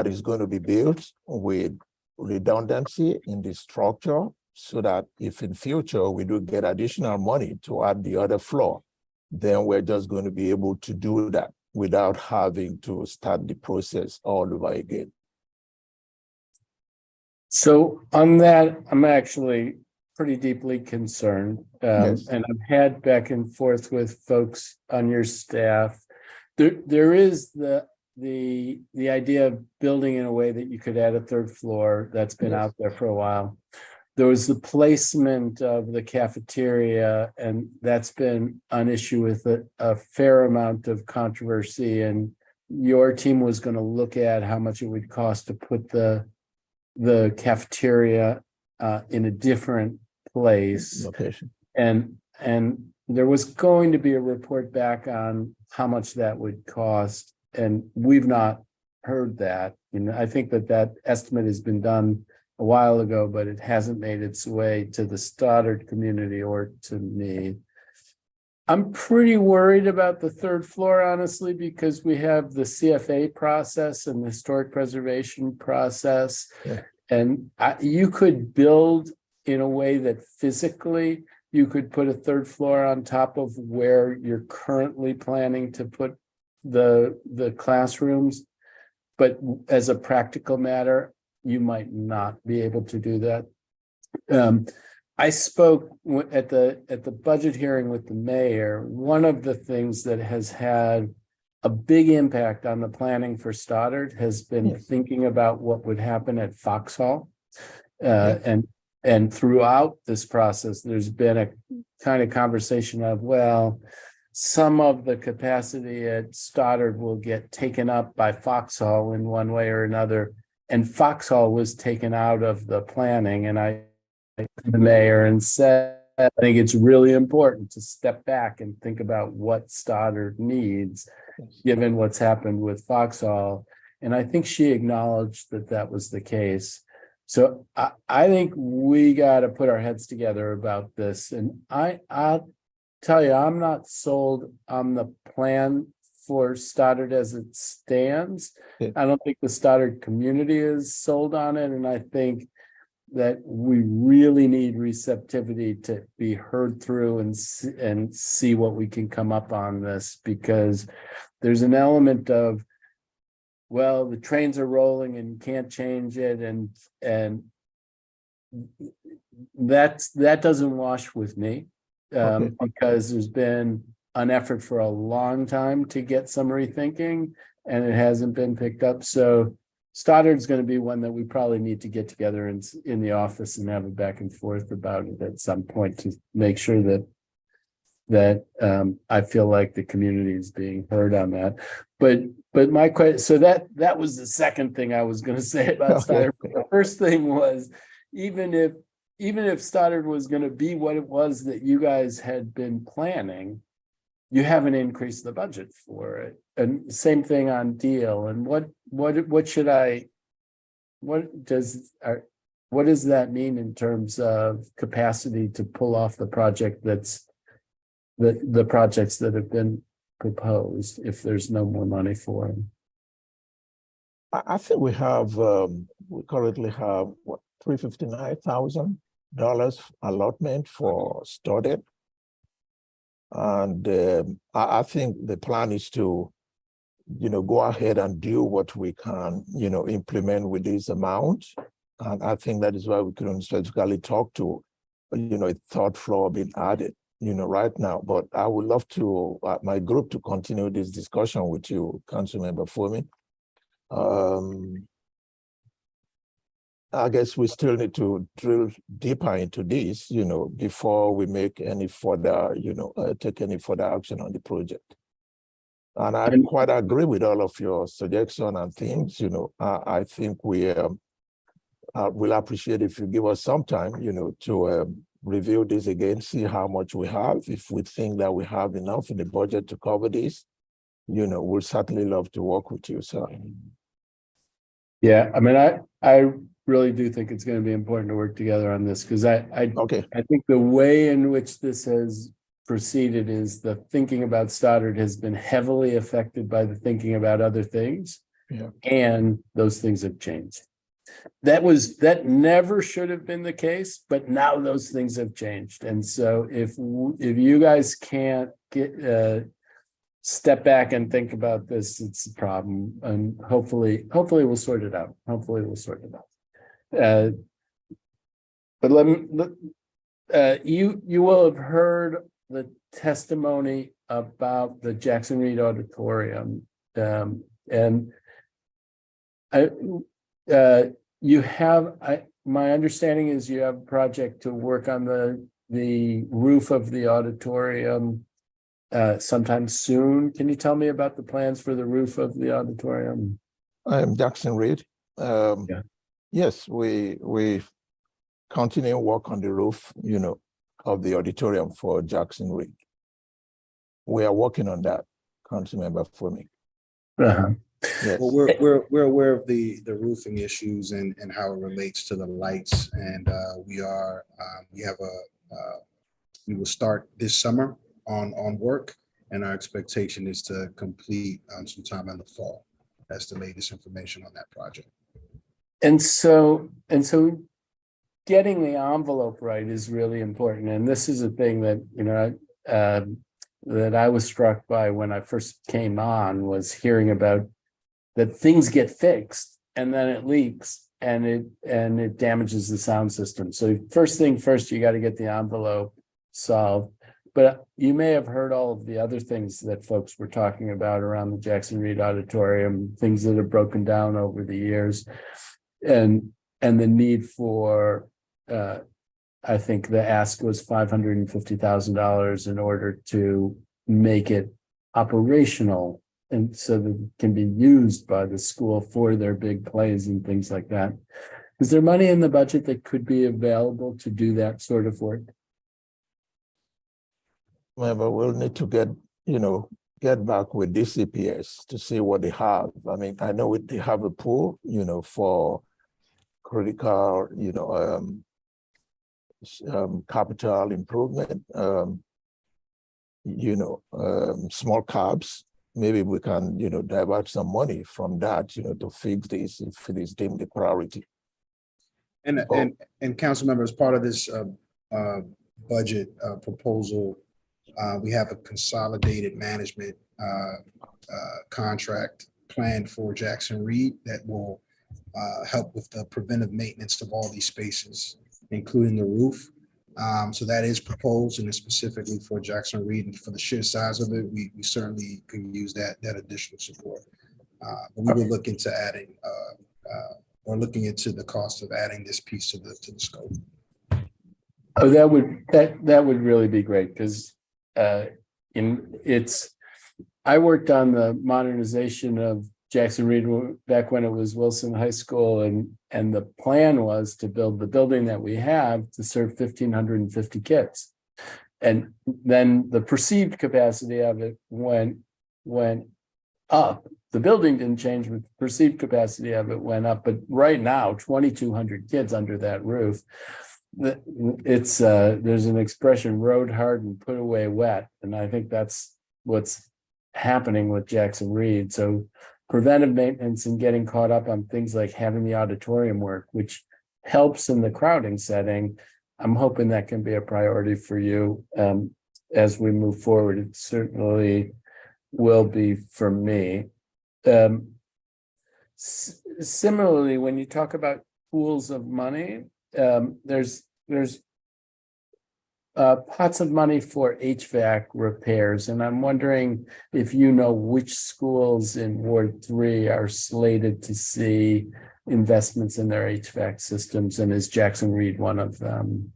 [SPEAKER 7] is going to be built with redundancy in the structure, so that if in future we do get additional money to add the other floor, then we're just going to be able to do that without having to start the process all over again.
[SPEAKER 12] So on that, I'm actually pretty deeply concerned.
[SPEAKER 7] Yes.
[SPEAKER 12] And I've had back and forth with folks on your staff. There is the idea of building in a way that you could add a third floor. That's been out there for a while. There was the placement of the cafeteria, and that's been an issue with a fair amount of controversy. And your team was going to look at how much it would cost to put the cafeteria in a different place.
[SPEAKER 7] Location.
[SPEAKER 12] And there was going to be a report back on how much that would cost, and we've not heard that. I think that estimate has been done a while ago, but it hasn't made its way to the Stoddard community or to me. I'm pretty worried about the third floor, honestly, because we have the CFA process and the historic preservation process.
[SPEAKER 7] Yeah.
[SPEAKER 12] And you could build in a way that physically you could put a third floor on top of where you're currently planning to put the classrooms. But as a practical matter, you might not be able to do that. I spoke at the budget hearing with the mayor. One of the things that has had a big impact on the planning for Stoddard has been thinking about what would happen at Foxhall. And throughout this process, there's been a kind of conversation of, well, some of the capacity at Stoddard will get taken up by Foxhall in one way or another. And Foxhall was taken out of the planning. And I, the mayor, and said, I think it's really important to step back and think about what Stoddard needs, given what's happened with Foxhall. And I think she acknowledged that that was the case. So I think we got to put our heads together about this. And I'll tell you, I'm not sold on the plan for Stoddard as it stands. I don't think the Stoddard community is sold on it. And I think that we really need receptivity to be heard through and see what we can come up on this, because there's an element of, well, the trains are rolling and you can't change it. And that doesn't wash with me, because there's been an effort for a long time to get some rethinking and it hasn't been picked up. So Stoddard's going to be one that we probably need to get together in the office and have a back and forth about it at some point to make sure that I feel like the community is being heard on that. But my question, so that was the second thing I was going to say about Stoddard. The first thing was, even if Stoddard was going to be what it was that you guys had been planning, you haven't increased the budget for it. And same thing on Deal. And what does that mean in terms of capacity to pull off the project that's the projects that have been proposed if there's no more money for them?
[SPEAKER 7] I think we currently have what, $359,000 allotment for Stoddard. And I think the plan is to, go ahead and do what we can, implement with this amount. And I think that is why we couldn't specifically talk to, a third floor being added, right now. But I would love to, my group, to continue this discussion with you, Councilmember Fumi. I guess we still need to drill deeper into this, before we make any further, take any further action on the project. And I quite agree with all of your suggestions and things. I think we will appreciate if you give us some time, to review this again, see how much we have. If we think that we have enough in the budget to cover this, we'll certainly love to work with you, sir.
[SPEAKER 12] Yeah, I mean, I really do think it's going to be important to work together on this, because I think the way in which this has proceeded is the thinking about Stoddard has been heavily affected by the thinking about other things.
[SPEAKER 7] Yeah.
[SPEAKER 12] And those things have changed. That never should have been the case, but now those things have changed. And so if you guys can't step back and think about this, it's a problem. And hopefully we'll sort it out. But you will have heard the testimony about the Jackson Reed Auditorium, and my understanding is you have a project to work on the roof of the auditorium sometime soon. Can you tell me about the plans for the roof of the auditorium?
[SPEAKER 7] I'm Jackson Reed. Yes, we continue work on the roof, of the auditorium for Jackson Reed. We are working on that, Councilmember Fumi. Yes.
[SPEAKER 4] Well, we're aware of the roofing issues and how it relates to the lights, and we will start this summer on work, and our expectation is to complete sometime in the fall. That's the latest information on that project.
[SPEAKER 12] And so getting the envelope right is really important. And this is a thing that, that I was struck by when I first came on, was hearing about that things get fixed and then it leaks and it damages the sound system. So first thing first, you got to get the envelope solved. But you may have heard all of the other things that folks were talking about around the Jackson Reed Auditorium, things that have broken down over the years, and the need for, I think the ask was $550,000 in order to make it operational, and so that it can be used by the school for their big plays and things like that. Is there money in the budget that could be available to do that sort of work?
[SPEAKER 7] Well, but we'll need to get back with DCPS to see what they have. I mean, I know they have a pool, for critical, capital improvement, small cabs. Maybe we can, divert some money from that, to fix this if it is deemed a priority.
[SPEAKER 4] And council members, part of this budget proposal, we have a consolidated management contract planned for Jackson Reed that will help with the preventive maintenance of all these spaces, including the roof. So that is proposed, and it's specifically for Jackson Reed, and for the sheer size of it, we certainly can use that additional support. But we will look into adding or looking into the cost of adding this piece to the scope.
[SPEAKER 12] Oh, that would really be great, because I worked on the modernization of Jackson Reed back when it was Wilson High School, and the plan was to build the building that we have to serve 1,550 kids. And then the perceived capacity of it went up. The building didn't change, but the perceived capacity of it went up. But right now, 2,200 kids under that roof. It's there's an expression, rode hard and put away wet. And I think that's what's happening with Jackson Reed. So preventive maintenance and getting caught up on things like having the auditorium work, which helps in the crowding setting. I'm hoping that can be a priority for you as we move forward. It certainly will be for me. Similarly, when you talk about pools of money, there's pots of money for HVAC repairs, and I'm wondering if you know which schools in Ward 3 are slated to see investments in their HVAC systems, and is Jackson Reed one of them?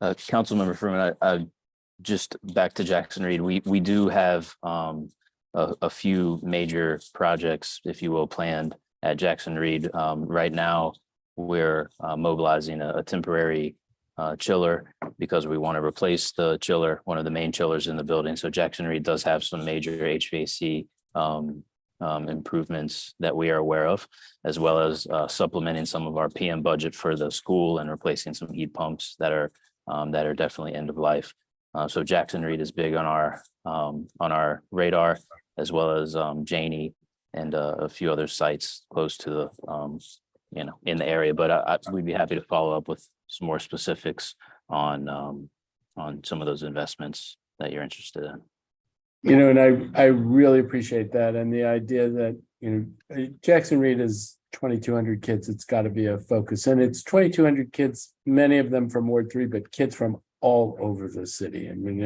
[SPEAKER 8] Councilmember Freeman, just back to Jackson Reed, we do have a few major projects, if you will, planned at Jackson Reed. Right now, we're mobilizing a temporary chiller because we want to replace the chiller, one of the main chillers in the building. So Jackson Reed does have some major HVAC improvements that we are aware of, as well as supplementing some of our PM budget for the school and replacing some heat pumps that are definitely end of life. So Jackson Reed is big on our radar, as well as Janey and a few other sites close to the in the area. But we'd be happy to follow up with some more specifics on some of those investments that you're interested in.
[SPEAKER 12] And I really appreciate that, and the idea that Jackson Reed is 2,200 kids. It's got to be a focus, and it's 2,200 kids, many of them from Ward 3, but kids from all over the city. I mean,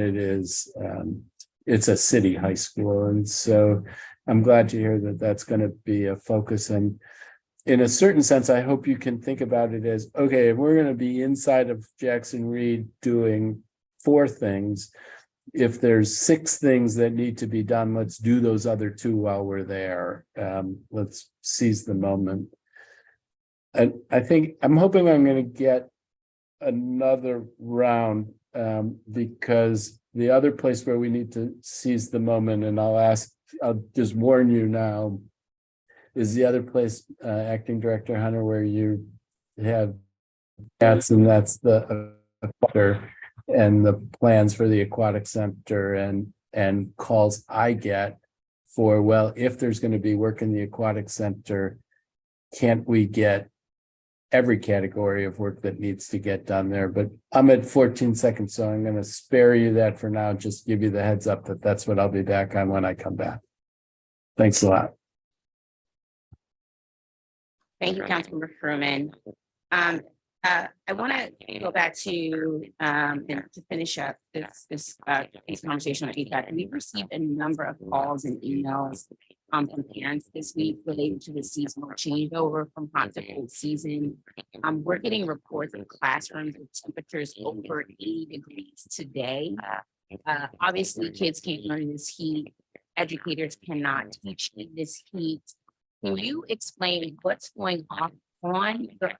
[SPEAKER 12] it's a city high school, and so I'm glad to hear that that's going to be a focus. And in a certain sense, I hope you can think about it as, okay, if we're going to be inside of Jackson Reed doing 4 things, if there's 6 things that need to be done, let's do those other 2 while we're there. Let's seize the moment. And I think I'm hoping I'm going to get another round because the other place where we need to seize the moment, and I'll just warn you now, is the other place, Acting Director Hunter, where you have that's the water and the plans for the aquatic center, and calls I get for, well, if there's going to be work in the aquatic center, can't we get every category of work that needs to get done there? But I'm at 14 seconds, so I'm going to spare you that for now. Just give you the heads up that that's what I'll be back on when I come back. Thanks a lot.
[SPEAKER 1] Thank you, Councilmember Freeman. I want to go back to and to finish up this conversation on HVAC. We've received a number of calls and emails from parents this week related to the seasonal changeover from hot to cold season. We're getting reports of classrooms with temperatures over 80 degrees today. Obviously, kids can't learn in this heat. Educators cannot teach in this heat. Can you explain what's going on?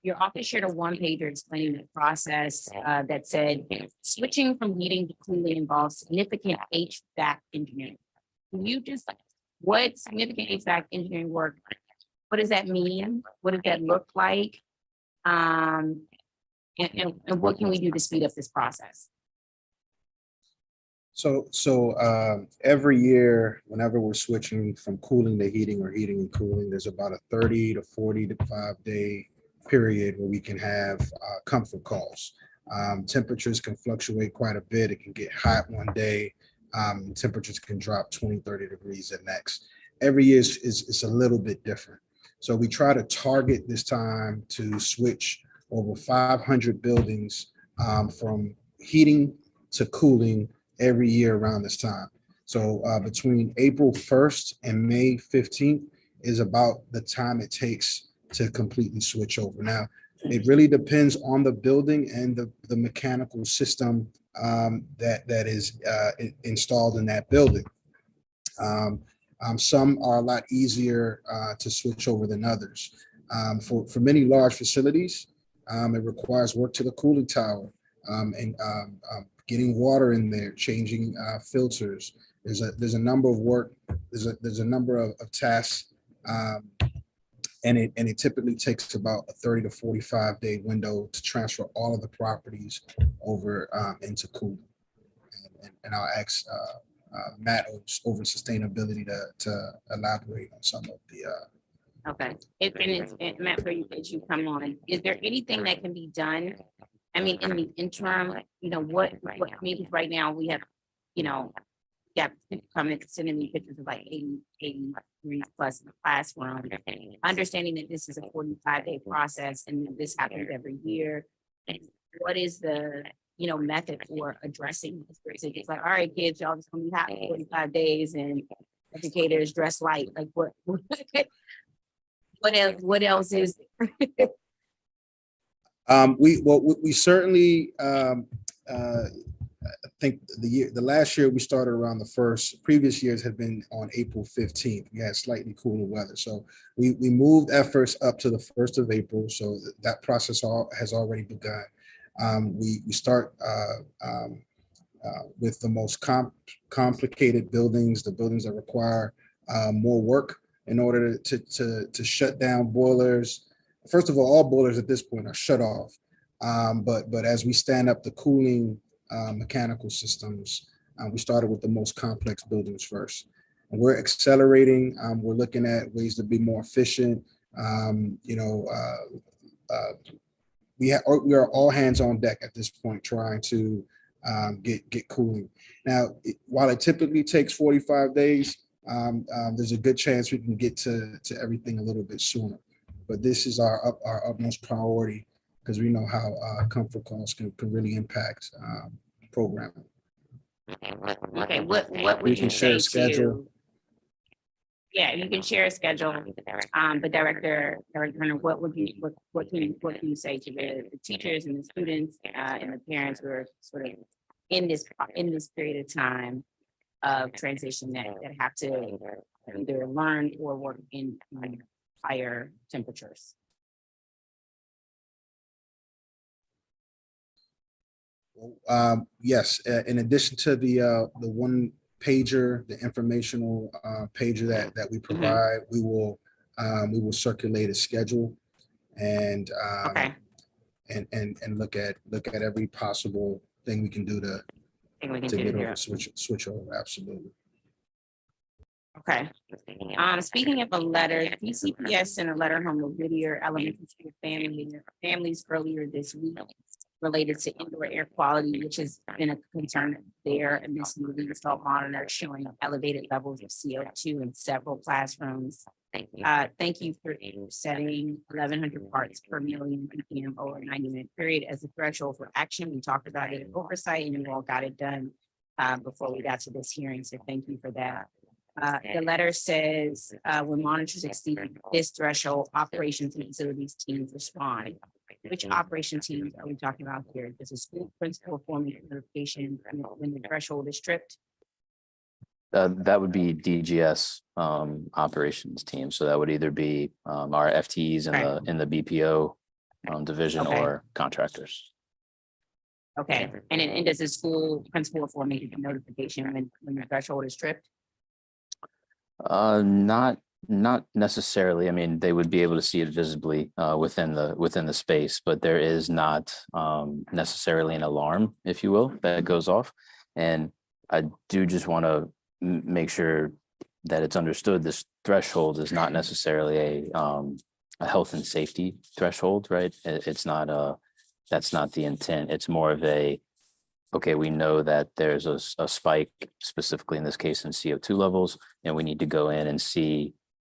[SPEAKER 1] Your office shared a one-pager explaining the process that said switching from heating to cooling involves significant HVAC engineering. Can you just, what significant HVAC engineering work, what does that mean? What does that look like? And what can we do to speed up this process?
[SPEAKER 4] So every year, whenever we're switching from cooling to heating or heating and cooling, there's about a 30 to 45 day period where we can have comfort calls. Temperatures can fluctuate quite a bit. It can get hot one day. Temperatures can drop 20, 30 degrees the next. Every year is a little bit different. So we try to target this time to switch over 500 buildings from heating to cooling every year around this time. So between April 1st and May 15th is about the time it takes to completely switch over. Now, it really depends on the building and the mechanical system that is installed in that building. Some are a lot easier to switch over than others. For many large facilities, it requires work to the cooling tower and getting water in there, changing filters. There's a number of work. There's a number of tasks, and it typically takes about a 30 to 45 day window to transfer all of the properties over into cooling. And I'll ask Matt over sustainability to elaborate on some of the.
[SPEAKER 1] Okay, and Matt, for you, as you come on, is there anything that can be done? I mean, in the interim, what maybe right now we have, got comments sending me pictures of like 80 plus in the classroom. Understanding that this is a 45-day process and this happens every year. What is the method for addressing this? It's like, all right, kids, y'all just gonna be hot for 45 days and educators dress light. Like what else is there?
[SPEAKER 4] We certainly I think the last year we started around the 1st. Previous years had been on April 15th. We had slightly cooler weather, so we moved efforts up to the 1st of April. So that process has already begun. We start with the most complicated buildings, the buildings that require more work in order to shut down boilers. First of all boilers at this point are shut off. But as we stand up the cooling mechanical systems, we started with the most complex buildings first. And we're accelerating. We're looking at ways to be more efficient. We are all hands on deck at this point trying to get cooling. Now, while it typically takes 45 days, there's a good chance we can get to everything a little bit sooner. But this is our utmost priority because we know how comfort costs can really impact programming.
[SPEAKER 1] Okay, what would you say to? Yeah, you can share a schedule. But Director Hunter, what can you say to the teachers and the students and the parents who are sort of in this period of time of transition that have to either learn or work in higher temperatures?
[SPEAKER 4] Yes, in addition to the one pager, the informational pager that we provide, we will circulate a schedule and and look at every possible thing we can do to get over switch over. Absolutely.
[SPEAKER 1] Okay. Speaking of a letter, DCPS sent a letter home to Whittier Elementary School families earlier this week related to indoor air quality, which has been a concern there. And this newly installed monitor showing elevated levels of CO2 in several classrooms. Thank you for setting 1,100 parts per million ppm over a 90-minute period as a threshold for action. We talked about it in oversight and you all got it done before we got to this hearing. So thank you for that. The letter says when monitors exceed this threshold, operations and facilities teams respond. Which operation teams are we talking about here? Does a school principal form a notification when the threshold is tripped?
[SPEAKER 8] That would be DGS operations team. So that would either be our FTEs in the BPO division or contractors.
[SPEAKER 1] Okay, and does the school principal form a notification when the threshold is tripped?
[SPEAKER 8] Not necessarily. I mean, they would be able to see it visibly within the space, but there is not necessarily an alarm, if you will, that goes off. And I do just want to make sure that it's understood this threshold is not necessarily a health and safety threshold, right? It's not that's not the intent. It's more of okay, we know that there's a spike, specifically in this case in CO2 levels, and we need to go in and see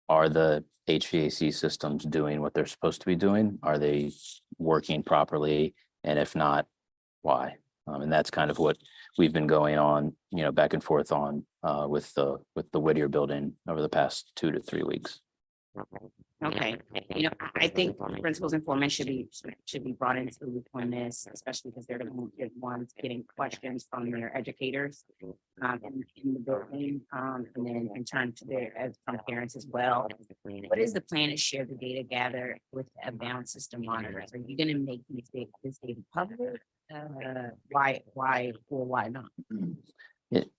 [SPEAKER 8] are the HVAC systems doing what they're supposed to be doing? Are they working properly? And if not, why? And that's kind of what we've been going on, back and forth on with the Whittier building over the past 2 to 3 weeks.
[SPEAKER 1] Okay, I think principals and foremen should be brought into the loop on this, especially because they're the ones getting questions from their educators in the building, and then in turn to from parents as well. What is the plan to share the data gathered with the bound system monitors? Are you going to make this data public? Why or why not?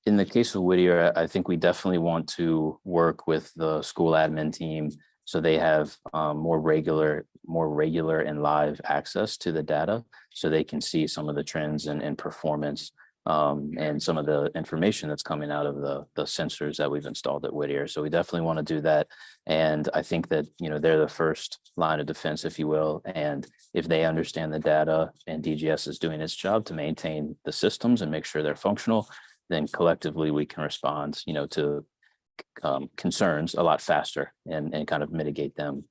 [SPEAKER 8] In the case of Whittier, I think we definitely want to work with the school admin team so they have more regular and live access to the data, so they can see some of the trends and performance and some of the information that's coming out of the sensors that we've installed at Whittier. So we definitely want to do that. And I think that, they're the first line of defense, if you will. And if they understand the data and DGS is doing its job to maintain the systems and make sure they're functional, then collectively we can respond, to concerns a lot faster and kind of mitigate them.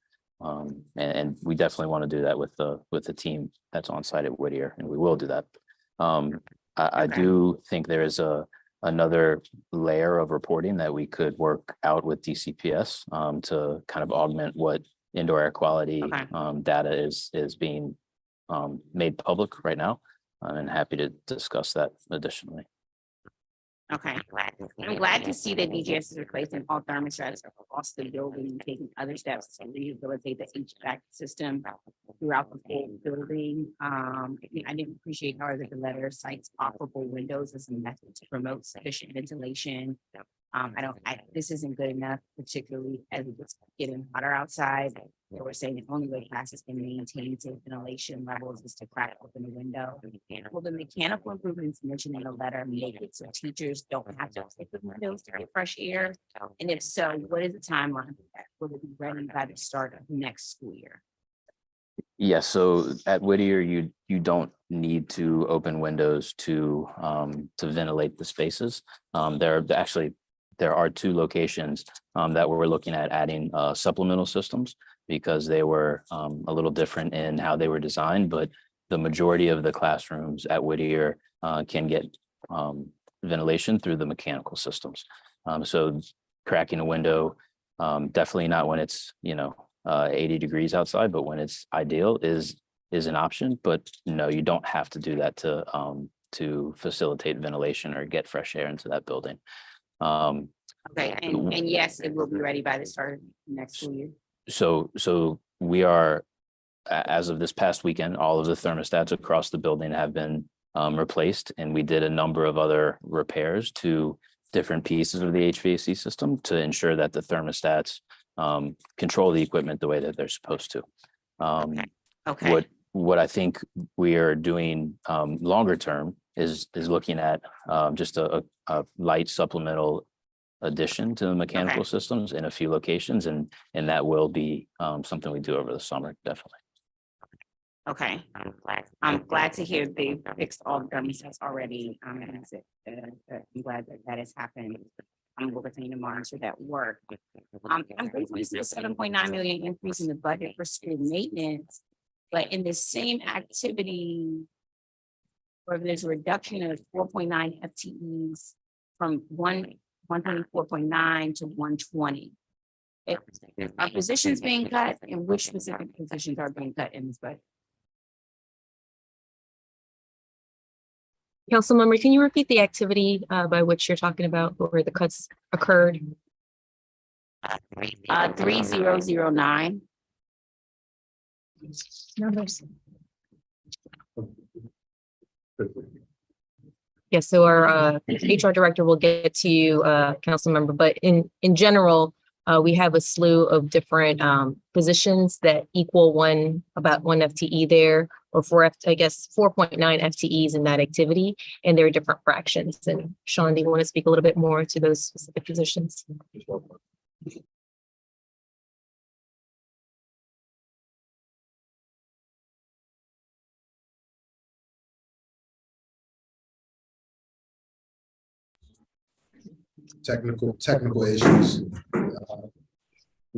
[SPEAKER 8] And we definitely want to do that with the team that's on site at Whittier, and we will do that. I do think there is another layer of reporting that we could work out with DCPS to kind of augment what indoor air quality data is being made public right now. I'm happy to discuss that additionally.
[SPEAKER 1] Okay, I'm glad to see that DGS is replacing all thermostats across the building and taking other steps to rehabilitate the HVAC system throughout the whole building. I didn't appreciate how the letter cites operable windows as a method to promote sufficient ventilation. This isn't good enough, particularly as it's getting hotter outside. We're saying the only way classes can maintain safe ventilation levels is to crack open the window. Well, the mechanical improvements mentioned in the letter make it so teachers don't have to open the windows to get fresh air. And if so, what is the timeline for that? Will it be ready by the start of next school year?
[SPEAKER 8] Yeah, so at Whittier, you don't need to open windows to ventilate the spaces. There are 2 locations that we're looking at adding supplemental systems because they were a little different in how they were designed, but the majority of the classrooms at Whittier can get ventilation through the mechanical systems. So cracking a window, definitely not when it's 80 degrees outside, but when it's ideal is an option. But no, you don't have to do that to facilitate ventilation or get fresh air into that building.
[SPEAKER 1] Okay, and yes, it will be ready by the start of next school year.
[SPEAKER 8] So we are, as of this past weekend, all of the thermostats across the building have been replaced, and we did a number of other repairs to different pieces of the HVAC system to ensure that the thermostats control the equipment the way that they're supposed to.
[SPEAKER 1] Okay.
[SPEAKER 8] What I think we are doing longer term is looking at just a light supplemental addition to the mechanical systems in a few locations, and that will be something we do over the summer, definitely.
[SPEAKER 1] Okay, I'm glad to hear they fixed all the thermostats already. I'm glad that has happened. We'll continue to monitor that work. I'm grateful to see a 7.9 million increase in the budget for school maintenance, but in the same activity, where there's a reduction of 4.9 FTEs from 124.9 to 120. Are positions being cut, and which specific positions are being cut in this budget?
[SPEAKER 3] Councilmember, can you repeat the activity by which you're talking about, where the cuts occurred?
[SPEAKER 1] 3009.
[SPEAKER 3] Numbers. Yes, so our HR director will get to you, council member, but in general, we have a slew of different positions that equal about one FTE there, or 4.9 FTEs in that activity, and there are different fractions. And Sean, do you want to speak a little bit more to those specific positions?
[SPEAKER 4] Technical issues.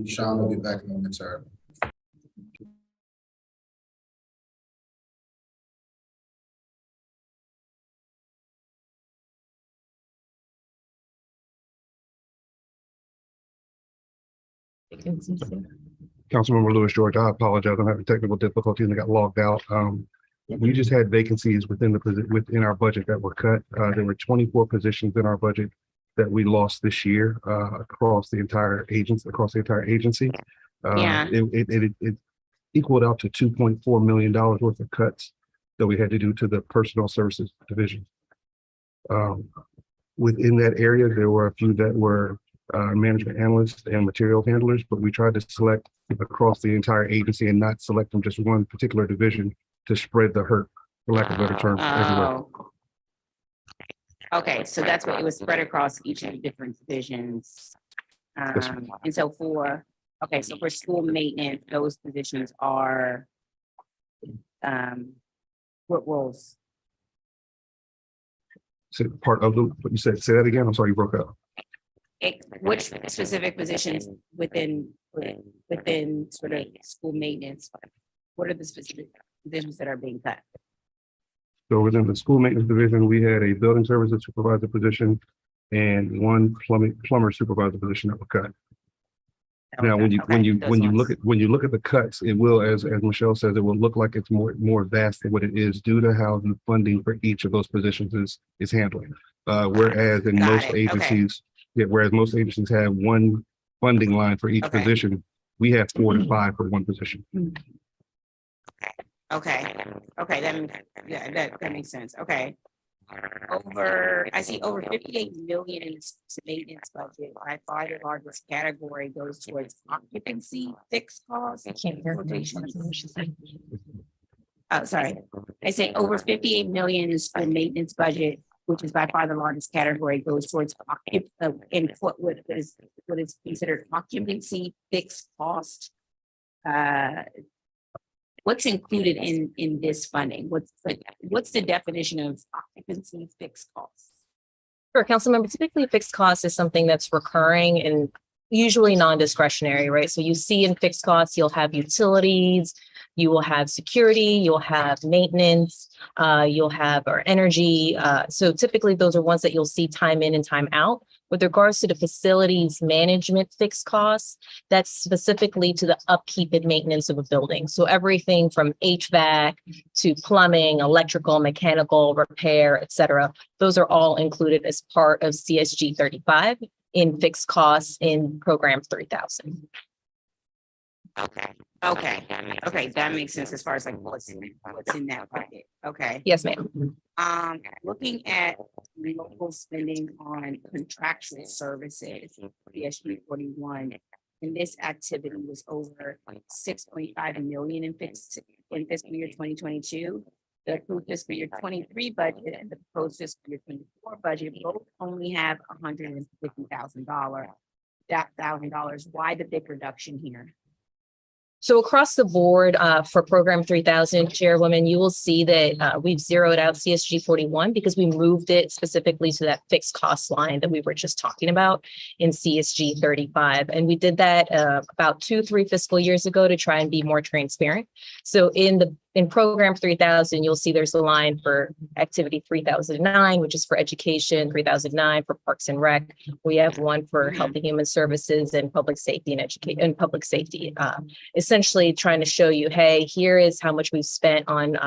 [SPEAKER 4] Sean will be back momentarily.
[SPEAKER 11] Councilmember Lewis George, I apologize. I'm having technical difficulties and I got logged out. We just had vacancies within our budget that were cut. There were 24 positions in our budget that we lost this year across the entire agency.
[SPEAKER 1] Yeah.
[SPEAKER 11] It equaled out to $2.4 million worth of cuts that we had to do to the personnel services division. Within that area, there were a few that were management analysts and material handlers, but we tried to select across the entire agency and not select from just one particular division to spread the hurt, for lack of a better term, everywhere.
[SPEAKER 1] Oh. Okay, so that's what it was spread across each of the different divisions.
[SPEAKER 11] Yes, ma'am.
[SPEAKER 1] And so for school maintenance, those positions are what roles?
[SPEAKER 11] So part of what you said, say that again. I'm sorry, you broke up.
[SPEAKER 1] Which specific positions within sort of school maintenance? What are the specific positions that are being cut?
[SPEAKER 11] So within the school maintenance division, we had a building services supervisor position and one plumber supervisor position that were cut. Now, when you look at the cuts, it will, as Michelle says, it will look like it's more vast than what it is due to how the funding for each of those positions is handling. Whereas in most agencies, whereas most agencies have one funding line for each position, we have 4 to 5 for one position.
[SPEAKER 1] Okay, that makes sense. Okay. I see over 58 million in the maintenance budget. By far the largest category goes towards occupancy, fixed costs.
[SPEAKER 3] I can't hear.
[SPEAKER 1] Oh, sorry. I say over 58 million is for maintenance budget, which is by far the largest category, goes towards what is considered occupancy, fixed cost. What's included in this funding? What's the definition of occupancy fixed costs?
[SPEAKER 3] Sure, Councilmember, typically fixed cost is something that's recurring and usually non-discretionary, right? So you see in fixed costs, you'll have utilities, you will have security, you'll have maintenance, you'll have our energy. So typically those are ones that you'll see time in and time out. With regards to the facilities management fixed costs, that's specifically to the upkeep and maintenance of a building. So everything from HVAC to plumbing, electrical, mechanical, repair, et cetera. Those are all included as part of CSG 35 in fixed costs in program 3000.
[SPEAKER 1] Okay, that makes sense as far as like what's in that bucket. Okay.
[SPEAKER 3] Yes, ma'am.
[SPEAKER 1] Looking at local spending on contractual services, CSG 41, and this activity was over 6.5 million in fiscal year 2022. The approved fiscal year 23 budget and the proposed fiscal year 24 budget both only have $150,000. Why the big reduction here?
[SPEAKER 3] So across the board for program 3000, Chairwoman, you will see that we've zeroed out CSG 41 because we moved it specifically to that fixed cost line that we were just talking about in CSG 35. And we did that about 2-3 fiscal years ago to try and be more transparent. So in program 3000, you'll see there's a line for activity 3009, which is for education, 3009 for Parks and Rec. We have one for Health and Human Services and Public Safety and Education and Public Safety. Essentially trying to show you, hey, here is how much we've spent on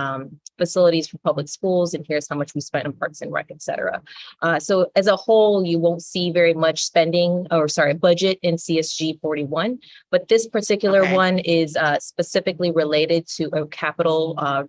[SPEAKER 3] facilities for public schools, and here's how much we spent on Parks and Rec, et cetera. So as a whole, you won't see very much budget in CSG 41, but this particular one is specifically related to a capital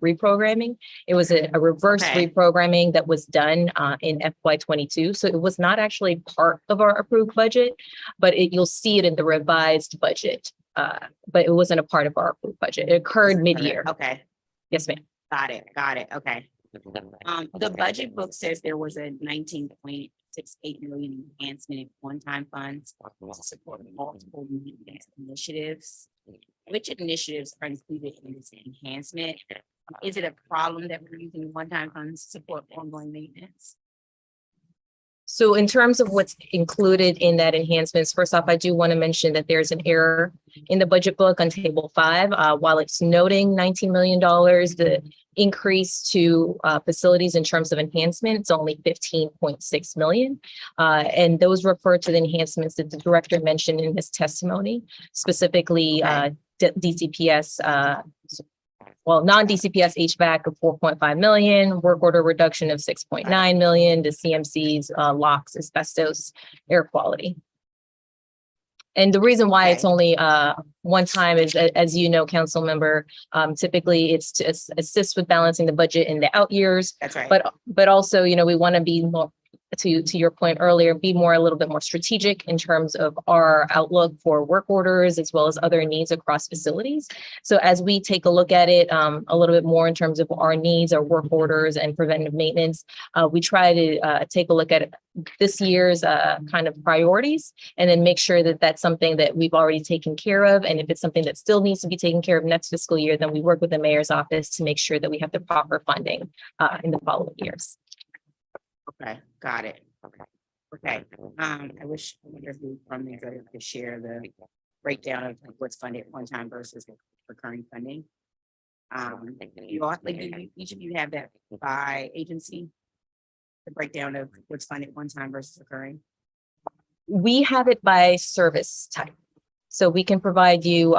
[SPEAKER 3] reprogramming. It was a reverse reprogramming that was done in FY22. So it was not actually part of our approved budget, but you'll see it in the revised budget. But it wasn't a part of our approved budget. It occurred mid-year.
[SPEAKER 1] Okay.
[SPEAKER 3] Yes, ma'am.
[SPEAKER 1] Got it. Okay. The budget book says there was a 19.68 million enhancement in one-time funds to support multiple maintenance initiatives. Which initiatives are included in this enhancement? Is it a problem that we're using one-time funds to support ongoing maintenance?
[SPEAKER 3] So in terms of what's included in that enhancements, first off, I do want to mention that there's an error in the budget book on table 5. While it's noting $19 million, the increase to facilities in terms of enhancement, it's only 15.6 million. And those refer to the enhancements that the director mentioned in his testimony, specifically DCPS, non-DCPS HVAC of 4.5 million, work order reduction of 6.9 million, the CMC's locks, asbestos, air quality. And the reason why it's only one time is, as you know, council member, typically it's to assist with balancing the budget in the out years.
[SPEAKER 1] That's right.
[SPEAKER 3] But also, you know, we want to be more, to your point earlier, be more a little bit more strategic in terms of our outlook for work orders as well as other needs across facilities. So as we take a look at it a little bit more in terms of our needs, our work orders and preventive maintenance, we try to take a look at this year's kind of priorities and then make sure that that's something that we've already taken care of. And if it's something that still needs to be taken care of next fiscal year, then we work with the mayor's office to make sure that we have the proper funding in the following years.
[SPEAKER 1] Okay, got it. Okay. I wonder if we from there could share the breakdown of what's funded one time versus recurring funding. You all, like, each of you have that by agency, the breakdown of what's funded one time versus recurring.
[SPEAKER 3] We have it by service type. So we can provide you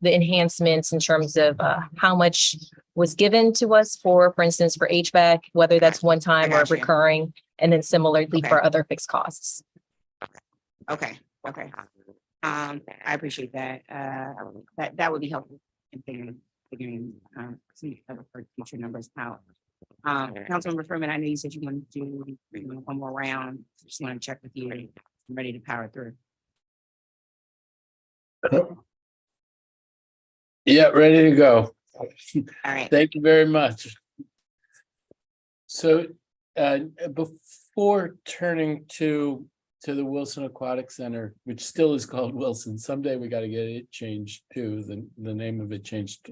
[SPEAKER 3] the enhancements in terms of how much was given to us for instance, for HVAC, whether that's one time or recurring, and then similarly for other fixed costs.
[SPEAKER 1] Okay. I appreciate that. That would be helpful in figuring some other for future numbers out. Councilmember Furman, I know you said you wanted to do one more round. Just want to check with you. I'm ready to power through.
[SPEAKER 12] Yeah, ready to go.
[SPEAKER 1] All right.
[SPEAKER 12] Thank you very much. So before turning to the Wilson Aquatic Center, which still is called Wilson, someday we got to get it changed too, the name of it changed.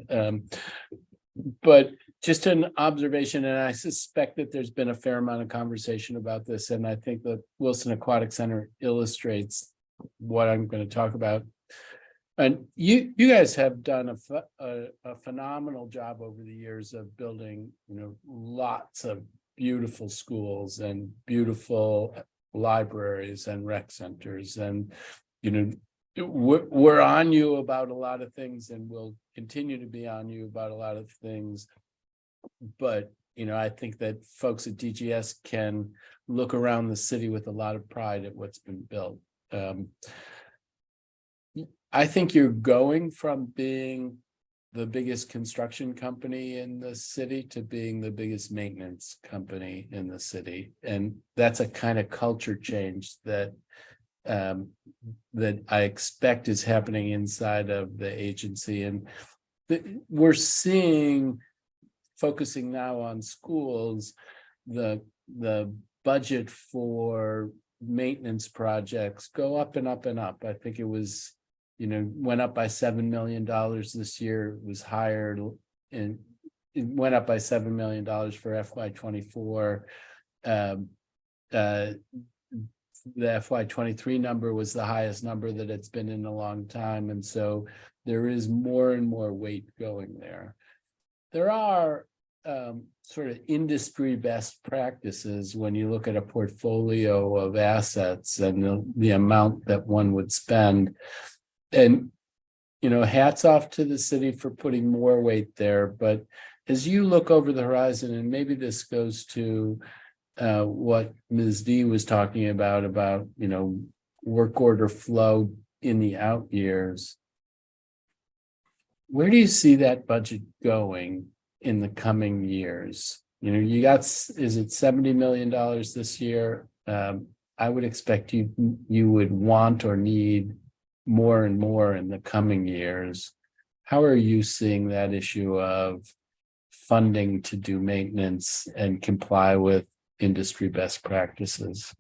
[SPEAKER 12] But just an observation, and I suspect that there's been a fair amount of conversation about this, and I think the Wilson Aquatic Center illustrates what I'm going to talk about. And you guys have done a phenomenal job over the years of building, lots of beautiful schools and beautiful libraries and rec centers. And, we're on you about a lot of things and we'll continue to be on you about a lot of things. But, I think that folks at DGS can look around the city with a lot of pride at what's been built. I think you're going from being the biggest construction company in the city to being the biggest maintenance company in the city. And that's a kind of culture change that I expect is happening inside of the agency. And we're seeing, focusing now on schools, the budget for maintenance projects go up and up and up. I think it was, went up by $7 million this year. It was higher, and it went up by $7 million for FY24. The FY23 number was the highest number that it's been in a long time. And so there is more and more weight going there. There are sort of industry best practices when you look at a portfolio of assets and the amount that one would spend. And, hats off to the city for putting more weight there. But as you look over the horizon, and maybe this goes to what Ms. D was talking about, work order flow in the out years, where do you see that budget going in the coming years? You got, is it $70 million this year? I would expect you would want or need more and more in the coming years. How are you seeing that issue of funding to do maintenance and comply with industry best practices?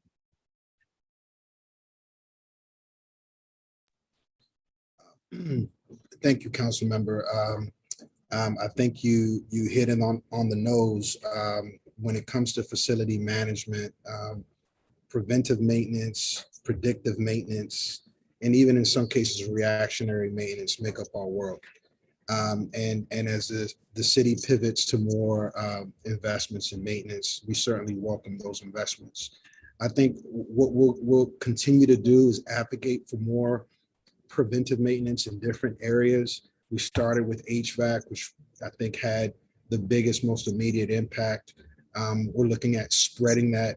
[SPEAKER 4] Thank you, Council Member. I think you hit it on the nose when it comes to facility management. preventive maintenance, predictive maintenance, and even in some cases, reactionary maintenance make up our world. And as the city pivots to more investments in maintenance, we certainly welcome those investments. I think what we'll continue to do is advocate for more preventive maintenance in different areas. We started with HVAC, which I think had the biggest, most immediate impact. We're looking at spreading that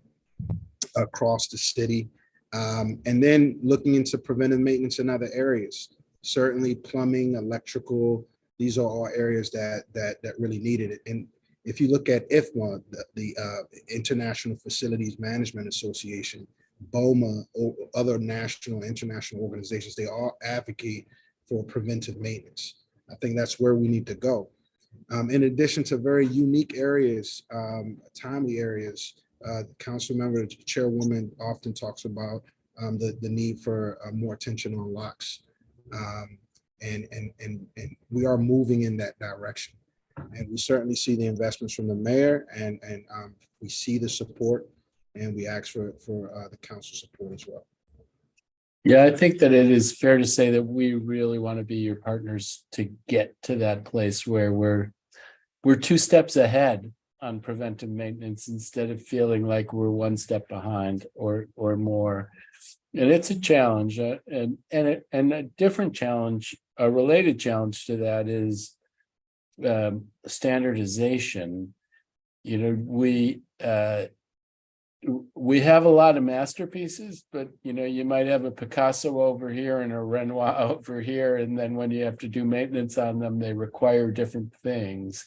[SPEAKER 4] across the city. And then looking into preventive maintenance in other areas, certainly plumbing, electrical, these are all areas that really needed it. And if you look at IFMA, the International Facilities Management Association, BOMA, or other national, international organizations, they all advocate for preventive maintenance. I think that's where we need to go. In addition to very unique areas, timely areas, the council member, the chairwoman often talks about the need for more attention on locks. And we are moving in that direction. And we certainly see the investments from the mayor, and we see the support, and we ask for the council support as well.
[SPEAKER 12] Yeah, I think that it is fair to say that we really want to be your partners to get to that place where we're 2 steps ahead on preventive maintenance instead of feeling like we're 1 step behind or more. And it's a challenge, and a different challenge, a related challenge to that is standardization. You know, we have a lot of masterpieces, but you know, you might have a Picasso over here and a Renoir over here, and then when you have to do maintenance on them, they require different things.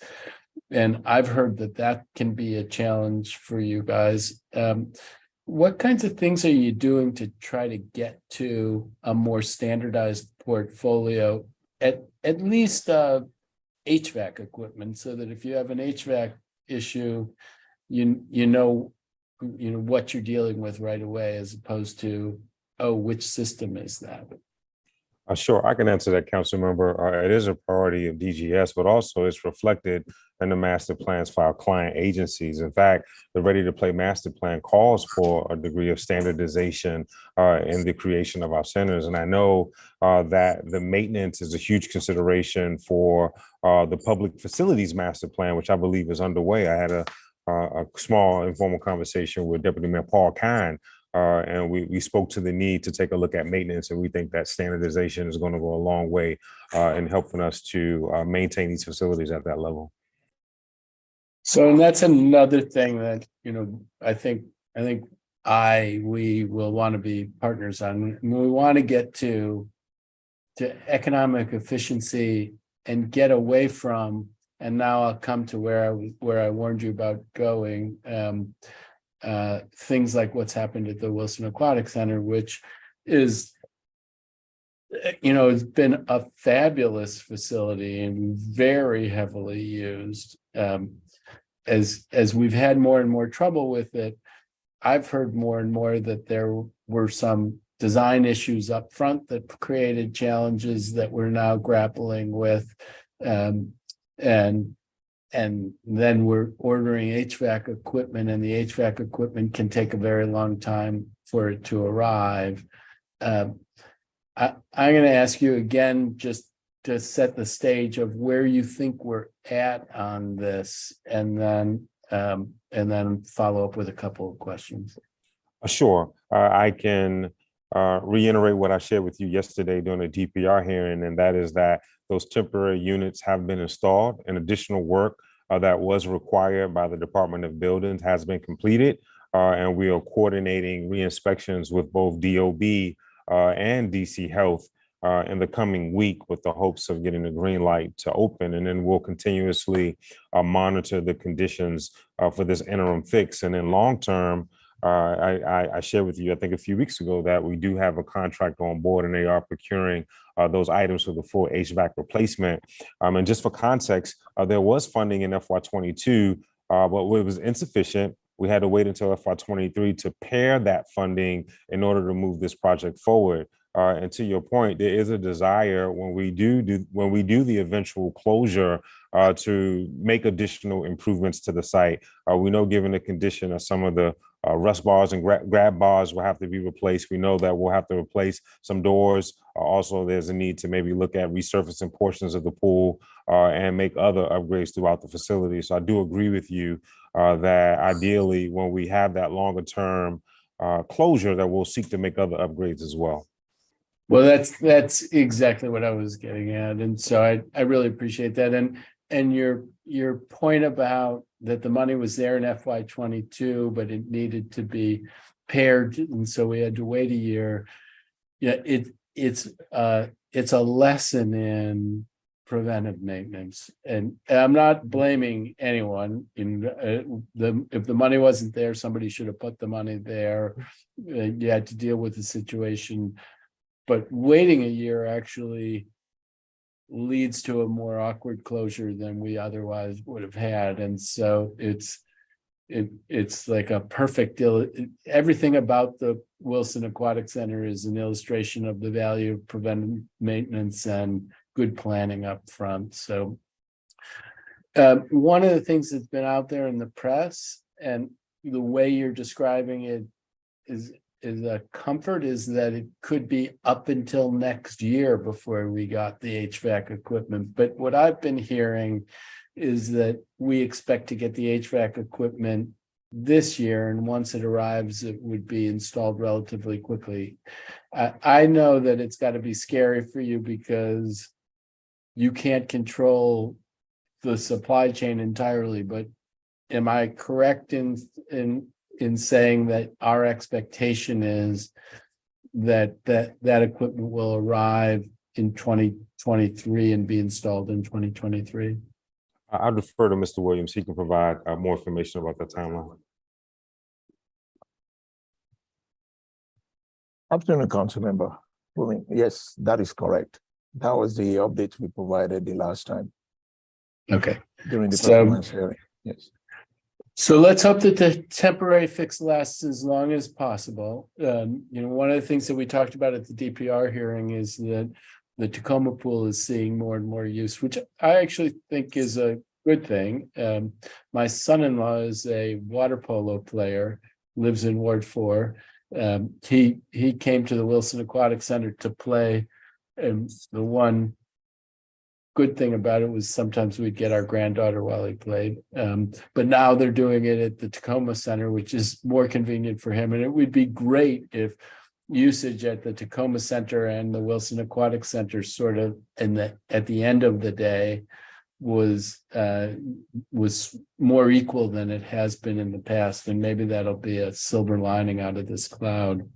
[SPEAKER 12] And I've heard that can be a challenge for you guys. What kinds of things are you doing to try to get to a more standardized portfolio, at least HVAC equipment, so that if you have an HVAC issue, you know what you're dealing with right away, as opposed to, oh, which system is that?
[SPEAKER 2] Sure, I can answer that, council member. It is a priority of DGS, but also it's reflected in the master plans for our client agencies. In fact, the Ready to Play master plan calls for a degree of standardization in the creation of our centers. And I know that the maintenance is a huge consideration for the public facilities master plan, which I believe is underway. I had a small informal conversation with Deputy Mayor Paul Kine, and we spoke to the need to take a look at maintenance, and we think that standardization is going to go a long way in helping us to maintain these facilities at that level.
[SPEAKER 12] So, and that's another thing that, you know, I think we will want to be partners on. We want to get to economic efficiency and get away from, and now I'll come to where I warned you about going, things like what's happened at the Wilson Aquatic Center, which is, you know, it's been a fabulous facility and very heavily used. As we've had more and more trouble with it, I've heard more and more that there were some design issues up front that created challenges that we're now grappling with. And then we're ordering HVAC equipment, and the HVAC equipment can take a very long time for it to arrive. I'm going to ask you again, just to set the stage of where you think we're at on this, and then follow up with a couple of questions.
[SPEAKER 2] Sure. I can reiterate what I shared with you yesterday during the DPR hearing, and that is that those temporary units have been installed, and additional work that was required by the Department of Buildings has been completed, and we are coordinating re-inspections with both DOB and DC Health in the coming week, with the hopes of getting the green light to open. And then we'll continuously monitor the conditions for this interim fix. And in long term, I shared with you, I think a few weeks ago, that we do have a contract on board, and they are procuring those items for the full HVAC replacement. And just for context, there was funding in FY22, but it was insufficient. We had to wait until FY23 to pair that funding in order to move this project forward. And to your point, there is a desire when we do the eventual closure to make additional improvements to the site. We know, given the condition of some of the rust bars and grab bars will have to be replaced. We know that we'll have to replace some doors. Also, there's a need to maybe look at resurfacing portions of the pool and make other upgrades throughout the facility. So I do agree with you that ideally, when we have that longer term closure, that we'll seek to make other upgrades as well.
[SPEAKER 12] Well, that's exactly what I was getting at. And so I really appreciate that. And your point about that the money was there in FY22, but it needed to be paired. And so we had to wait a year. Yeah, it's a lesson in preventive maintenance. And I'm not blaming anyone. If the money wasn't there, somebody should have put the money there. You had to deal with the situation. But waiting a year actually leads to a more awkward closure than we otherwise would have had. And so it's like a perfect deal. Everything about the Wilson Aquatic Center is an illustration of the value of preventive maintenance and good planning up front. So one of the things that's been out there in the press, and the way you're describing it is a comfort, is that it could be up until next year before we got the HVAC equipment. But what I've been hearing is that we expect to get the HVAC equipment this year, and once it arrives, it would be installed relatively quickly. I know that it's got to be scary for you because you can't control the supply chain entirely, but am I correct in saying that our expectation is that equipment will arrive in 2023 and be installed in 2023?
[SPEAKER 2] I'll defer to Mr. Williams. He can provide more information about that timeline.
[SPEAKER 7] Afternoon, Council Member. Yes, that is correct. That was the update we provided the last time.
[SPEAKER 12] Okay.
[SPEAKER 7] During the performance hearing. Yes.
[SPEAKER 12] So let's hope that the temporary fix lasts as long as possible. One of the things that we talked about at the DPR hearing is that the Tacoma pool is seeing more and more use, which I actually think is a good thing. My son-in-law is a water polo player, lives in Ward 4. He came to the Wilson Aquatic Center to play, and the one good thing about it was sometimes we'd get our granddaughter while he played. But now they're doing it at the Tacoma Center, which is more convenient for him. And it would be great if usage at the Tacoma Center and the Wilson Aquatic Center sort of at the end of the day was more equal than it has been in the past. And maybe that'll be a silver lining out of this cloud.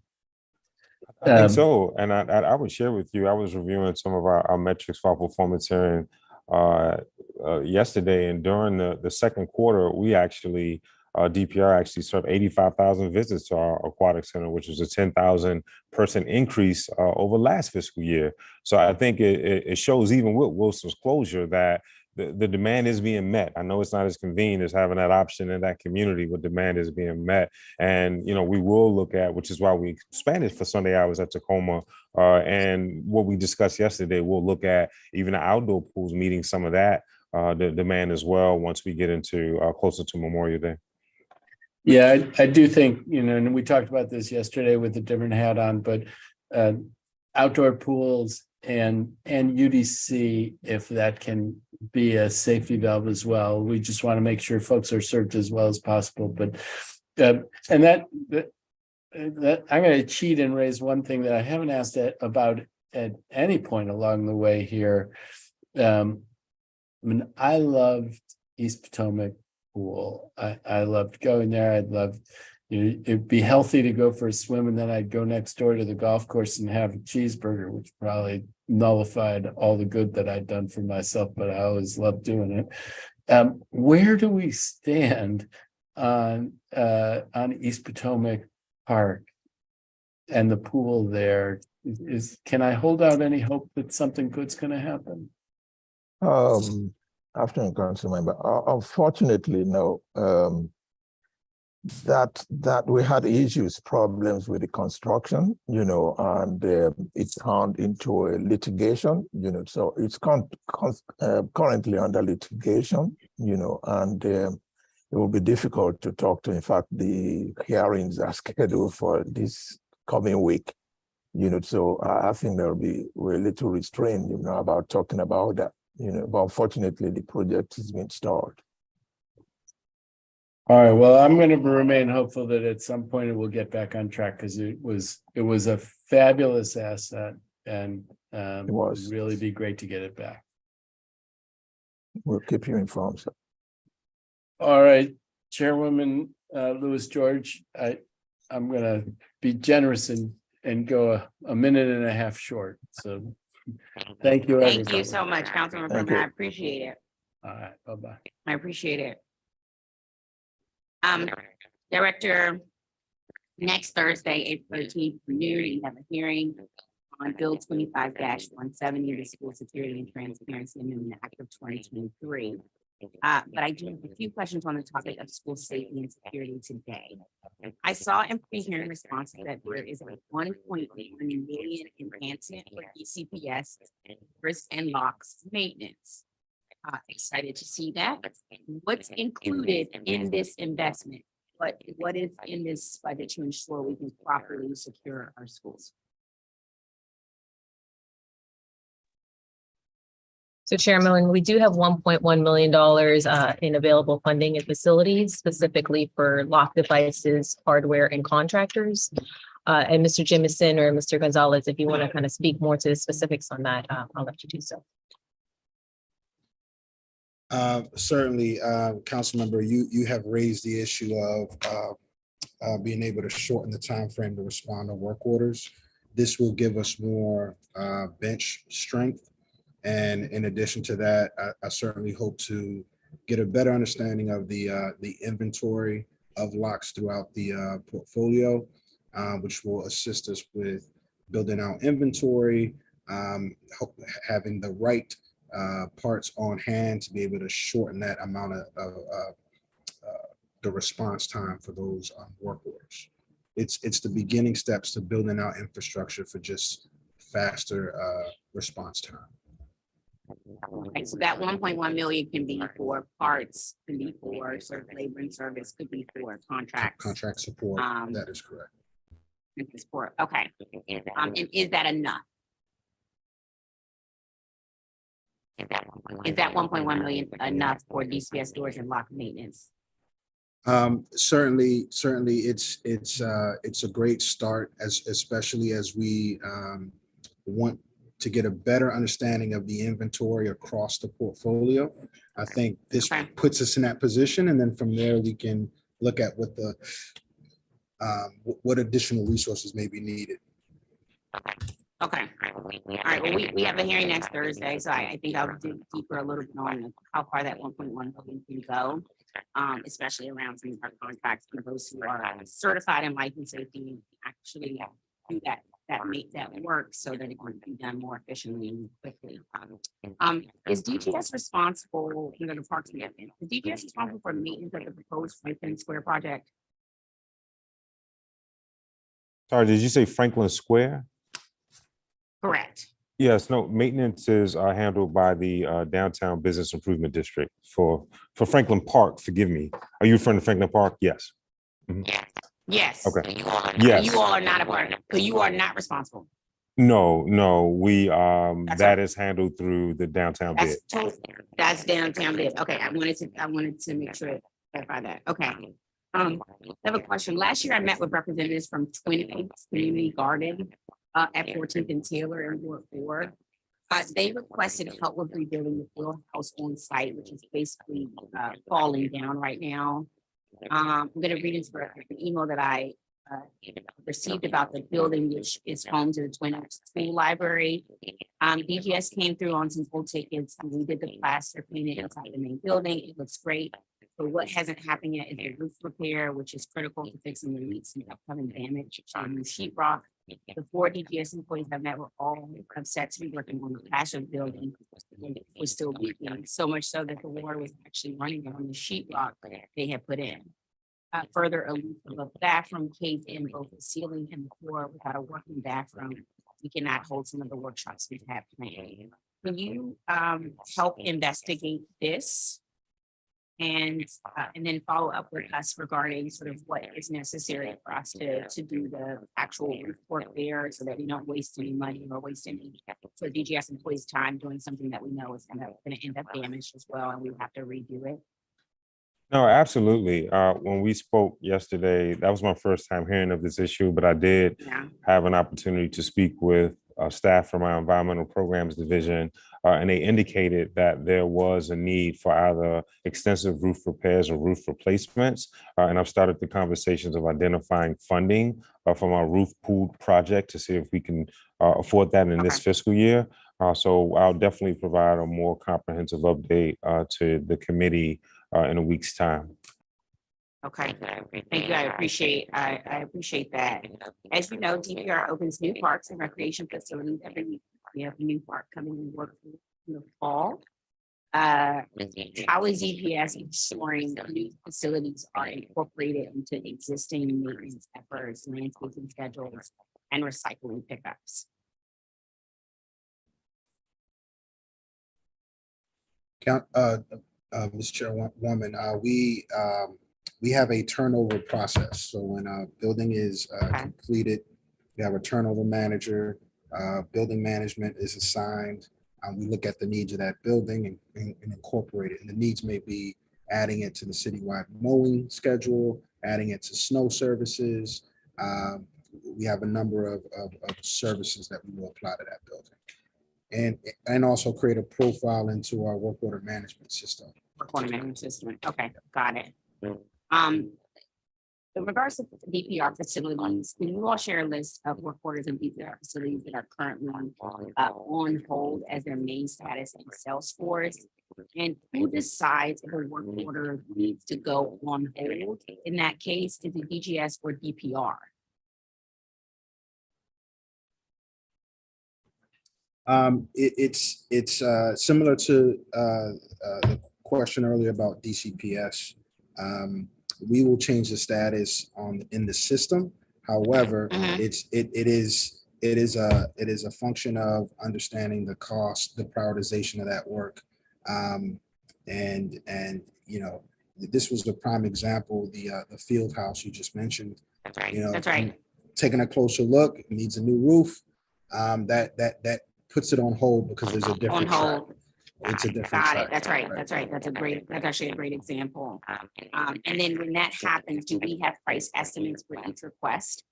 [SPEAKER 2] I think so. And I would share with you, I was reviewing some of our metrics for our performance hearing yesterday. And during the second quarter, we actually, DPR actually served 85,000 visits to our aquatic center, which was a 10,000 person increase over last fiscal year. So I think it shows, even with Wilson's closure, that the demand is being met. I know it's not as convenient as having that option in that community, but demand is being met. And, we will look at, which is why we expanded for Sunday hours at Tacoma. And what we discussed yesterday, we'll look at even the outdoor pools meeting some of that the demand as well once we get into closer to Memorial Day.
[SPEAKER 12] Yeah, I do think, and we talked about this yesterday with a different hat on, but outdoor pools and UDC, if that can be a safety valve as well. We just want to make sure folks are served as well as possible. But and that I'm going to cheat and raise one thing that I haven't asked about at any point along the way here. I loved East Potomac Pool. I loved going there. I'd love, it'd be healthy to go for a swim, and then I'd go next door to the golf course and have a cheeseburger, which probably nullified all the good that I'd done for myself, but I always loved doing it. Where do we stand on East Potomac Park and the pool there? Can I hold out any hope that something good's going to happen?
[SPEAKER 7] Afternoon, Council Member. Unfortunately, no. That we had problems with the construction, and it turned into a litigation, so it's currently under litigation, and it will be difficult to talk to. In fact, the hearings are scheduled for this coming week. So I think we're a little restrained, about talking about that. But unfortunately, the project has been stalled.
[SPEAKER 12] All right, well, I'm going to remain hopeful that at some point it will get back on track because it was a fabulous asset and it would really be great to get it back.
[SPEAKER 7] We'll keep you informed, sir.
[SPEAKER 12] All right, Chairwoman Lewis George, I'm going to be generous and go a minute and a half short. So thank you.
[SPEAKER 1] Thank
[SPEAKER 12] everybody.
[SPEAKER 1] you so much, Councilman Bergman. I appreciate it.
[SPEAKER 12] All right, bye-bye.
[SPEAKER 1] I appreciate it. Director, next Thursday, April 13th, noon, we have a hearing on Bill 25-170, the School Security and Transparency Amendment Act of 2023. But I do have a few questions on the topic of school safety and security today. I saw in pre-hearing responses that there is a 1.1 million enhancement for ECPS risk and locks maintenance. Excited to see that. What's included in this investment? What is in this budget to ensure we can properly secure our schools?
[SPEAKER 3] So Chairman, we do have $1.1 million in available funding in facilities, specifically for lock devices, hardware, and contractors. And Mr. Jimison or Mr. Gonzalez, if you want to kind of speak more to the specifics on that, I'll let you do so.
[SPEAKER 4] Certainly, council member, you have raised the issue of being able to shorten the time frame to respond to work orders. This will give us more bench strength. And in addition to that, I certainly hope to get a better understanding of the inventory of locks throughout the portfolio, which will assist us with building out inventory, having the right parts on hand to be able to shorten that amount of the response time for those work orders. It's the beginning steps to building out infrastructure for just faster response time.
[SPEAKER 1] Okay, so that 1.1 million can be for parts, can be for sort of labor and service, could be for contracts.
[SPEAKER 4] Contract support, that is correct.
[SPEAKER 1] And support, okay. And is that enough? Is that 1.1 million enough for DCS storage and lock maintenance?
[SPEAKER 4] Certainly, it's a great start, especially as we want to get a better understanding of the inventory across the portfolio. I think this puts us in that position, and then from there we can look at what the what additional resources may be needed.
[SPEAKER 1] Okay. All right. Well, we have a hearing next Thursday, so I think I'll dig deeper a little bit on how far that 1.1 million can go, especially around some of our contracts for those who are certified in life and safety, actually do that make that work so that it can be done more efficiently and quickly. Is DGS responsible, the Parks Department, is DGS responsible for maintenance of the proposed Franklin Square project?
[SPEAKER 2] Sorry, did you say Franklin Square?
[SPEAKER 1] Correct.
[SPEAKER 2] Yes, no, maintenance is handled by the Downtown Business Improvement District for Franklin Park, forgive me. Are you referring to Franklin Park? Yes. Mhm.
[SPEAKER 1] Yes.
[SPEAKER 2] Okay.
[SPEAKER 1] Yes. You all are not a part, so you are not responsible.
[SPEAKER 2] No, we, that is handled through the downtown bid.
[SPEAKER 1] That's downtown bid. Okay, I wanted to make sure, clarify that. Okay. I have a question. Last year I met with representatives from Twin Oaks Community Garden at 14th and Taylor in Ward 4. They requested help with rebuilding the field house on site, which is basically falling down right now. I'm going to read into an email that I received about the building, which is home to the Twin Oaks School Library. DGS came through on some old tickets and we did the plaster painted inside the main building. It looks great. But what hasn't happened yet is the roof repair, which is critical to fixing the leaks and upcoming damage on the sheetrock. The 4 DGS employees I've met were all upset to be working on the plaster building. It was still leaking, so much so that the water was actually running on the sheetrock that they had put in. Further, a leak of a bathroom caved in both the ceiling and the floor. Without a working bathroom, we cannot hold some of the workshops we have planned. Can you help investigate this and then follow up with us regarding sort of what is necessary for us to do the actual report there so that we don't waste any money or waste any so DGS employees' time doing something that we know is gonna end up damaged as well, and we have to redo it.
[SPEAKER 2] No, absolutely. When we spoke yesterday, that was my first time hearing of this issue, but I did
[SPEAKER 1] Yeah.
[SPEAKER 2] have an opportunity to speak with staff from our environmental programs division, and they indicated that there was a need for either extensive roof repairs or roof replacements. And I've started the conversations of identifying funding from our roof pool project to see if we can afford that in this fiscal year. So I'll definitely provide a more comprehensive update to the committee in a week's time.
[SPEAKER 1] Okay, thank you. I appreciate that. As you know, DPR opens new parks and recreation facilities every week. We have a new park coming in work in the fall. How is DPS ensuring new facilities are incorporated into existing maintenance efforts, landscaping schedules, and recycling pickups?
[SPEAKER 4] Ms. Chairwoman, we have a turnover process. So when a building is completed, we have a turnover manager, building management is assigned. We look at the needs of that building and incorporate it. And the needs may be adding it to the citywide mowing schedule, adding it to snow services. We have a number of services that we will apply to that building. And also create a profile into our work order management system.
[SPEAKER 1] Work order management system. Okay, got it. In regards to DPR facilities, can you all share a list of work orders and DPR facilities that are currently on hold as their main status in Salesforce? And who decides if a work order needs to go on hold? In that case, is it DGS or DPR?
[SPEAKER 4] It's similar to the question earlier about DCPS. We will change the status in the system. However, it is a function of understanding the cost, the prioritization of that work, and you know, this was a prime example. The field house you just mentioned.
[SPEAKER 1] That's right.
[SPEAKER 4] You know,
[SPEAKER 1] that's right.
[SPEAKER 4] Taking a closer look, it needs a new roof. That puts it on hold because there's a different track. It's a different
[SPEAKER 1] Got
[SPEAKER 4] track.
[SPEAKER 1] it. That's right. That's right. That's actually a great example. And then when that happens, do we have price estimates for each request?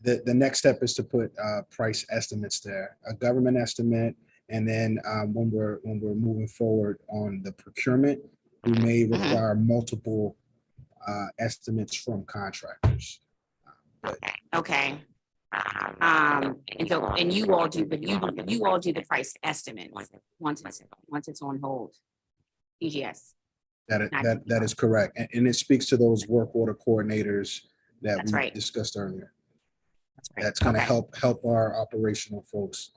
[SPEAKER 4] The next step is to put price estimates there, a government estimate, and then when we're moving forward on the procurement, we may require multiple estimates from contractors.
[SPEAKER 1] Okay. And you all do, but you all do the price estimate once it's on hold. DGS.
[SPEAKER 4] That is correct, and it speaks to those work order coordinators that we discussed earlier. That's going to help our operational folks.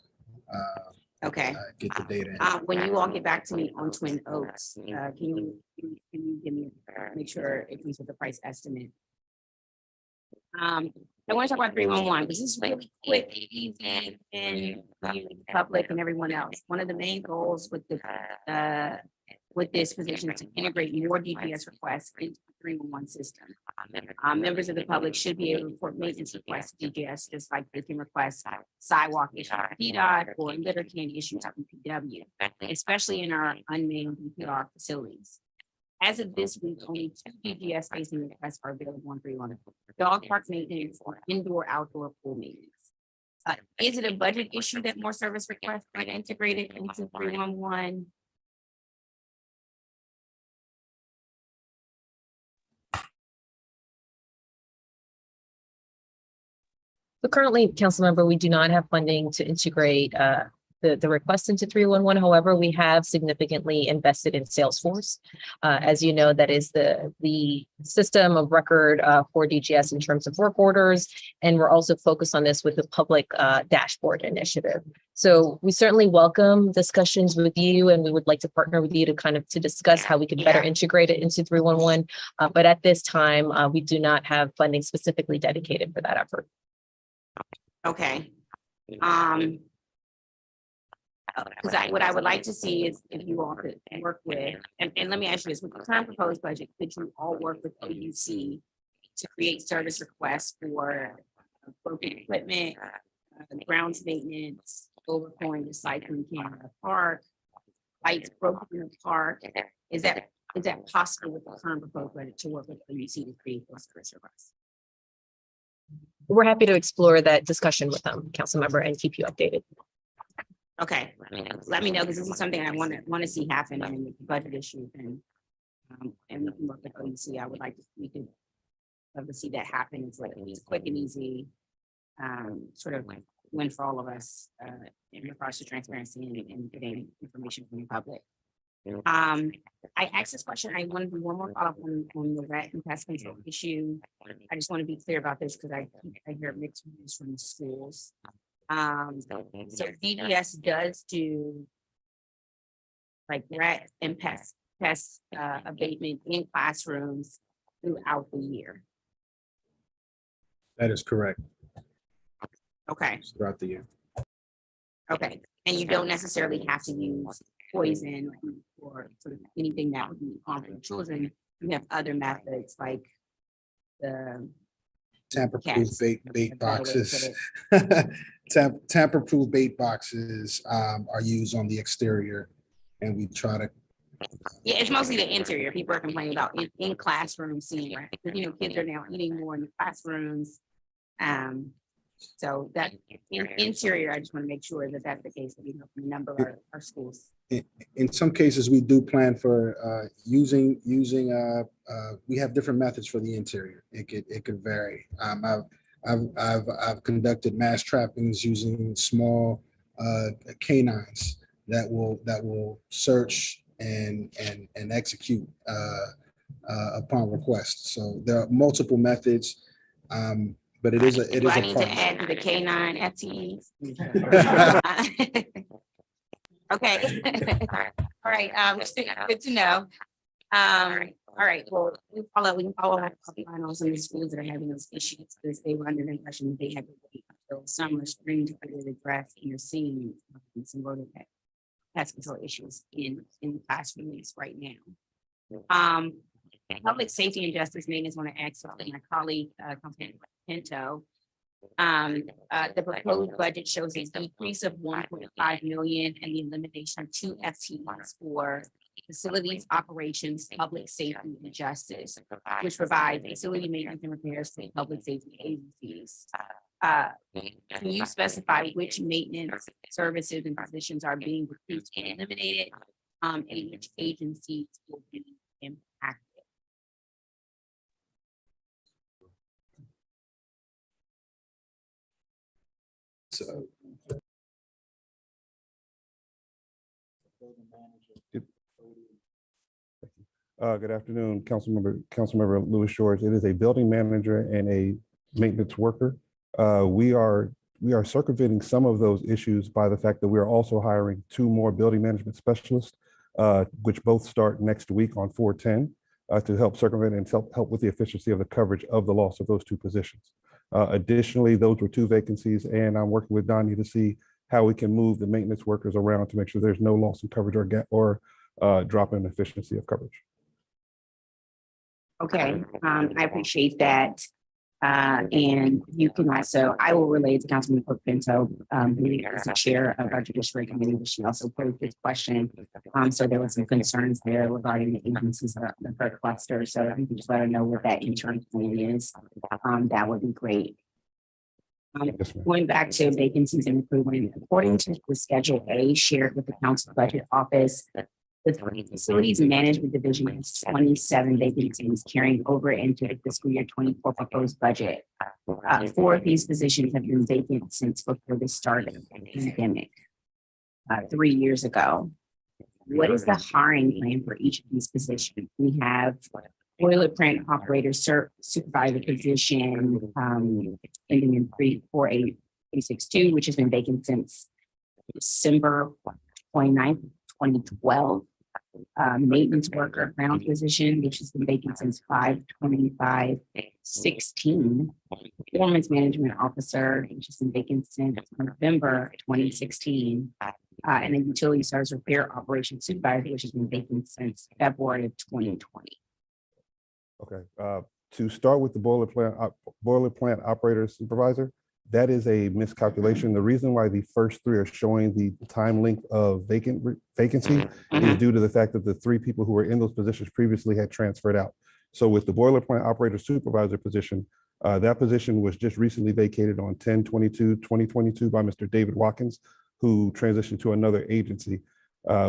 [SPEAKER 4] Get the data in.
[SPEAKER 1] When you all get back to me on Twin Oaks, can you give me make sure it comes with the price estimate? I want to talk about 311. This is really quick, ladies and the public and everyone else. One of the main goals with this position is to integrate more DPS requests into the 311 system. Members of the public should be able to report maintenance requests to DGS, just like they can request sidewalk issues to PDOT or litter can issues to DPW, especially in our unmanned DPR facilities. As of this week, only 2 DGS facing requests are available on 311. Dog park maintenance or indoor-outdoor pool maintenance. Is it a budget issue that more service requests are integrated into 311?
[SPEAKER 3] So currently, council member, we do not have funding to integrate the request into 311. However, we have significantly invested in Salesforce. As you know, that is the system of record for DGS in terms of work orders. And we're also focused on this with the public dashboard initiative. So we certainly welcome discussions with you, and we would like to partner with you to discuss how we could better integrate it into 311. But at this time, we do not have funding specifically dedicated for that effort.
[SPEAKER 1] Okay. Because what I would like to see is if you all could work with, and let me ask you this, with the current proposed budget, could you all work with AUC to create service requests for broken equipment, grounds maintenance, overflowing recycling can in the park, lights broken in the park? Is that possible with the current proposed budget to work with AUC to create those service requests?
[SPEAKER 3] We're happy to explore that discussion with them, council member, and keep you updated.
[SPEAKER 1] Okay, let me know, because this is something I want to see happen in the budget issue, and we can work with OEC. I would like to, we could love to see that happen. It's like, it's quick and easy, sort of like win for all of us, in regards to transparency and getting information from the public. I asked this question, I want to do one more follow-up on the rat and pest control issue. I just want to be clear about this, because I hear mixed reviews from the schools. So DGS does do like rat and pest abatement in classrooms throughout the year.
[SPEAKER 4] That is correct.
[SPEAKER 1] Okay,
[SPEAKER 4] Throughout the year.
[SPEAKER 1] okay. And you don't necessarily have to use poison or sort of anything that would be harmful to children. You have other methods like the
[SPEAKER 4] Tamper-proof
[SPEAKER 1] cats.
[SPEAKER 4] bait boxes. Tamper-proof bait boxes are used on the exterior, and we try to.
[SPEAKER 1] Yeah, it's mostly the interior. People are complaining about in classrooms seeing, right? Because, you know, kids are now eating more in the classrooms. So that interior, I just want to make sure that that's the case, that we know from a number of our schools.
[SPEAKER 4] In some cases, we do plan for using. We have different methods for the interior. It could vary. I've conducted mass trappings using small canines that will search and execute upon request. So there are multiple methods, but it is a
[SPEAKER 1] Do I need to add to the K9 FTEs? Okay. All right. Good to know. All right. Well, we can follow up on some of the schools that are having those issues, because they were under the impression that they had to wait until summer, spring to get it addressed, and you're seeing some rodent pest control issues in classrooms right now. Public safety and justice maintenance, want to ask my colleague, Councilman Pinto. The proposed budget shows a decrease of 1.5 million and the elimination of 2 FTEs for facilities, operations, public safety, and justice, which provide facility maintenance and repairs to public safety agencies. Can you specify which maintenance services and positions are being reduced and eliminated, and which agencies will be impacted?
[SPEAKER 4] So.
[SPEAKER 11] Good afternoon, Councilmember Louis George. It is a building manager and a maintenance worker. We are circumventing some of those issues by the fact that we are also hiring 2 more building management specialists, which both start next week on 4/10 to help circumvent and help with the efficiency of the coverage of the loss of those 2 positions. Additionally, those were 2 vacancies, and I'm working with Donnie to see how we can move the maintenance workers around to make sure there's no loss in coverage or drop in efficiency of coverage.
[SPEAKER 1] Okay, I appreciate that. And you can also, I will relay to Councilman Pinto, who is the chair of our judiciary committee, but she also posed this question. So there were some concerns there regarding the agencies of the third cluster. So if you can just let her know what that interim plan is, that would be great. Going back to vacancies and recruitment, according to the Schedule A shared with the Council Budget Office, the Facilities Management Division has 27 vacancies carrying over into the fiscal year 24 proposed budget. 4 of these positions have been vacant since before the start of the pandemic, 3 years ago. What is the hiring plan for each of these positions? We have boiler plant operator supervisor position ending in 34862, which has been vacant since December 29th, 2012. Maintenance worker ground position, which has been vacant since 5/25/16. Performance management officer, which has been vacant since November 2016. and the utility service repair operations supervisor, which has been vacant since February of 2020.
[SPEAKER 11] Okay, to start with the boiler plant operator supervisor, that is a miscalculation. The reason why the first three are showing the time length of vacancy is due to the fact that the three people who were in those positions previously had transferred out. So with the boiler plant operator supervisor position, that position was just recently vacated on 10/22/2022 by Mr. David Watkins, who transitioned to another agency.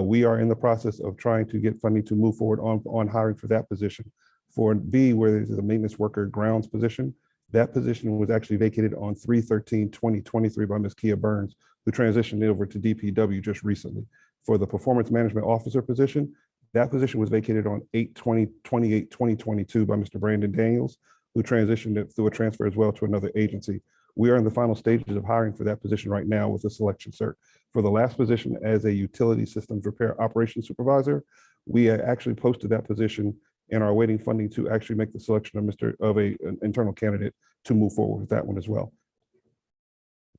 [SPEAKER 11] We are in the process of trying to get funding to move forward on hiring for that position. For B, where there's a maintenance worker grounds position, that position was actually vacated on 3/13/2023 by Ms. Kia Burns, who transitioned over to DPW just recently. For the performance management officer position, that position was vacated on 8/28/2022 by Mr. Brandon Daniels, who transitioned it through a transfer as well to another agency. We are in the final stages of hiring for that position right now with a selection cert. For the last position as a utility systems repair operations supervisor, we actually posted that position and are awaiting funding to actually make the selection of an internal candidate to move forward with that one as well.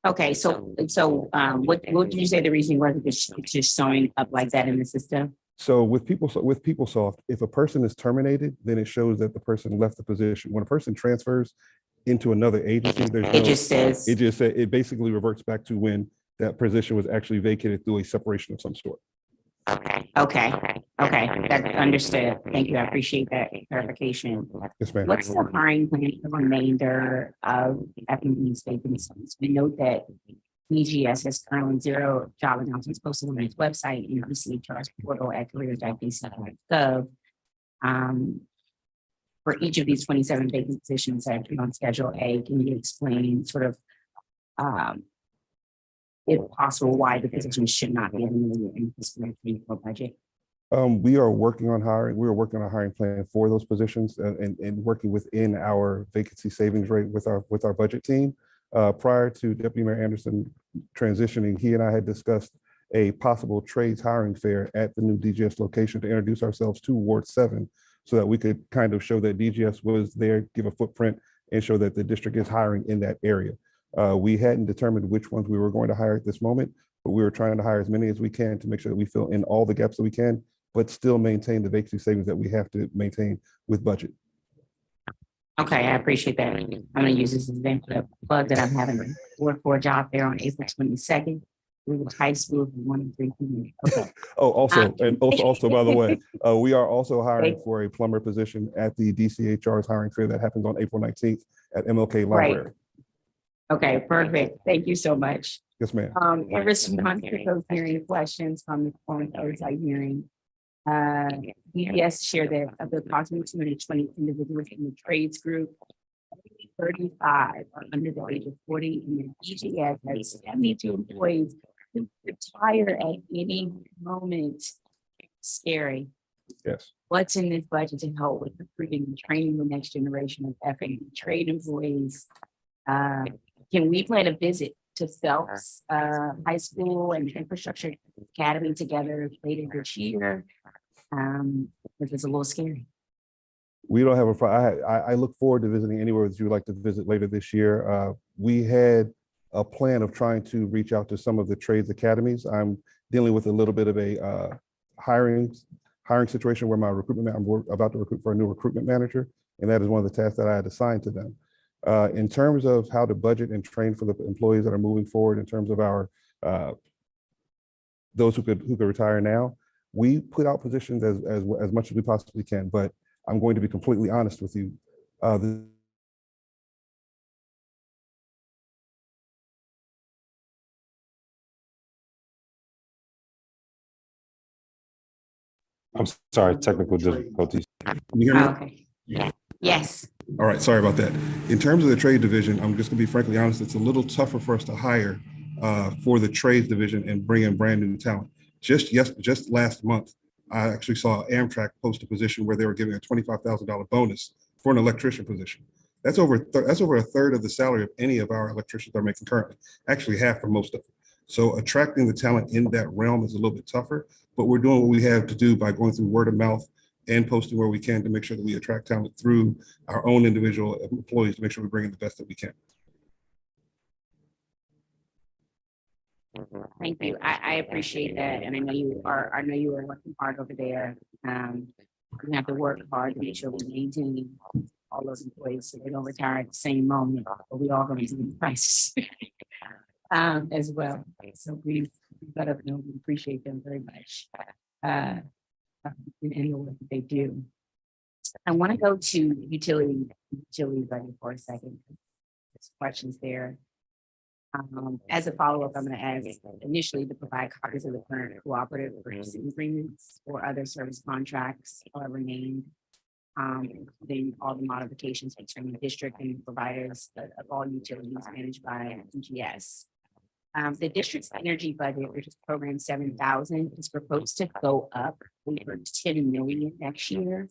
[SPEAKER 1] Okay, so what did you say the reason was? It's just showing up like that in the system?
[SPEAKER 11] So with PeopleSoft, if a person is terminated, then it shows that the person left the position. When a person transfers into another agency, it basically reverts back to when that position was actually vacated through a separation of some sort.
[SPEAKER 1] Okay, that's understood. Thank you. I appreciate that clarification.
[SPEAKER 11] Yes, ma'am.
[SPEAKER 1] What's the hiring plan for the remainder of F&B's vacancies? We note that DGS has currently 0 job announcements posted on its website and DCHR's portal at careers.dc.gov. For each of these 27 vacant positions that are on Schedule A, can you explain sort of, if possible, why the position should not be eliminated in the fiscal 2024 budget?
[SPEAKER 11] We are working on hiring. We are working on a hiring plan for those positions and working within our vacancy savings rate with our budget team. Prior to Deputy Mayor Anderson transitioning, he and I had discussed a possible trades hiring fair at the new DGS location to introduce ourselves to Ward 7 so that we could kind of show that DGS was there, give a footprint, and show that the district is hiring in that area. We hadn't determined which ones we were going to hire at this moment, but we were trying to hire as many as we can to make sure that we fill in all the gaps that we can, but still maintain the vacancy savings that we have to maintain with budget.
[SPEAKER 1] Okay, I appreciate that. I'm gonna use this as an example of plug that I'm having a work for a job there on April 22nd. We will high school from 1 to 3 p.m. Okay.
[SPEAKER 11] Oh, also, by the way, we are also hiring for a plumber position at the DCHR's hiring fair that happens on April 19th at MLK Library.
[SPEAKER 1] Right. Okay, perfect. Thank you so much.
[SPEAKER 11] Yes, ma'am.
[SPEAKER 1] In response to those hearing questions from the performance oversight hearing, DGS shared that of the approximately 220 individuals in the trades group, 35 are under the age of 40, and the DGS has 72 employees who retire at any moment. Scary.
[SPEAKER 11] Yes.
[SPEAKER 1] What's in this budget to help with recruiting and training the next generation of F&B trade employees? Can we plan a visit to Phelps High School and Infrastructure Academy together later this year? Because it's a little scary.
[SPEAKER 11] We don't have I look forward to visiting anywhere that you would like to visit later this year. We had a plan of trying to reach out to some of the trades academies. I'm dealing with a little bit of a hiring situation where I'm about to recruit for a new recruitment manager, and that is one of the tasks that I had assigned to them. In terms of how to budget and train for the employees that are moving forward, in terms of our those who could retire now, we put out positions as much as we possibly can. But I'm going to be completely honest with you.
[SPEAKER 2] I'm sorry, technical difficulties.
[SPEAKER 11] Can you hear me?
[SPEAKER 1] Okay. Yes.
[SPEAKER 11] All right, sorry about that. In terms of the trade division, I'm just gonna be frankly honest, it's a little tougher for us to hire for the trades division and bring in brand new talent. Just last month, I actually saw Amtrak post a position where they were giving a $25,000 bonus for an electrician position. That's over a third of the salary of any of our electricians are making currently, actually half for most of them. So attracting the talent in that realm is a little bit tougher, but we're doing what we have to do by going through word of mouth and posting where we can to make sure that we attract talent through our own individual employees to make sure we bring in the best that we can.
[SPEAKER 1] Thank you. I appreciate that. And I know you are working hard over there. We have to work hard to make sure we maintain all those employees so they don't retire at the same moment, but we all going to see the prices as well. So we let us know we appreciate them very much. And the work that they do. I want to go to utility budget for a second. There's questions there. As a follow-up, I'm going to ask initially to provide copies of the current cooperative purchasing agreements or other service contracts however named, including all the modifications between the district and providers of all utilities managed by DGS. The district's energy budget, which is program 7,000, is proposed to go up over 10 million next year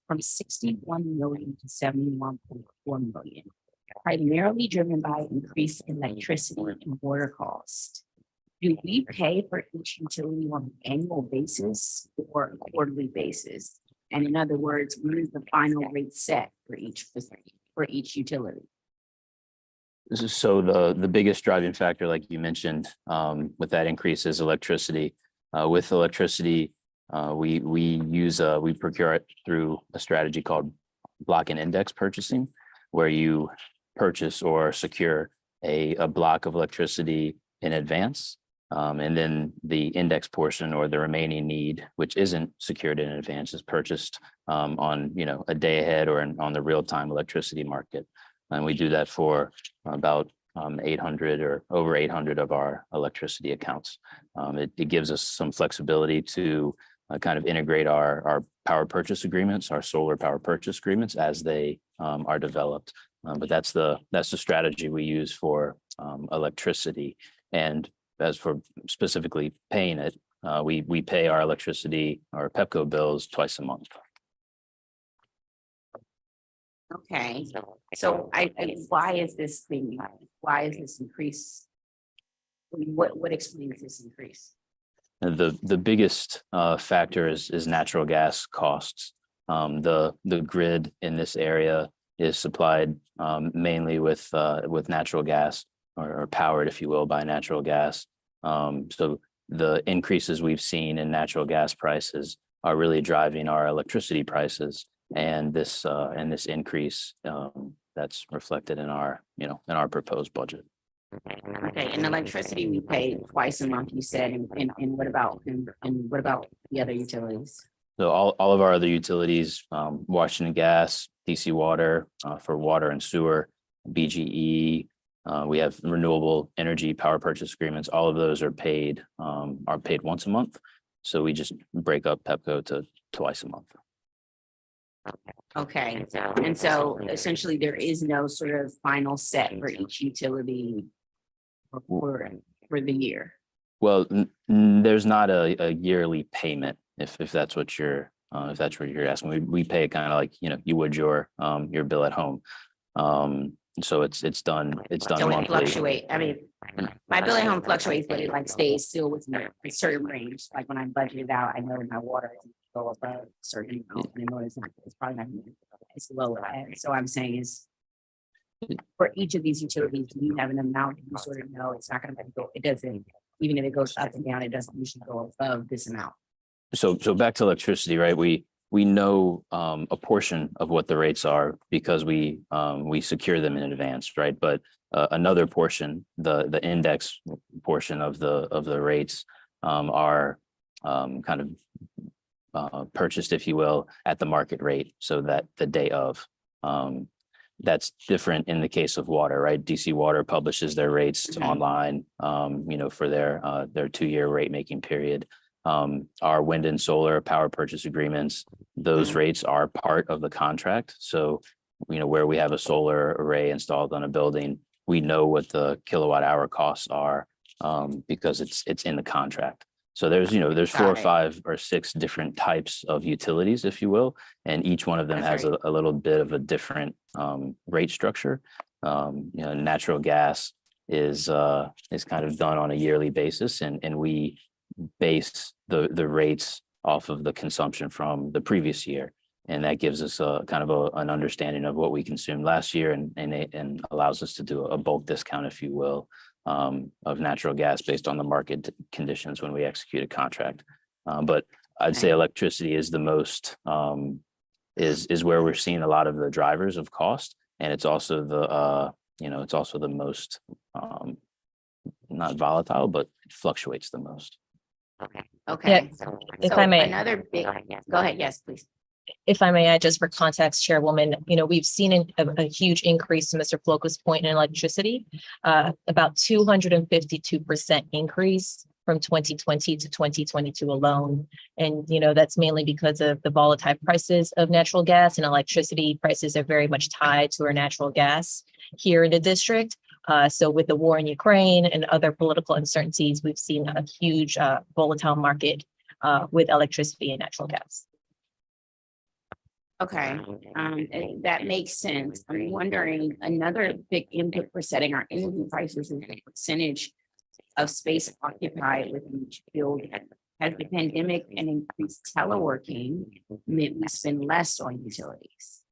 [SPEAKER 1] from 61 million to 71.4 million. Primarily driven by increased electricity and water costs. Do we pay for each utility on an annual basis or a quarterly basis? And in other words, what is the final rate set for each utility?
[SPEAKER 8] So the biggest driving factor, like you mentioned, with that increase is electricity. With electricity, we procure it through a strategy called block and index purchasing, where you purchase or secure a block of electricity in advance. And then the index portion or the remaining need, which isn't secured in advance, is purchased on a day ahead or on the real-time electricity market. And we do that for about 800 or over 800 of our electricity accounts. It gives us some flexibility to kind of integrate our power purchase agreements, our solar power purchase agreements as they are developed. But that's the strategy we use for electricity. And as for specifically paying it, we pay our electricity, our PEPCO bills twice a month.
[SPEAKER 1] Okay, so why is this increase? What explains this increase?
[SPEAKER 8] The biggest factor is natural gas costs. The grid in this area is supplied mainly with natural gas or powered, if you will, by natural gas. So the increases we've seen in natural gas prices are really driving our electricity prices, and this increase that's reflected in our proposed budget.
[SPEAKER 1] Okay, and electricity we pay twice a month, you said, and what about the other utilities?
[SPEAKER 8] So all of our other utilities, Washington Gas, DC Water for water and sewer, BGE, we have renewable energy power purchase agreements. All of those are paid once a month. So we just break up PEPCO to twice a month.
[SPEAKER 1] Okay, and so essentially there is no sort of final set for each utility for the year.
[SPEAKER 8] Well, there's not a yearly payment if that's what you're asking. We pay kind of like you would your bill at home. So it's done
[SPEAKER 1] So
[SPEAKER 8] monthly.
[SPEAKER 1] it fluctuate. I mean, my bill at home fluctuates, but it like stays still within a certain range. Like when I budget it out, I know my water is go above a certain amount, and I know it's probably not it's lower. And so I'm saying is for each of these utilities, do you have an amount you sort of know it's not going to go? It doesn't, even if it goes up and down, it doesn't usually go above this amount.
[SPEAKER 8] So back to electricity, right? We know a portion of what the rates are because we secure them in advance, right? But another portion, the index portion of the rates are kind of purchased, if you will, at the market rate, so that the day of. That's different in the case of water, right? DC Water publishes their rates online, for their 2-year rate making period. Our wind and solar power purchase agreements, those rates are part of the contract. So, where we have a solar array installed on a building, we know what the kilowatt hour costs are because it's in the contract. So there's 4 or 5 or 6 different types of utilities, if you will, and each one of them has a little bit of a different rate structure. Natural gas is kind of done on a yearly basis, and we base the rates off of the consumption from the previous year, and that gives us a kind of an understanding of what we consumed last year, and allows us to do a bulk discount, if you will, of natural gas based on the market conditions when we execute a contract. But I'd say electricity is the most, is where we're seeing a lot of the drivers of cost. And it's also the, it's also the most, not volatile, but it fluctuates the most.
[SPEAKER 1] Okay.
[SPEAKER 3] If
[SPEAKER 1] So
[SPEAKER 3] I may.
[SPEAKER 1] another big, go ahead. Yes, please.
[SPEAKER 3] If I may add, just for context, Chairwoman, we've seen a huge increase to Mr. Floca's point in electricity, about 252% increase from 2020 to 2022 alone. And, that's mainly because of the volatile prices of natural gas, and electricity prices are very much tied to our natural gas here in the district. So with the war in Ukraine and other political uncertainties, we've seen a huge volatile market with electricity and natural gas.
[SPEAKER 1] Okay, and that makes sense. I'm wondering, another big input for setting our energy prices is the percentage of space occupied within each building. Has the pandemic and increased teleworking meant we spend less on utilities?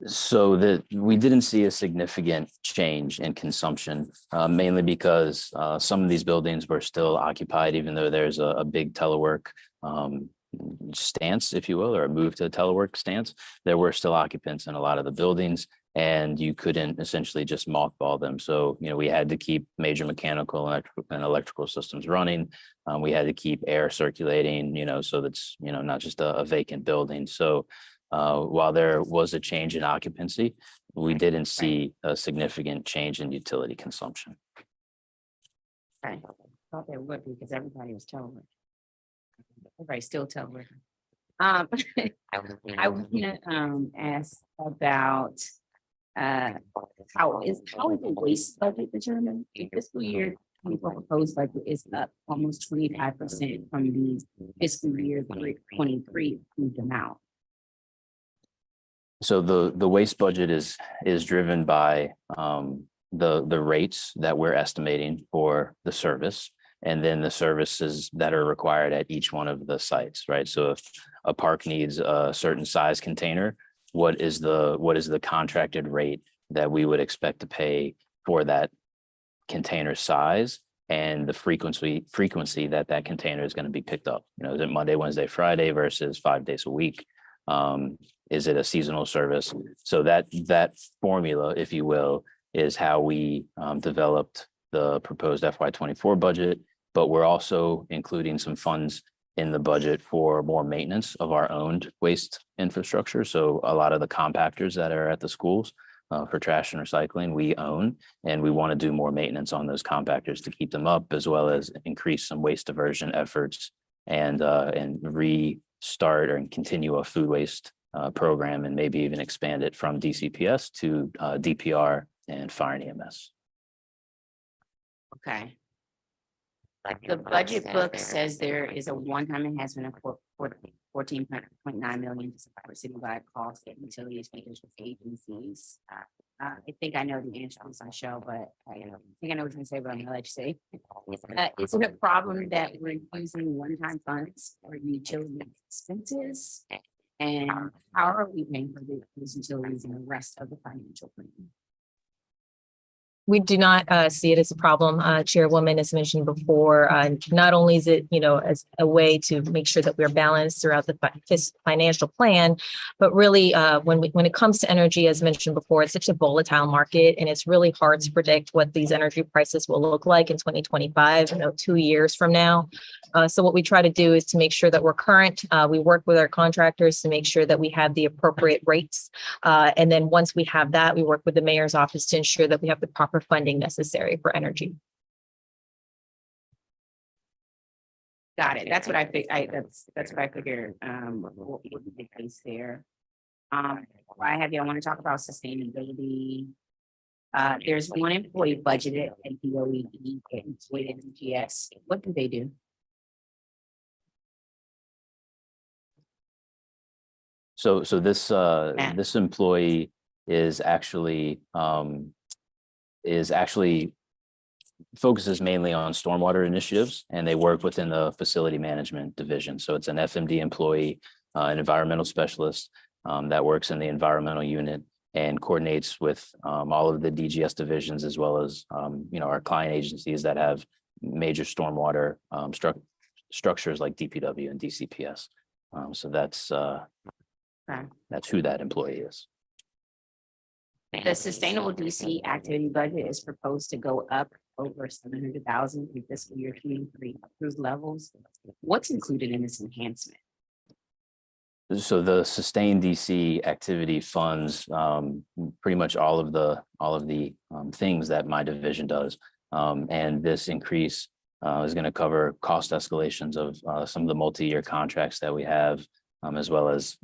[SPEAKER 8] So that we didn't see a significant change in consumption, mainly because some of these buildings were still occupied, even though there's a big telework stance, if you will, or a move to a telework stance. There were still occupants in a lot of the buildings, and you couldn't essentially just mothball them. So, we had to keep major mechanical and electrical systems running. We had to keep air circulating, so that's, not just a vacant building. So while there was a change in occupancy, we didn't see a significant change in utility consumption.
[SPEAKER 1] I thought there would be because everybody was teleworking. Everybody's still teleworking. I was gonna ask about how is the waste budget determined? The fiscal year 24 proposed budget is up almost 25% from the fiscal year 23 approved amount.
[SPEAKER 8] So the waste budget is driven by the rates that we're estimating for the service, and then the services that are required at each one of the sites, right? So if a park needs a certain size container, what is the contracted rate that we would expect to pay for that container size and the frequency that container is going to be picked up? Is it Monday, Wednesday, Friday versus 5 days a week? Is it a seasonal service? So that formula, if you will, is how we developed the proposed FY24 budget, but we're also including some funds in the budget for more maintenance of our owned waste infrastructure. So a lot of the compactors that are at the schools for trash and recycling, we own, and we want to do more maintenance on those compactors to keep them up, as well as increase some waste diversion efforts and restart or continue a food waste program, and maybe even expand it from DCPS to DPR and fire and EMS.
[SPEAKER 1] Okay. The budget book says there is a one-time enhancement of $14.9 million to support citywide costs and utilities for district agencies. I think I know the answer on this show, but I think I know what you're gonna say, but I'm gonna let you say. Is it a problem that we're using one-time funds for utility expenses? And how are we paying for these utilities and the rest of the financial plan?
[SPEAKER 3] We do not see it as a problem, Chairwoman, as mentioned before. Not only is it, as a way to make sure that we're balanced throughout the financial plan, but really when it comes to energy, as mentioned before, it's such a volatile market, and it's really hard to predict what these energy prices will look like in 2025, 2 years from now. So what we try to do is to make sure that we're current. We work with our contractors to make sure that we have the appropriate rates. And then once we have that, we work with the mayor's office to ensure that we have the proper funding necessary for energy.
[SPEAKER 1] Got it. That's what I think. That's what I figured. What would be the case there? I have you. I want to talk about sustainability. There's one employee budgeted at DOE and DGS. What do they do?
[SPEAKER 8] So this employee is actually focuses mainly on stormwater initiatives, and they work within the facility management division. So it's an FMD employee, an environmental specialist that works in the environmental unit. and coordinates with all of the DGS divisions, as well as our client agencies that have major stormwater structures like DPW and DCPS. So that's who that employee is.
[SPEAKER 1] The sustainable DC activity budget is proposed to go up over 700,000 in fiscal year 23 cruise levels. What's included in this enhancement?
[SPEAKER 8] So the sustained DC activity funds pretty much all of the things that my division does. And this increase is going to cover cost escalations of some of the multi-year contracts that we have, as well as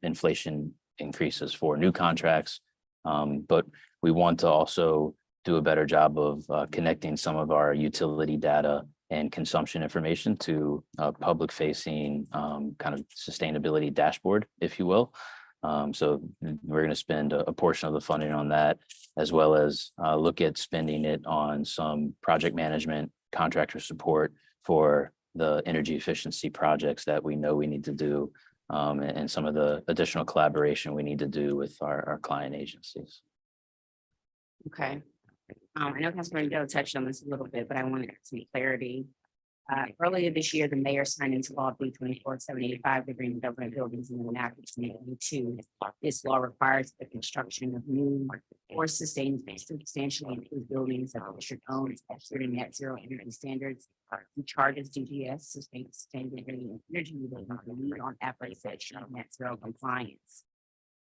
[SPEAKER 8] inflation increases for new contracts. But we want to also do a better job of connecting some of our utility data and consumption information to a public-facing kind of sustainability dashboard, if you will. So we're going to spend a portion of the funding on that, as well as look at spending it on some project management, contractor support for the energy efficiency projects that we know we need to do, and some of the additional collaboration we need to do with our client agencies.
[SPEAKER 1] Okay. I know Councilman Doe touched on this a little bit, but I wanted some clarity. Earlier this year, the mayor signed into law B 24-785 to bring government buildings in the Act 2022. This law requires the construction of new or substantially improved buildings that the district owns adhering to net zero energy standards. He charges DGS sustainability and energy related to lead on efforts that show net zero compliance.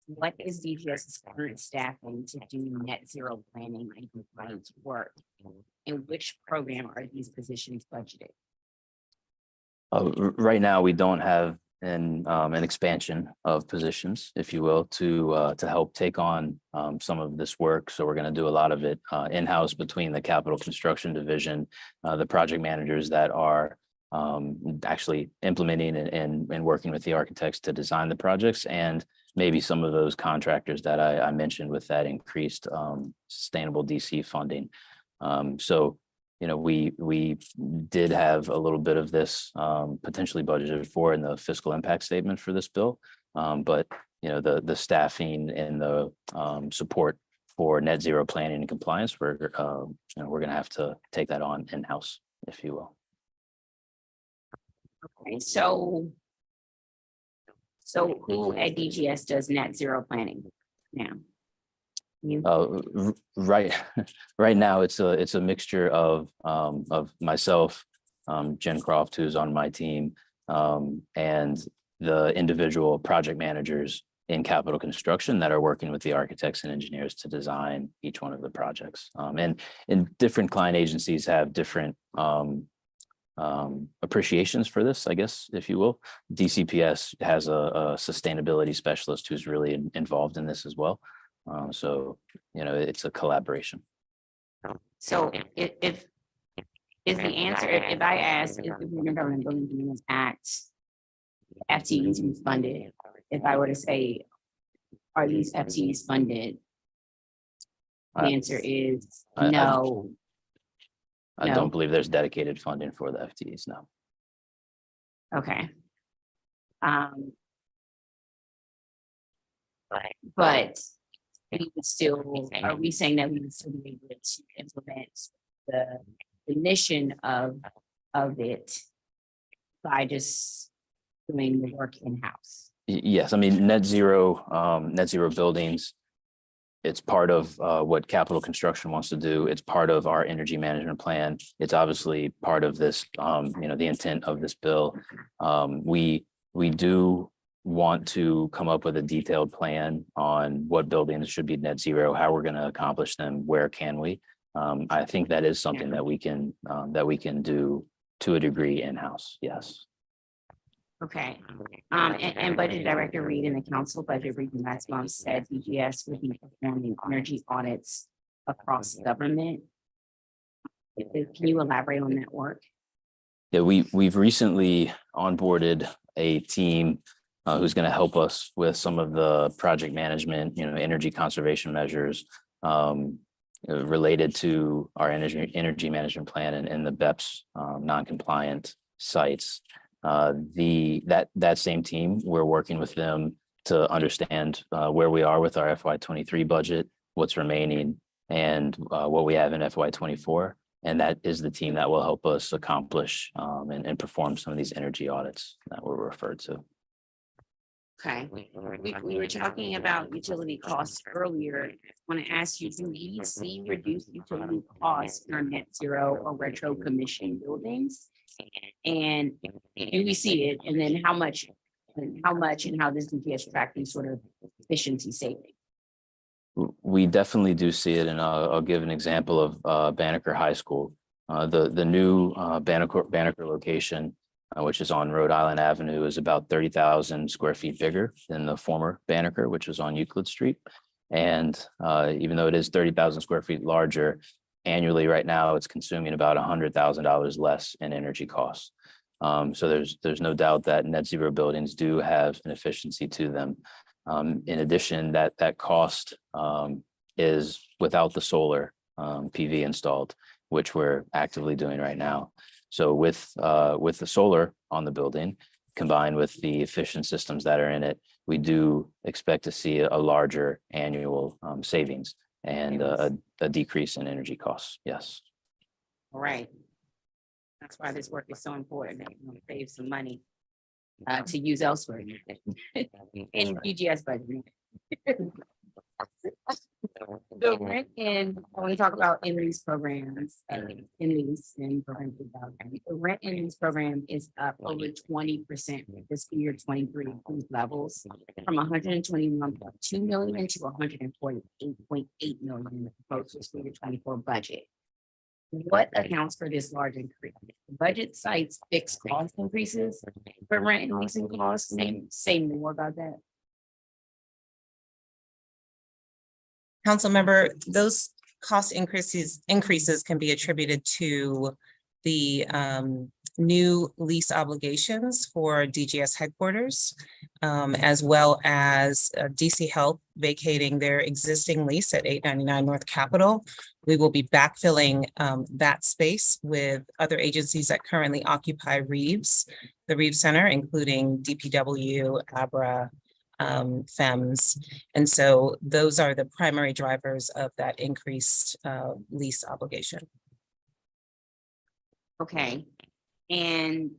[SPEAKER 1] What is DGS's current staffing to do net zero planning and compliance work? In which program are these positions budgeted?
[SPEAKER 8] Right now, we don't have an expansion of positions, if you will, to help take on some of this work. So we're going to do a lot of it in-house between the capital construction division, the project managers that are actually implementing and working with the architects to design the projects, and maybe some of those contractors that I mentioned with that increased sustainable DC funding. So, we did have a little bit of this potentially budgeted for in the fiscal impact statement for this bill. But, the staffing and the support for net zero planning and compliance, we're going to have to take that on in-house, if you will.
[SPEAKER 1] Okay, so who at DGS does net zero planning now? You?
[SPEAKER 8] Right now, it's a mixture of myself, Jen Croft, who's on my team, and the individual project managers in capital construction that are working with the architects and engineers to design each one of the projects. And different client agencies have different appreciations for this, I guess, if you will. DCPS has a sustainability specialist who's really involved in this as well. So, it's a collaboration.
[SPEAKER 1] So if is the answer, if I ask, if the Government Building Maintenance Act FTEs be funded, if I were to say, are these FTEs funded? The answer is no.
[SPEAKER 8] I don't believe there's dedicated funding for the FTEs, no.
[SPEAKER 1] Okay. But we would still, are we saying that we would still be able to implement the mission of it by just doing the work in-house?
[SPEAKER 8] Yes, I mean, net zero buildings, it's part of what capital construction wants to do. It's part of our energy management plan. It's obviously part of this, the intent of this bill. We do want to come up with a detailed plan on what buildings should be net zero, how we're going to accomplish them, where can we. I think that is something that we can do to a degree in-house. Yes.
[SPEAKER 1] Okay. And Budget Director Reed in the council budget briefing last month said DGS would be performing energy audits across government. Can you elaborate on that work?
[SPEAKER 8] Yeah, we've recently onboarded a team who's going to help us with some of the project management, energy conservation measures related to our energy management plan and the BEPS non-compliant sites. That same team, we're working with them to understand where we are with our FY23 budget, what's remaining, and what we have in FY24. And that is the team that will help us accomplish and perform some of these energy audits that were referred to.
[SPEAKER 1] Okay, we were talking about utility costs earlier. I want to ask you, do we see reduced utility costs in our net zero or retro commission buildings? And do we see it? And then how much and how does DGS track these sort of efficiency savings?
[SPEAKER 8] We definitely do see it, and I'll give an example of Banneker High School. The new Banneker location, which is on Rhode Island Avenue, is about 30,000 square feet bigger than the former Banneker, which was on Euclid Street. And even though it is 30,000 square feet larger, annually right now it's consuming about $100,000 less in energy costs. So there's no doubt that net zero buildings do have an efficiency to them. In addition, that cost is without the solar PV installed, which we're actively doing right now. So with the solar on the building, combined with the efficient systems that are in it, we do expect to see a larger annual savings and a decrease in energy costs. Yes.
[SPEAKER 1] All right. That's why this work is so important. That we save some money to use elsewhere in DGS budget. The rent and when we talk about in lease programs, the rent in lease program is up over 20% fiscal year 23 levels, from 121.2 million to 148.8 million in the proposed fiscal year 24 budget. What accounts for this large increase? The budget cites fixed cost increases, but rent and leasing costs, say more about that.
[SPEAKER 10] Council member, those cost increases can be attributed to the new lease obligations for DGS headquarters, as well as DC Health vacating their existing lease at 899 North Capitol. We will be backfilling that space with other agencies that currently occupy Reeves, the Reeves Center, including DPW, ABRA, FEMS. And so those are the primary drivers of that increased lease obligation.
[SPEAKER 1] Okay. And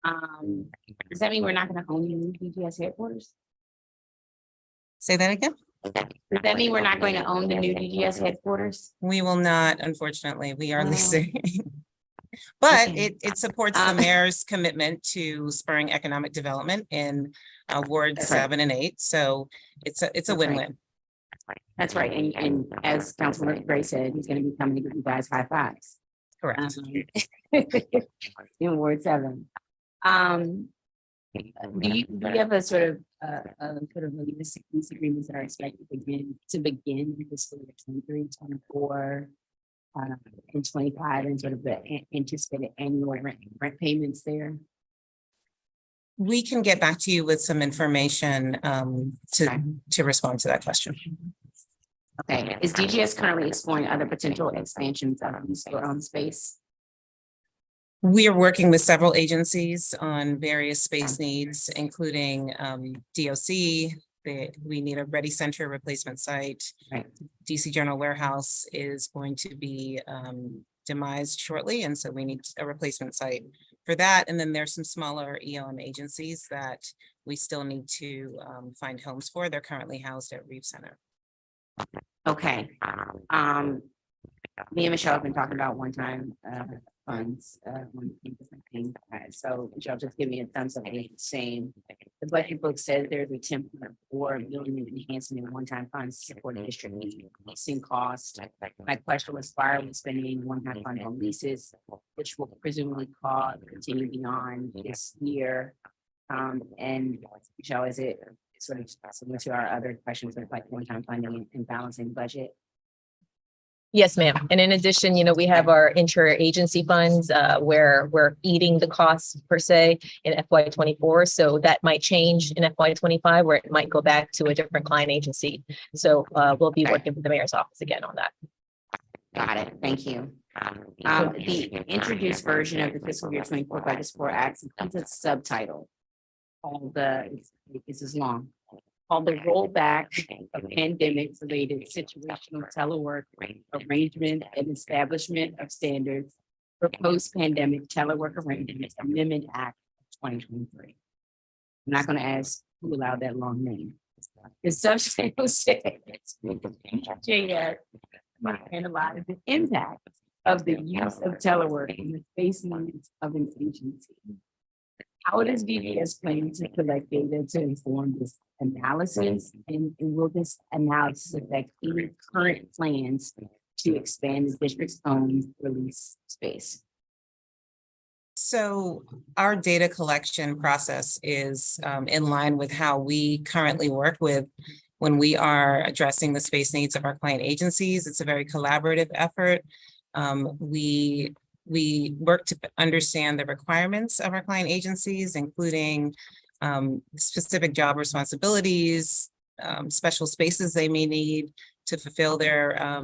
[SPEAKER 1] does that mean we're not going to own the new DGS headquarters?
[SPEAKER 10] Say that again?
[SPEAKER 1] Does that mean we're not going to own the new DGS headquarters?
[SPEAKER 10] We will not, unfortunately. We are leasing. But it supports the mayor's commitment to spurring economic development in Ward 7 and 8. So it's a win-win.
[SPEAKER 1] That's right. And as Councilman Gray said, he's going to be coming to give you guys high fives.
[SPEAKER 10] Correct.
[SPEAKER 1] In Ward 7. Do you have a sort of lease agreements that are expected to begin in fiscal year 23, 24, and 25, and sort of the anticipated annual rent payments there?
[SPEAKER 10] We can get back to you with some information to respond to that question.
[SPEAKER 1] Okay. Is DGS currently exploring other potential expansions on space?
[SPEAKER 10] We are working with several agencies on various space needs, including DOC. We need a Ready Center replacement site.
[SPEAKER 1] Right.
[SPEAKER 10] DC General Warehouse is going to be demised shortly, and so we need a replacement site for that. And then there's some smaller EOM agencies that we still need to find homes for. They're currently housed at Reeves Center.
[SPEAKER 1] Okay. Me and Michelle have been talking about one-time funds. So Michelle, just give me a thumbs up. Saying the budget book says there's a template for building enhancement and one-time funds to support the district leasing cost. My question was, why are we spending one-time fund on leases, which will presumably continue beyond this year? And Michelle, is it sort of similar to our other questions with like one-time funding and balancing budget?
[SPEAKER 3] Yes, ma'am. And in addition, we have our interagency funds where we're eating the costs per se in FY24. So that might change in FY25, where it might go back to a different client agency. So we'll be working with the mayor's office again on that.
[SPEAKER 1] Got it. Thank you. The introduced version of the fiscal year 24 budget support acts includes a subtitle all the, this is long, all the rollback of pandemic-related situational telework arrangement and establishment of standards for post-pandemic telework arrangements Amendment Act of 2023. I'm not going to ask who allowed that long name. The substantive says DGS might analyze the impact of the use of telework in the face needs of an agency. How does DGS plan to collect data to inform this analysis? And will this analysis affect any current plans to expand the district's own release space?
[SPEAKER 10] So our data collection process is in line with how we currently work with when we are addressing the space needs of our client agencies. It's a very collaborative effort. We work to understand the requirements of our client agencies, including specific job responsibilities, special spaces they may need to fulfill their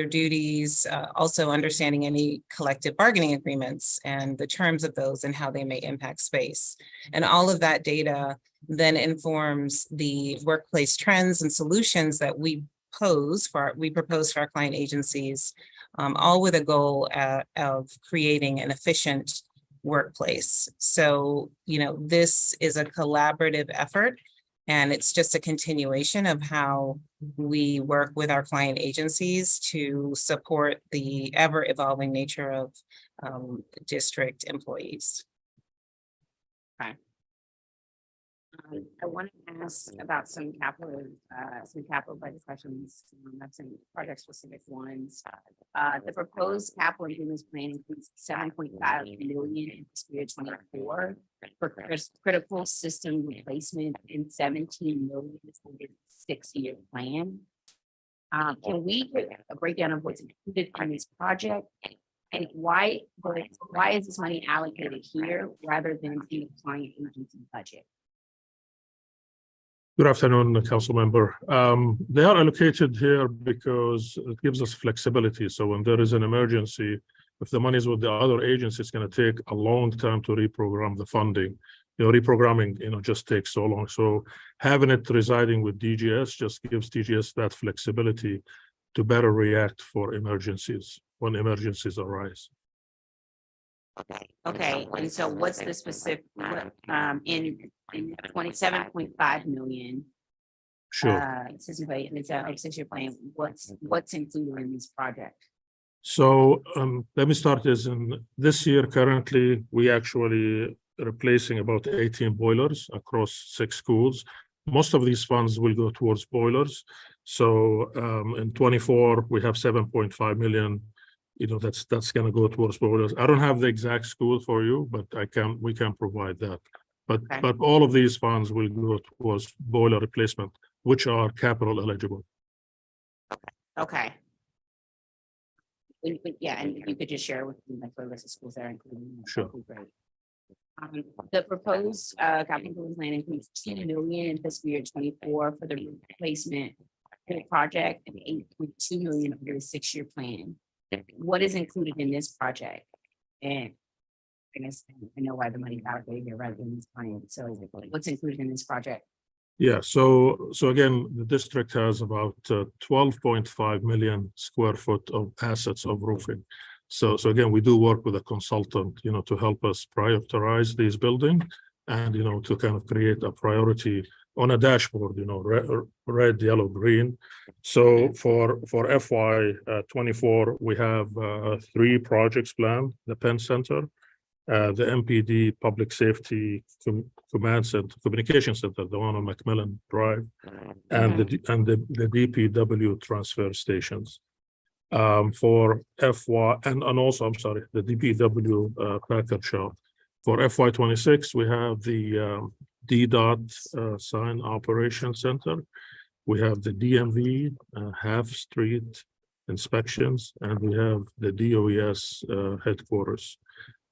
[SPEAKER 10] duties, also understanding any collective bargaining agreements and the terms of those and how they may impact space. And all of that data then informs the workplace trends and solutions that we propose for our client agencies, all with a goal of creating an efficient workplace. So, this is a collaborative effort, and it's just a continuation of how we work with our client agencies to support the ever-evolving nature of district employees.
[SPEAKER 1] I want to ask about some capital budget questions, some project-specific ones. The proposed capital improvements plan includes $7.5 million in fiscal year 24 for critical system replacement and $17 million for the 6-year plan. Can we get a breakdown of what's included in this project? And why is this money allocated here rather than the client agency budget?
[SPEAKER 13] Good afternoon, council member. They are allocated here because it gives us flexibility. So when there is an emergency, if the money is with the other agency, it's going to take a long time to reprogram the funding. Reprogramming, just takes so long. So having it residing with DGS just gives DGS that flexibility to better react for emergencies when emergencies arise.
[SPEAKER 1] Okay. And so what's the specific, in 27.5 million?
[SPEAKER 13] Sure.
[SPEAKER 1] It's a 6-year plan. What's included in this project?
[SPEAKER 13] So let me start in this year. Currently, we actually replacing about 18 boilers across 6 schools. Most of these funds will go towards boilers. So in 24, we have 7.5 million. That's going to go towards boilers. I don't have the exact school for you, but we can provide that. But all of these funds will go towards boiler replacement, which are capital eligible.
[SPEAKER 1] Okay. Yeah, and you could just share with me like what list of schools that are included.
[SPEAKER 13] Sure.
[SPEAKER 1] Great. The proposed capital plan includes $10 million in fiscal year 24 for the replacement for the project and $8.2 million over the 6-year plan. What is included in this project? And I guess I know why the money got allocated here rather than this plan. So what's included in this project?
[SPEAKER 13] Yeah, so again, the district has about 12.5 million square foot of assets of roofing. So again, we do work with a consultant, to help us prioritize these buildings and, to kind of create a priority on a dashboard, red, yellow, green. So for FY24, we have 3 projects planned: the Penn Center, the MPD Public Safety Command Center, Communication Center, the one on Macmillan Drive, and the DPW transfer stations. For FY and also, I'm sorry, the DPW package shop. For FY26, we have the DDOT Sign Operation Center. We have the DMV Half Street inspections, and we have the DOES headquarters.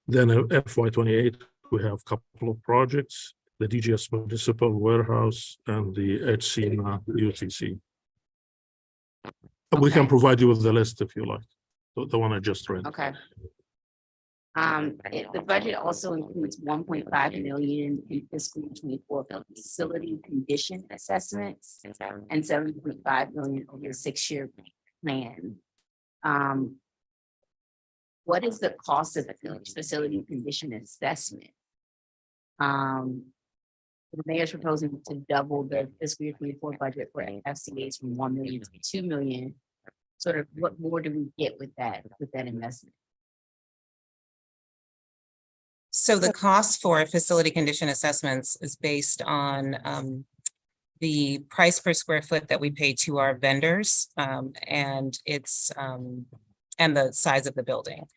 [SPEAKER 13] Then FY28, we have a couple of projects: the DGS Municipal Warehouse and the HCMA UTC. We can provide you with the list if you like, the one I just read.
[SPEAKER 1] Okay. The budget also includes 1.5 million in fiscal year 24 facility condition assessments and 7.5 million over the 6-year plan. What is the cost of the facility condition assessment? The mayor's proposing to double the fiscal year 24 budget for FCAs from 1 million to 2 million. Sort of what more do we get with that investment?
[SPEAKER 10] So the cost for facility condition assessments is based on the price per square foot that we pay to our vendors, and it's and the size of the building.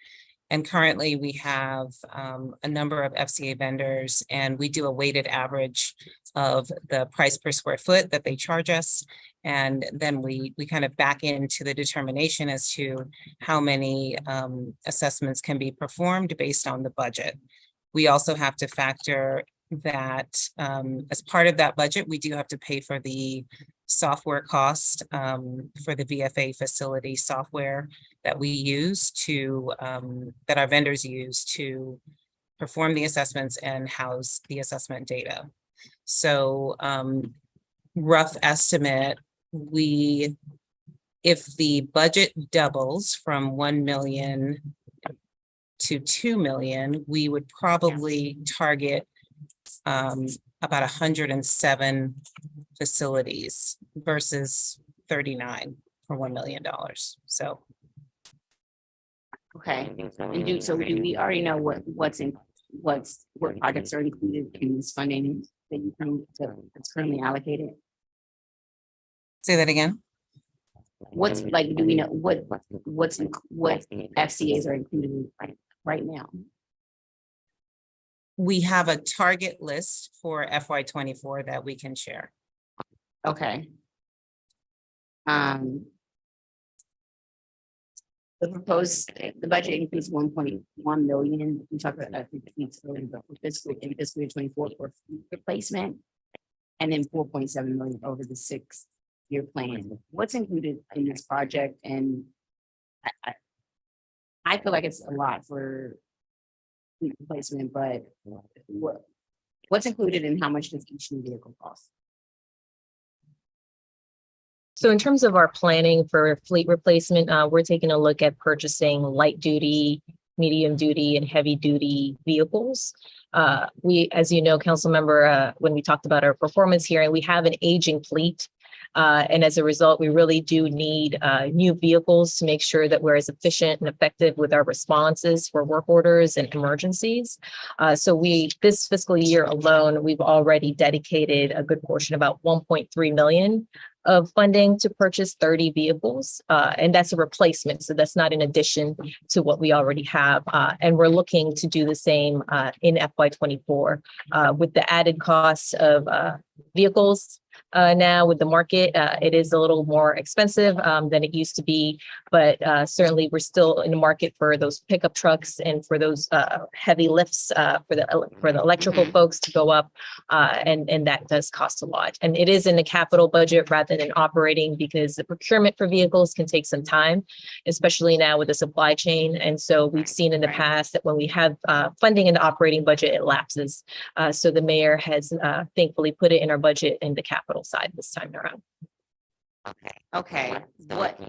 [SPEAKER 10] And currently we have a number of FCA vendors, and we do a weighted average of the price per square foot that they charge us. And then we kind of back into the determination as to how many assessments can be performed based on the budget. We also have to factor that as part of that budget, we do have to pay for the software cost for the VFA facility software that we use to, that our vendors use to perform the assessments and house the assessment data. So rough estimate, if the budget doubles from 1 million to 2 million, we would probably target about 107 facilities versus 39 for $1 million. So.
[SPEAKER 1] Okay, and do we already know what projects are included in this funding that you think that's currently allocated?
[SPEAKER 10] Say that again.
[SPEAKER 1] What's like, do we know what FCAs are included right now?
[SPEAKER 10] We have a target list for FY24 that we can share.
[SPEAKER 1] Okay. The budget increase 1.1 million. We talked about fiscal year 24 for replacement, and then 4.7 million over the 6-year plan. What's included in this project? And I feel like it's a lot for replacement, but what's included and how much does each new vehicle cost?
[SPEAKER 3] So in terms of our planning for fleet replacement, we're taking a look at purchasing light duty, medium duty, and heavy duty vehicles. We, as you know, council member, when we talked about our performance hearing, we have an aging fleet. And as a result, we really do need new vehicles to make sure that we're as efficient and effective with our responses for work orders and emergencies. So this fiscal year alone, we've already dedicated a good portion, about 1.3 million of funding to purchase 30 vehicles. And that's a replacement. So that's not in addition to what we already have. And we're looking to do the same in FY24 with the added costs of vehicles. Now with the market, it is a little more expensive than it used to be, but certainly we're still in the market for those pickup trucks and for those heavy lifts for the electrical folks to go up, and that does cost a lot. And it is in the capital budget rather than operating, because the procurement for vehicles can take some time, especially now with the supply chain. And so we've seen in the past that when we have funding in the operating budget, it lapses. So the mayor has thankfully put it in our budget in the capital side this time around.
[SPEAKER 1] Okay.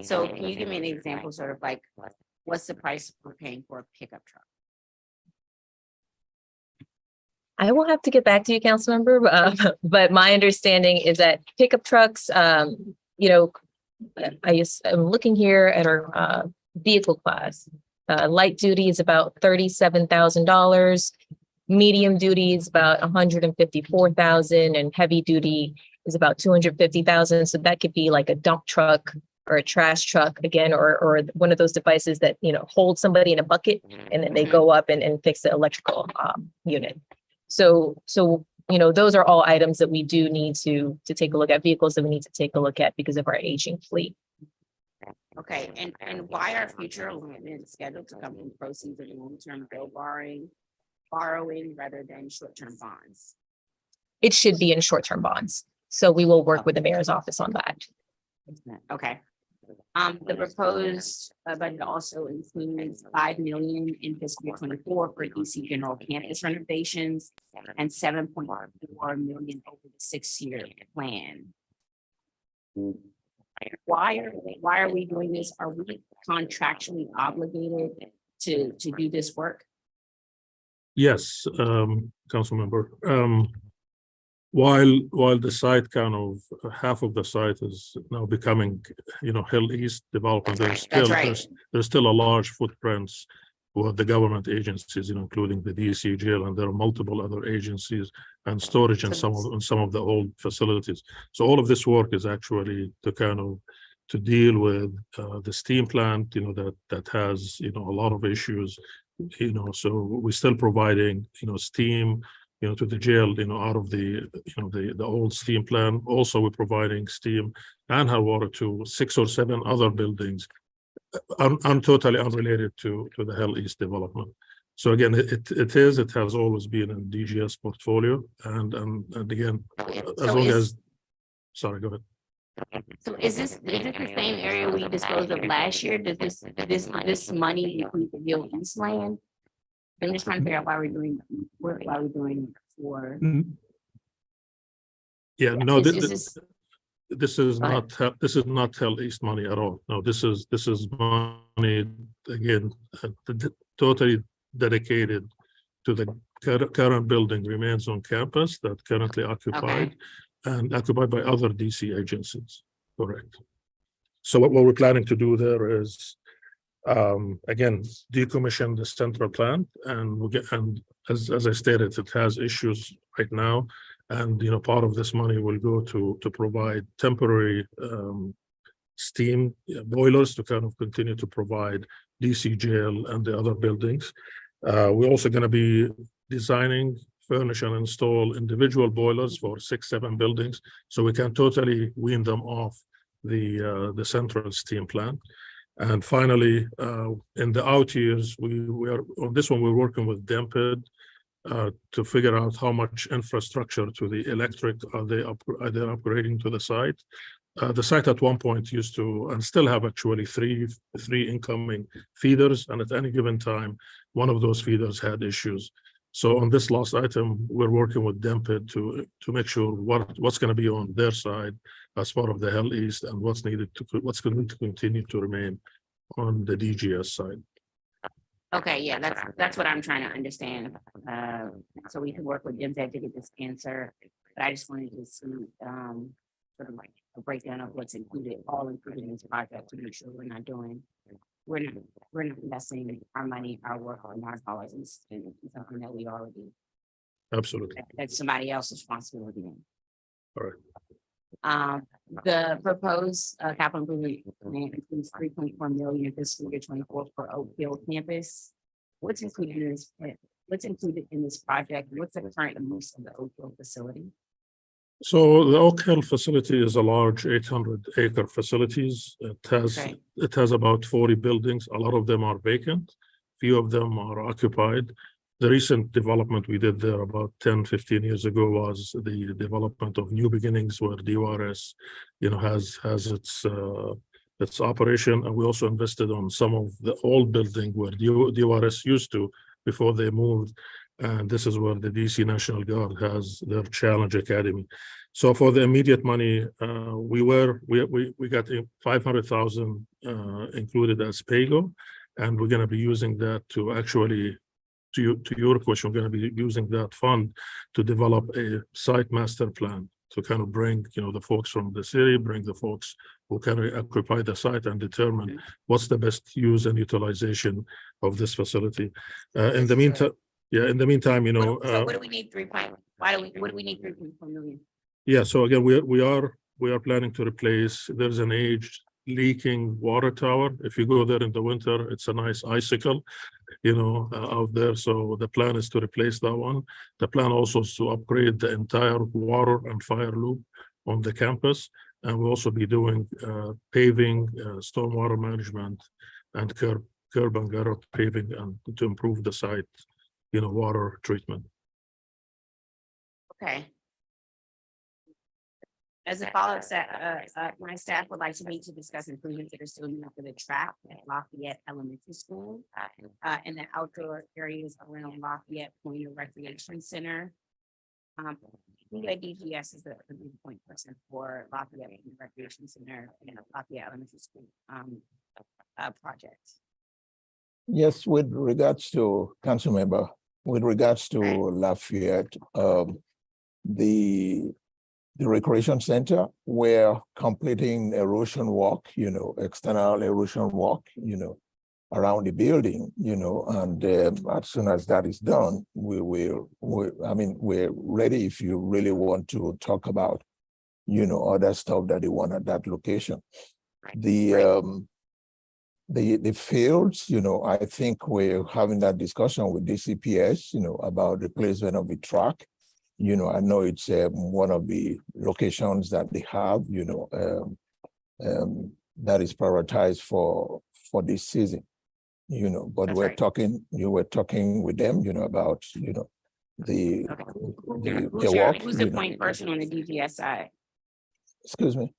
[SPEAKER 1] So can you give me an example, sort of like what's the price we're paying for a pickup truck?
[SPEAKER 3] I will have to get back to you, council member, but my understanding is that pickup trucks, you know, I'm looking here at our vehicle class. Light duty is about $37,000. Medium duty is about $154,000, and heavy duty is about $250,000. So that could be like a dump truck or a trash truck again, or one of those devices that, you know, hold somebody in a bucket and then they go up and fix the electrical unit. So, you know, those are all items that we do need to take a look at, vehicles that we need to take a look at because of our aging fleet.
[SPEAKER 1] Okay, and why are future allotments scheduled to come from proceeds of long-term bill borrowing rather than short-term bonds?
[SPEAKER 3] It should be in short-term bonds. So we will work with the mayor's office on that.
[SPEAKER 1] Okay. The proposed budget also includes 5 million in fiscal year 24 for DC general campus renovations and 7.4 million over the 6-year plan. Why are we doing this? Are we contractually obligated to do this work?
[SPEAKER 13] Yes, council member. While the site kind of half of the site is now becoming, Hill East development, there's still a large footprints with the government agencies, including the DC jail, and there are multiple other agencies and storage in some of the old facilities. So all of this work is actually to deal with the steam plant, that has a lot of issues. So we're still providing steam to the jail out of the old steam plant. Also, we're providing steam and hot water to 6 or 7 other buildings totally unrelated to the Hill East development. So again, it has always been in DGS portfolio, and again, as long as sorry, go ahead.
[SPEAKER 1] So is this the same area we disposed of last year? Does this money include the Hill East land? I'm just trying to figure out why we're doing for.
[SPEAKER 13] Yeah, no, this is not Hill East money at all. No, this is money again totally dedicated to the current building remains on campus that currently occupied. And occupied by other DC agencies, correct. So what we're planning to do there is, again, decommission the central plant, and as I stated, it has issues right now, and part of this money will go to provide temporary steam boilers to continue to provide DC jail and the other buildings. We're also going to be designing, furnish, and install individual boilers for 6-7 buildings, so we can totally wean them off the central steam plant. And finally, in the out years, we are on this one. We're working with DEMPID to figure out how much infrastructure to the electric are they upgrading to the site. The site at one point used to and still have actually three incoming feeders, and at any given time, one of those feeders had issues. So on this last item, we're working with DEMPID to make sure what's going to be on their side as part of the Hill East, and what's going to continue to remain on the DGS side.
[SPEAKER 1] Okay, yeah, that's what I'm trying to understand. So we can work with DEMPID to get this answer, but I just wanted to see sort of like a breakdown of what's all included in this project to make sure we're not investing our money, our work, and our dollars in something that we already.
[SPEAKER 13] Absolutely.
[SPEAKER 1] That's somebody else's responsibility.
[SPEAKER 13] All right.
[SPEAKER 1] The proposed capital improvement plan includes 3.4 million in fiscal year 24 for Oak Hill campus. What's included in this project? What's the current use of the Oak Hill facility?
[SPEAKER 13] So the Oak Hill facility is a large 800-acre facilities. It has about 40 buildings. A lot of them are vacant. Few of them are occupied. The recent development we did there about 10-15 years ago was the development of New Beginnings, where DRS, has its operation, and we also invested on some of the old building where DRS used to before they moved. And this is where the DC National Guard has their Challenge Academy. So for the immediate money, we got 500,000 included as PAYGO, and we're going to be using that to actually, to your question, we're going to be using that fund to develop a site master plan to kind of bring, the folks from the city, bring the folks who can occupy the site, and determine what's the best use and utilization of this facility. In the meantime. Yeah, in the meantime,
[SPEAKER 1] So what do we need what do we need 3.4 million?
[SPEAKER 13] Yeah, so again, we are planning to replace, there's an aged leaking water tower. If you go there in the winter, it's a nice icicle, out there. So the plan is to replace that one. The plan also is to upgrade the entire water and fire loop on the campus. And we'll also be doing paving, stormwater management, and curb and gutter paving, and to improve the site, water treatment.
[SPEAKER 1] Okay. As a follow-up, my staff would like to meet to discuss improvements that are still needed for the track at Lafayette Elementary School and the outdoor areas around Lafayette Point Recreation Center. DGS is the point person for Lafayette Point Recreation Center and Lafayette Elementary School project.
[SPEAKER 7] Yes, with regards to council member, with regards to Lafayette, the recreation center, we're completing erosion walk, external erosion walk, around the building, and as soon as that is done, we're ready if you really want to talk about, other stuff that you want at that location. The fields, I think we're having that discussion with DCPS, about replacement of the track. I know it's one of the locations that they have, that is prioritized for this season, but
[SPEAKER 1] That's
[SPEAKER 7] we're
[SPEAKER 1] right.
[SPEAKER 7] talking, you were talking with them, about, the walk.
[SPEAKER 1] Who's the point person on the DGS side?
[SPEAKER 7] Excuse me.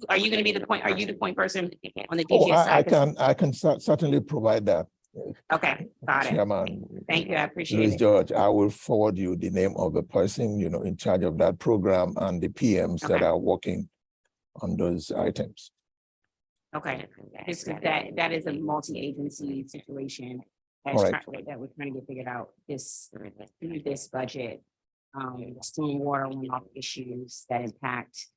[SPEAKER 1] Are you gonna be the point, are you the point person on the
[SPEAKER 7] Oh,
[SPEAKER 1] DGS side?
[SPEAKER 7] I can certainly provide that.
[SPEAKER 1] Okay, got it.
[SPEAKER 7] Chairman.
[SPEAKER 1] Thank you, I appreciate
[SPEAKER 7] Louis
[SPEAKER 1] it.
[SPEAKER 7] George, I will forward you the name of the person, in charge of that program and the PMs that
[SPEAKER 1] Okay.
[SPEAKER 7] are working on those items.
[SPEAKER 1] Okay, this is that is a multi-agency situation.
[SPEAKER 7] All right.
[SPEAKER 1] That we're trying to get figured out through this budget. Stormwater runoff issues that impact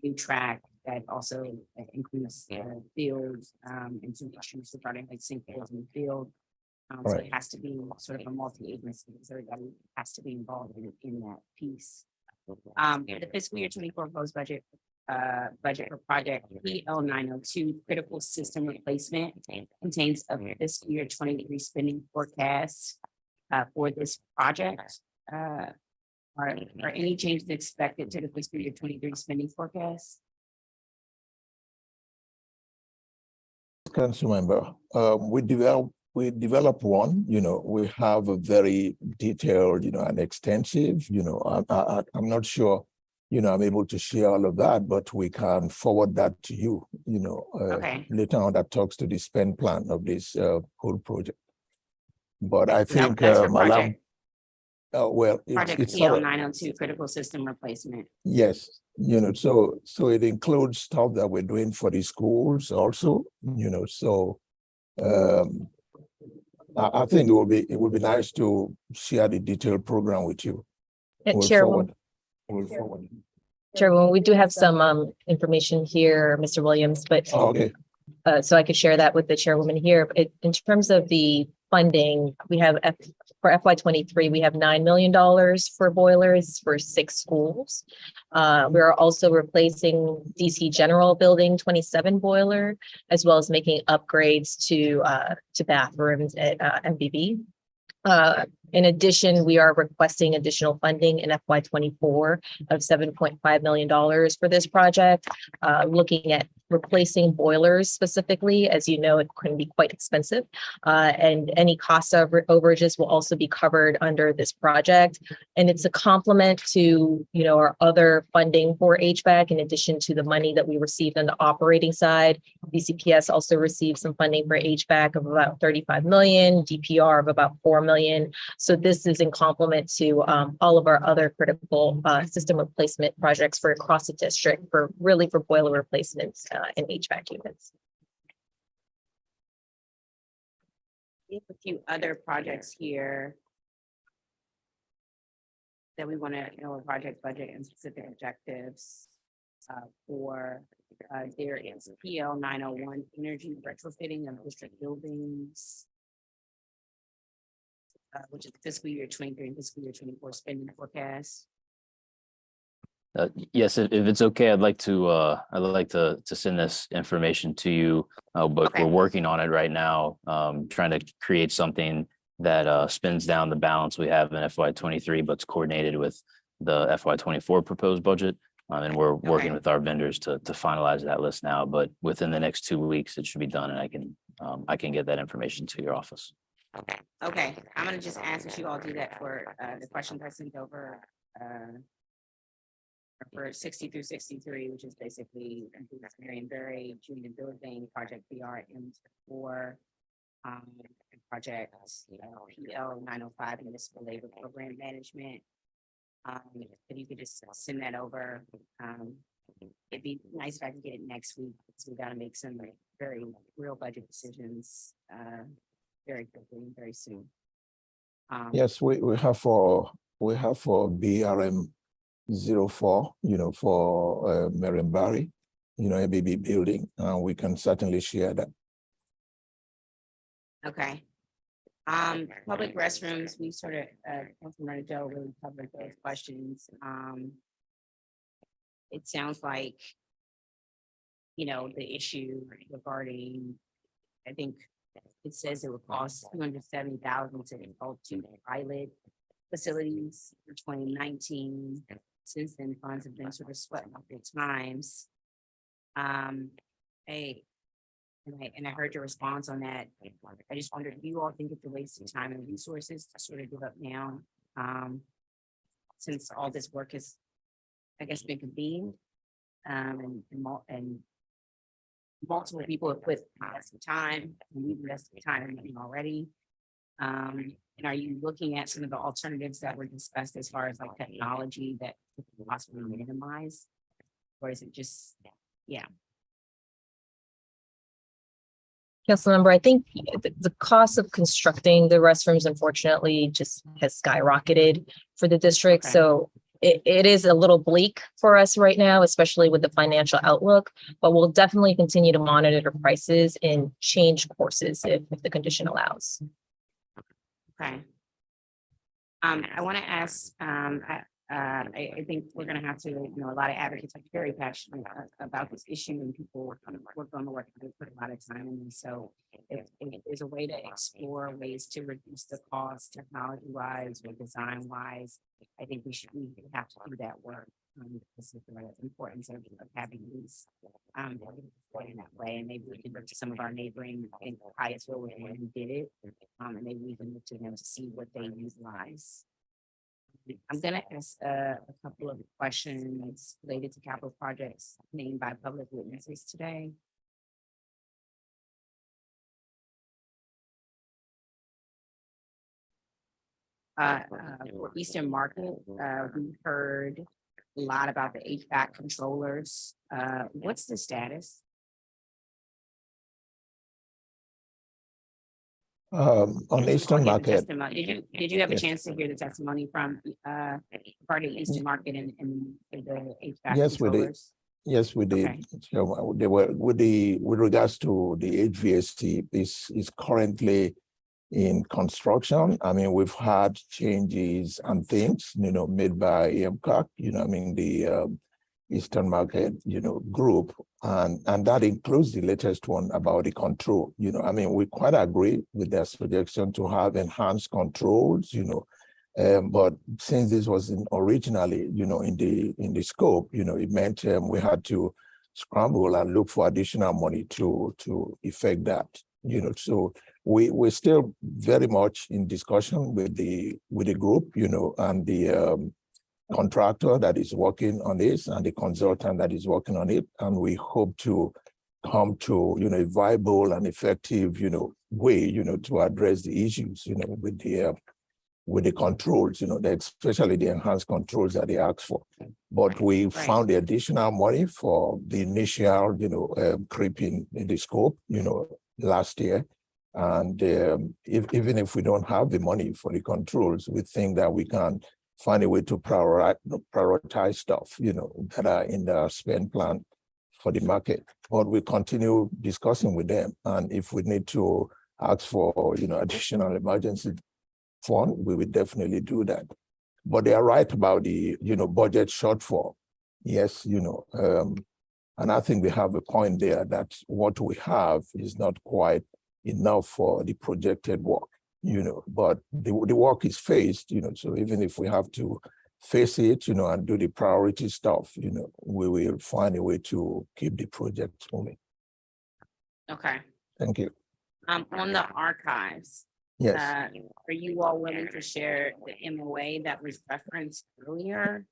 [SPEAKER 1] new track that also includes fields and some issues regarding like sinkholes in the field. So
[SPEAKER 7] Right.
[SPEAKER 1] it has to be sort of a multi-agency, because everybody has to be involved in that piece. The fiscal year 24 proposed budget for project PL 902 critical system replacement contains a fiscal year 23 spending forecast for this project. Are any changes expected to the fiscal year 23 spending forecast?
[SPEAKER 7] Council member, we develop one, we have a very detailed, and extensive, I'm not sure, I'm able to share all of that, but we can forward that to you,
[SPEAKER 1] Okay.
[SPEAKER 7] later on, that talks to the spend plan of this whole project. But I
[SPEAKER 1] No,
[SPEAKER 7] think,
[SPEAKER 1] that's for project
[SPEAKER 7] well, it's sort
[SPEAKER 1] PL
[SPEAKER 7] of,
[SPEAKER 1] 902 critical system replacement.
[SPEAKER 7] yes, so it includes stuff that we're doing for the schools also, so I think it would be nice to share the detailed program with you.
[SPEAKER 3] Chairwoman,
[SPEAKER 7] We'll forward.
[SPEAKER 3] Chairwoman, we do have some information here, Mr. Williams, but
[SPEAKER 7] Okay,
[SPEAKER 3] so I could share that with the chairwoman here. In terms of the funding, we have for FY23, we have $9 million for boilers for 6 schools. We're also replacing DC General Building 27 boiler, as well as making upgrades to bathrooms at MBB. In addition, we are requesting additional funding in FY24 of $7.5 million for this project, looking at replacing boilers specifically. As you know, it can be quite expensive, and any cost of overages will also be covered under this project. And it's a complement to, our other funding for HVAC, in addition to the money that we received on the operating side. BCPS also received some funding for HVAC of about 35 million, DPR of about 4 million. So this is in complement to all of our other critical system replacement projects for across the district, for boiler replacements and HVAC units.
[SPEAKER 1] We have a few other projects here that we want to know a project budget and specific objectives for. There is PL 901 energy retrofitting of district buildings, which is fiscal year 23 and fiscal year 24 spending forecast.
[SPEAKER 8] Yes, if it's okay, I'd like to send this information to you, but
[SPEAKER 1] Okay.
[SPEAKER 8] we're working on it right now, trying to create something that spins down the balance we have in FY23, but it's coordinated with the FY24 proposed budget. And we're working with our vendors to finalize that list now, but within the next 2 weeks, it should be done, and I can get that information to your office.
[SPEAKER 1] Okay, I'm gonna just ask that you all do that for the questions I sent over for 60 through 63, which is basically Marion Berry, Junior Building, Project BRM4, Project PL 905, Municipal Labor Program Management. If you could just send that over. It'd be nice if I could get it next week, because we got to make some very real budget decisions very quickly and very soon.
[SPEAKER 7] Yes, we have for BRM 04, for Marion Barry, ABB building, we can certainly share that.
[SPEAKER 1] Okay. Public restrooms, we sort of, Councilman Joe really covered those questions. It sounds like, the issue regarding, I think it says it would cost $270,000 to install 2 pilot facilities for 2019. Since then, funds have been sort of swept multiple times. And I heard your response on that. I just wondered, do you all think it's a waste of time and resources to sort of give up now? Since all this work has, I guess, been convened, and multiple people have put some time, and we've invested time in meeting already. And are you looking at some of the alternatives that were discussed as far as like technology that could possibly minimize? Or is it just, yeah?
[SPEAKER 3] Councilmember, I think the cost of constructing the restrooms, unfortunately, just has skyrocketed for the district.
[SPEAKER 1] Okay.
[SPEAKER 3] So it is a little bleak for us right now, especially with the financial outlook, but we'll definitely continue to monitor the prices and change courses if the condition allows.
[SPEAKER 1] Okay. I want to ask, I think we're going to have to, a lot of advocates are very passionate about this issue, and people work on the work, they put a lot of time in. So if there's a way to explore ways to reduce the cost technology wise or design wise, I think we have to do that work. This is the importance of having these in that way, and maybe we can look to some of our neighboring in Hyattsville who did it, and maybe we can look to them to see what they utilize. I'm going to ask a couple of questions related to capital projects named by public witnesses today. For Eastern Market, we heard a lot about the HVAC controllers. What's the status?
[SPEAKER 7] On Eastern Market.
[SPEAKER 1] Did you have a
[SPEAKER 7] Yes.
[SPEAKER 1] chance to hear the testimony from party Eastern Market and the HVAC
[SPEAKER 7] Yes, we did.
[SPEAKER 1] controllers?
[SPEAKER 7] Yes, we did.
[SPEAKER 1] Okay.
[SPEAKER 7] So they were with regards to the HVAC is currently in construction. I mean, we've had changes and things, made by EMCAC, the Eastern Market, group, and that includes the latest one about the control. We quite agree with their suggestion to have enhanced controls, but since this was originally, in the scope, it meant we had to scramble and look for additional money to effect that. So we're still very much in discussion with the group, and the contractor that is working on this and the consultant that is working on it, and we hope to come to a viable and effective way to address the issues with the controls, especially the enhanced controls that they asked for. But we found the additional money for the initial creeping in the scope last year, and even if we don't have the money for the controls, we think that we can find a way to prioritize stuff, that are in the spend plan for the market. But we continue discussing with them. And if we need to ask for, additional emergency fund, we will definitely do that. But they are right about the, budget shortfall. Yes, and I think we have a point there that what we have is not quite enough for the projected work. But the work is faced, so even if we have to face it, and do the priority stuff, we will find a way to keep the project moving.
[SPEAKER 1] Okay.
[SPEAKER 7] Thank you.
[SPEAKER 1] On the archives,
[SPEAKER 7] Yes.
[SPEAKER 1] are you all willing to share the MOA that was referenced earlier?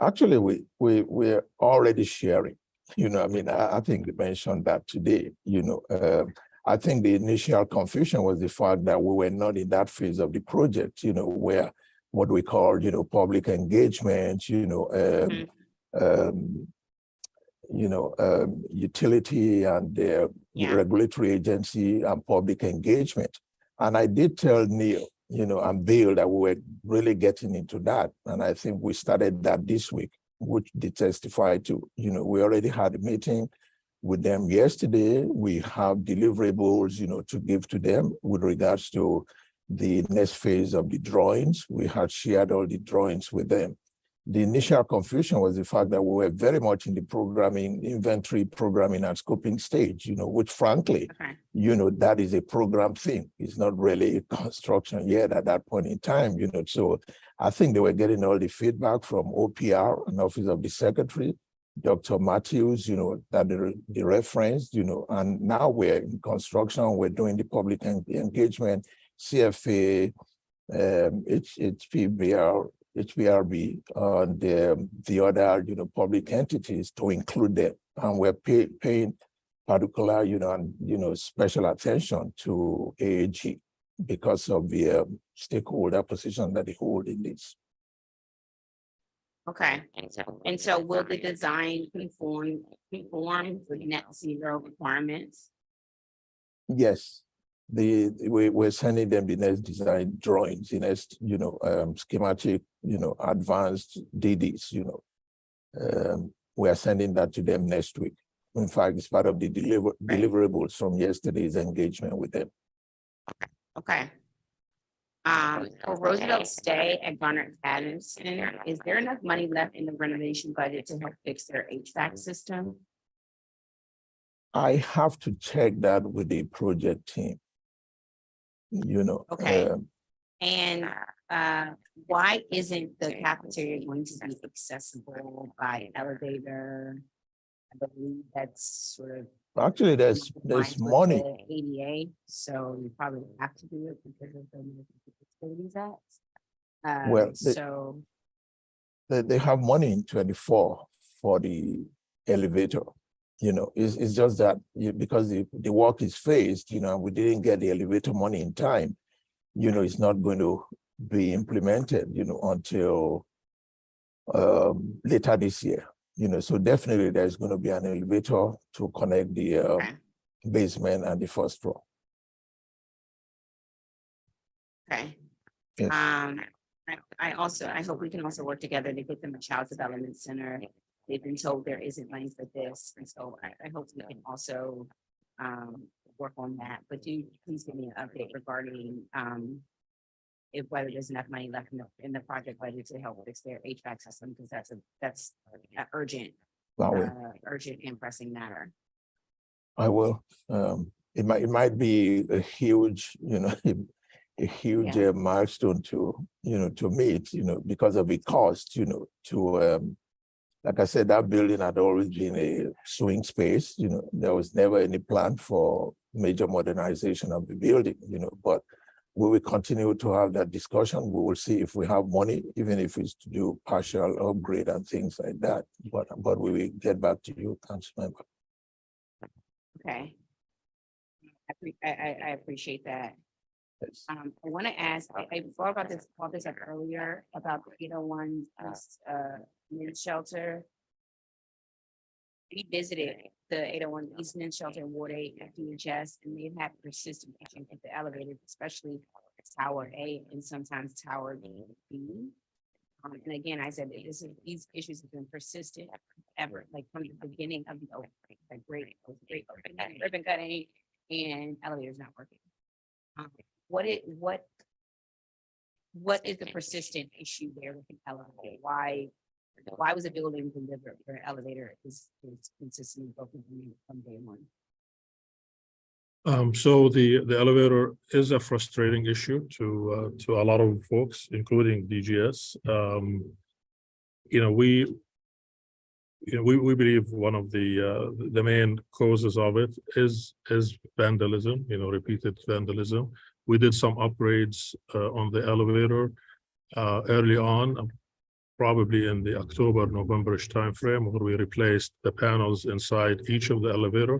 [SPEAKER 7] Actually, we're already sharing. I mean, I think they mentioned that today. I think the initial confusion was the fact that we were not in that phase of the project. Where what we call, public engagement. Utility and the regulatory agency and public engagement. And I did tell Neil, and Bill that we were really getting into that. And I think we started that this week, which they testified to. We already had a meeting with them yesterday. We have deliverables, to give to them with regards to the next phase of the drawings. We had shared all the drawings with them. The initial confusion was the fact that we were very much in the programming, inventory programming and scoping stage, which frankly, that is a program thing. It's not really construction yet at that point in time, So I think they were getting all the feedback from OPR and Office of the Secretary, Dr. Matthews, that the reference, and now we're in construction, we're doing the public engagement, CFA, HPRB, and the other, public entities to include them. And we're paying particular, and, special attention to AAG because of the stakeholder position that they hold in this.
[SPEAKER 1] Okay, and so will the design conform with net zero requirements?
[SPEAKER 7] Yes. We're sending them the next design drawings, the next, schematic, advanced DDs, we are sending that to them next week. In fact, it's part of the deliverables from yesterday's engagement with them.
[SPEAKER 1] Okay. For Roosevelt Stay at Garner Adams Center, is there enough money left in the renovation budget to help fix their HVAC system?
[SPEAKER 7] I have to check that with the project team.
[SPEAKER 1] Okay. And why isn't the cafeteria going to be accessible by elevator? I believe that's sort of.
[SPEAKER 7] Actually, there's money.
[SPEAKER 1] ADA, so you probably have to do it because of the Facilities Act.
[SPEAKER 7] Well, they have money in 24 for the elevator. It's just that because the work is phased, we didn't get the elevator money in time, it's not going to be implemented, until later this year, so definitely there's going to be an elevator to connect the basement and the first floor.
[SPEAKER 1] Okay.
[SPEAKER 7] Yes.
[SPEAKER 1] I hope we can also work together to get them a child development center. They've been told there isn't money for this, and so I hope we can also work on that. But do please give me an update regarding if whether there's enough money left in the project budget to help fix their HVAC system, because that's an urgent and pressing matter.
[SPEAKER 7] I will. It might be a huge, a huge milestone to meet, because of the cost, to like I said, that building had always been a swing space. There was never any plan for major modernization of the building, but we will continue to have that discussion. We will see if we have money, even if it's to do partial upgrade and things like that. But we will get back to you, Councilmember.
[SPEAKER 1] Okay. I appreciate that.
[SPEAKER 7] Yes.
[SPEAKER 1] I want to ask, I thought about this up earlier about the 801 men's shelter. We visited the 801 East Men's Shelter in Ward 8 at DGS, and they've had persistent issues with the elevators, especially Tower A and sometimes Tower B. And again, I said these issues have been persistent ever, like from the beginning of the opening, like great ribbon cutting and elevators not working. What is the persistent issue there with the elevator? Why was a building delivered for an elevator is consistently broken from day one?
[SPEAKER 13] So the elevator is a frustrating issue to a lot of folks, including DGS. We believe one of the main causes of it is vandalism, repeated vandalism. We did some upgrades on the elevator early on, probably in the October, November-ish timeframe, where we replaced the panels inside each of the elevator.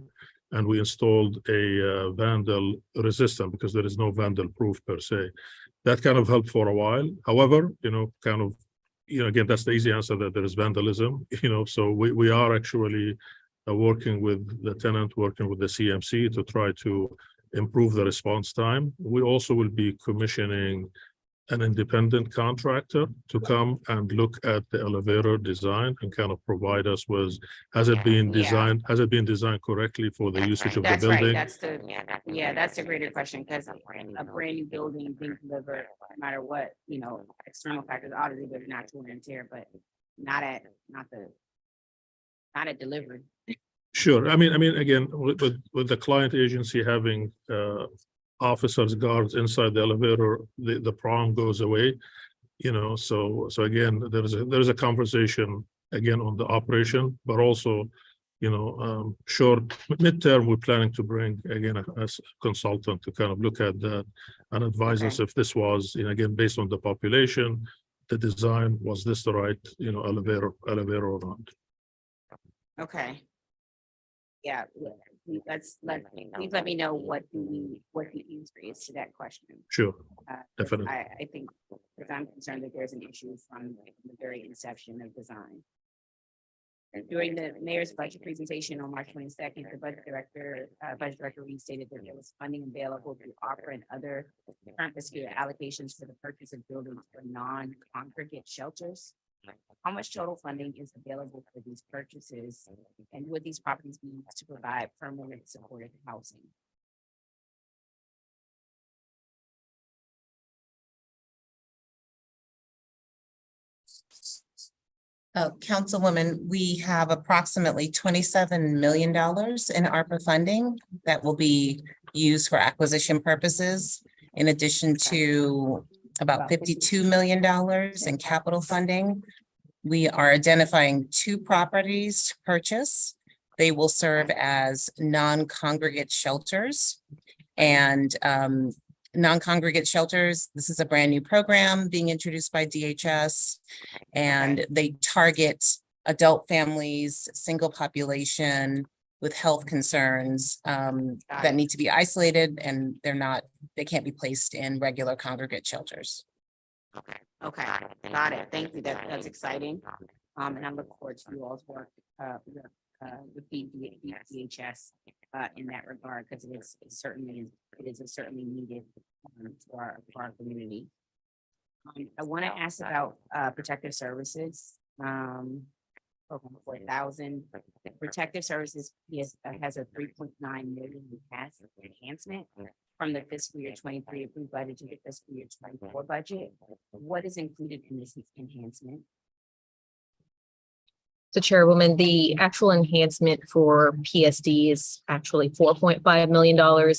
[SPEAKER 13] And we installed a vandal resistant because there is no vandal proof per se. That kind of helped for a while. However, again, that's the easy answer, that there is vandalism, so we are actually working with the tenant, working with the CMC to try to improve the response time. We also will be commissioning an independent contractor to come and look at the elevator design and kind of provide us with, has it been designed correctly for the usage of the
[SPEAKER 1] That's right.
[SPEAKER 13] building?
[SPEAKER 1] That's the greater question, because a brand new building being delivered, no matter what, external factors, obviously there's natural wear and tear, but not at delivery.
[SPEAKER 13] Sure. I mean, again, with the client agency having officers, guards inside the elevator, the problem goes away. So again, there's a conversation again on the operation, but also, short midterm, we're planning to bring again a consultant to kind of look at that and advise us if this was, again, based on the population, the design, was this the right, elevator or not?
[SPEAKER 1] Okay. Yeah, please let me know what the answer is to that question.
[SPEAKER 13] Sure, definitely.
[SPEAKER 1] I think, because I'm concerned that there's an issue from the very inception of design. And during the mayor's budget presentation on March 22nd, the budget director restated that there was funding available through ARPA and other current fiscal year allocations for the purchase of buildings for non-congregate shelters. How much total funding is available for these purchases, and would these properties be used to provide permanent supportive housing?
[SPEAKER 10] Councilwoman, we have approximately $27 million in ARPA funding that will be used for acquisition purposes, in addition to about $52 million in capital funding. We are identifying 2 properties to purchase. They will serve as non-congregate shelters. And non-congregate shelters, this is a brand new program being introduced by DHS, and they target adult families, single population with health concerns that need to be isolated, and they can't be placed in regular congregate shelters.
[SPEAKER 1] Okay, got it. Thank you. That's exciting. And I look forward to you all's work with the DHS in that regard, because it is certainly needed for our community. I want to ask about protective services. Program 4,000. Protective services has a 3.9 million enhancement from the fiscal year 23 approved budget to the fiscal year 24 budget. What is included in this enhancement?
[SPEAKER 3] So Chairwoman, the actual enhancement for PSD is actually $4.5 million,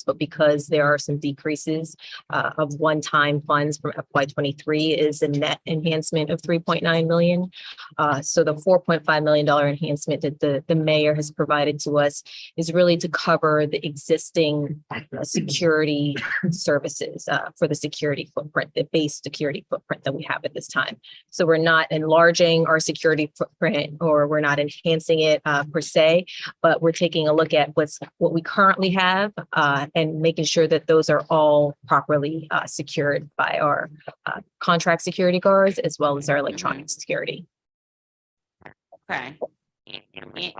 [SPEAKER 3] but because there are some decreases of one-time funds from FY23 is a net enhancement of $3.9 million. So the $4.5 million enhancement that the mayor has provided to us is really to cover the existing security services for the security footprint, the base security footprint that we have at this time. So we're not enlarging our security footprint, or we're not enhancing it per se, but we're taking a look at what we currently have and making sure that those are all properly secured by our contract security guards as well as our electronic security.
[SPEAKER 1] Okay.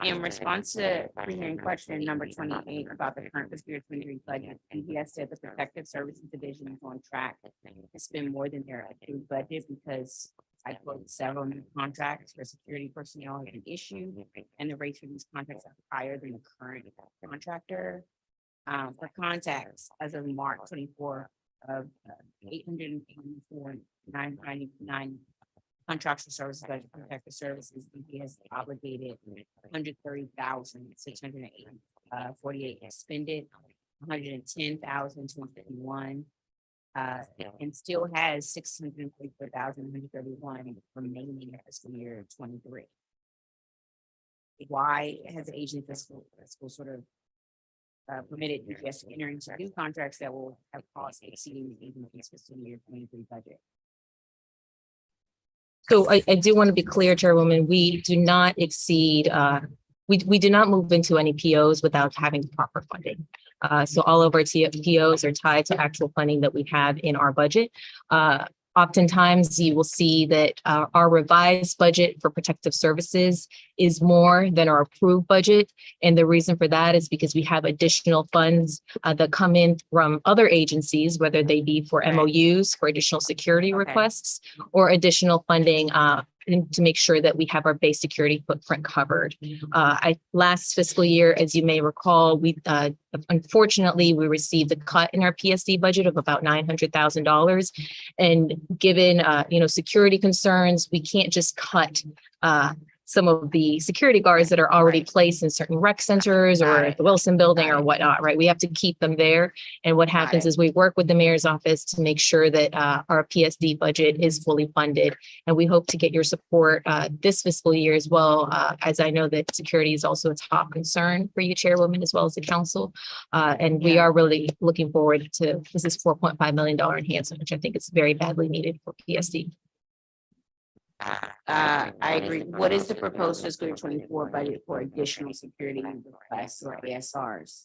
[SPEAKER 1] In response to pre-hearing question number 28 about the current fiscal year 23 budget, DGS said the Protective Services Division is on track to spend more than their approved budget because I quote, several new contracts for security personnel have been issued, and the rates for these contracts are higher than the current contractor. For context, as of March 24 of 884,999 contracts for services by protective services, DGS obligated 130,648 expended, 110,251. And still has 644,131 remaining in fiscal year 23. Why has the Asian fiscal sort of permitted DGS to enter into new contracts that will have costs exceeding the agency's fiscal year 23 budget?
[SPEAKER 3] So I do want to be clear, Chairwoman, we do not exceed, we do not move into any POs without having proper funding. So all of our POs are tied to actual funding that we have in our budget. Oftentimes you will see that our revised budget for protective services is more than our approved budget. And the reason for that is because we have additional funds that come in from other agencies, whether they be for MOUs, for additional security requests, or additional funding to make sure that we have our base security footprint covered. Last fiscal year, as you may recall, we unfortunately we received a cut in our PSD budget of about $900,000, and given security concerns, we can't just cut some of the security guards that are already placed in certain rec centers or the Wilson building or whatnot, right? We have to keep them there. And what happens is we work with the mayor's office to make sure that our PSD budget is fully funded. And we hope to get your support this fiscal year as well, as I know that security is also a top concern for you, Chairwoman, as well as the council. And we are really looking forward to this is $4.5 million enhancement, which I think is very badly needed for PSD.
[SPEAKER 1] I agree. What is the proposed fiscal year 24 budget for additional security requests or ASRs?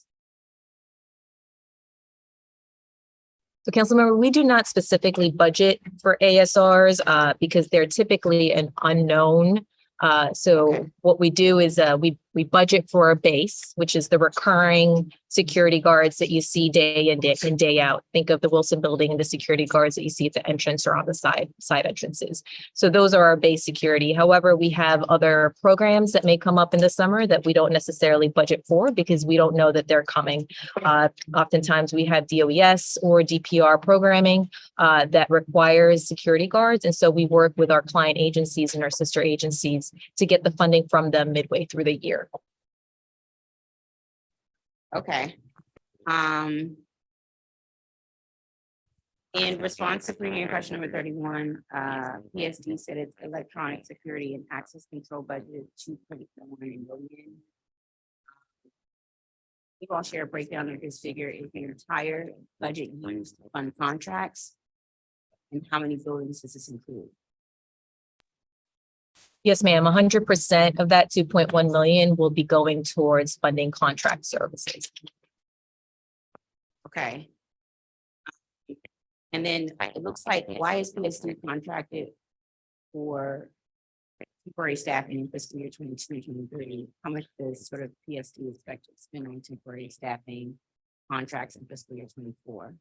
[SPEAKER 3] So Councilmember, we do not specifically budget for ASRs because they're typically an unknown. What we do is we budget for a base, which is the recurring security guards that you see day in day out. Think of the Wilson building and the security guards that you see at the entrance or on the side entrances. So those are our base security. However, we have other programs that may come up in the summer that we don't necessarily budget for because we don't know that they're coming. Oftentimes we have DOES or DPR programming that requires security guards. And so we work with our client agencies and our sister agencies to get the funding from them midway through the year.
[SPEAKER 1] Okay. In response to previous question number 31, PSD said its electronic security and access control budget is $2.1 million. You all share a breakdown of this figure. Is the entire budget used to fund contracts? And how many buildings does this include?
[SPEAKER 3] Yes, ma'am. 100% of that 2.1 million will be going towards funding contract services.
[SPEAKER 1] Okay. And then it looks like, why is PSD contracted for temporary staffing in fiscal year 22-23? How much does sort of PSD expect to spend on temporary staffing contracts in fiscal year 24?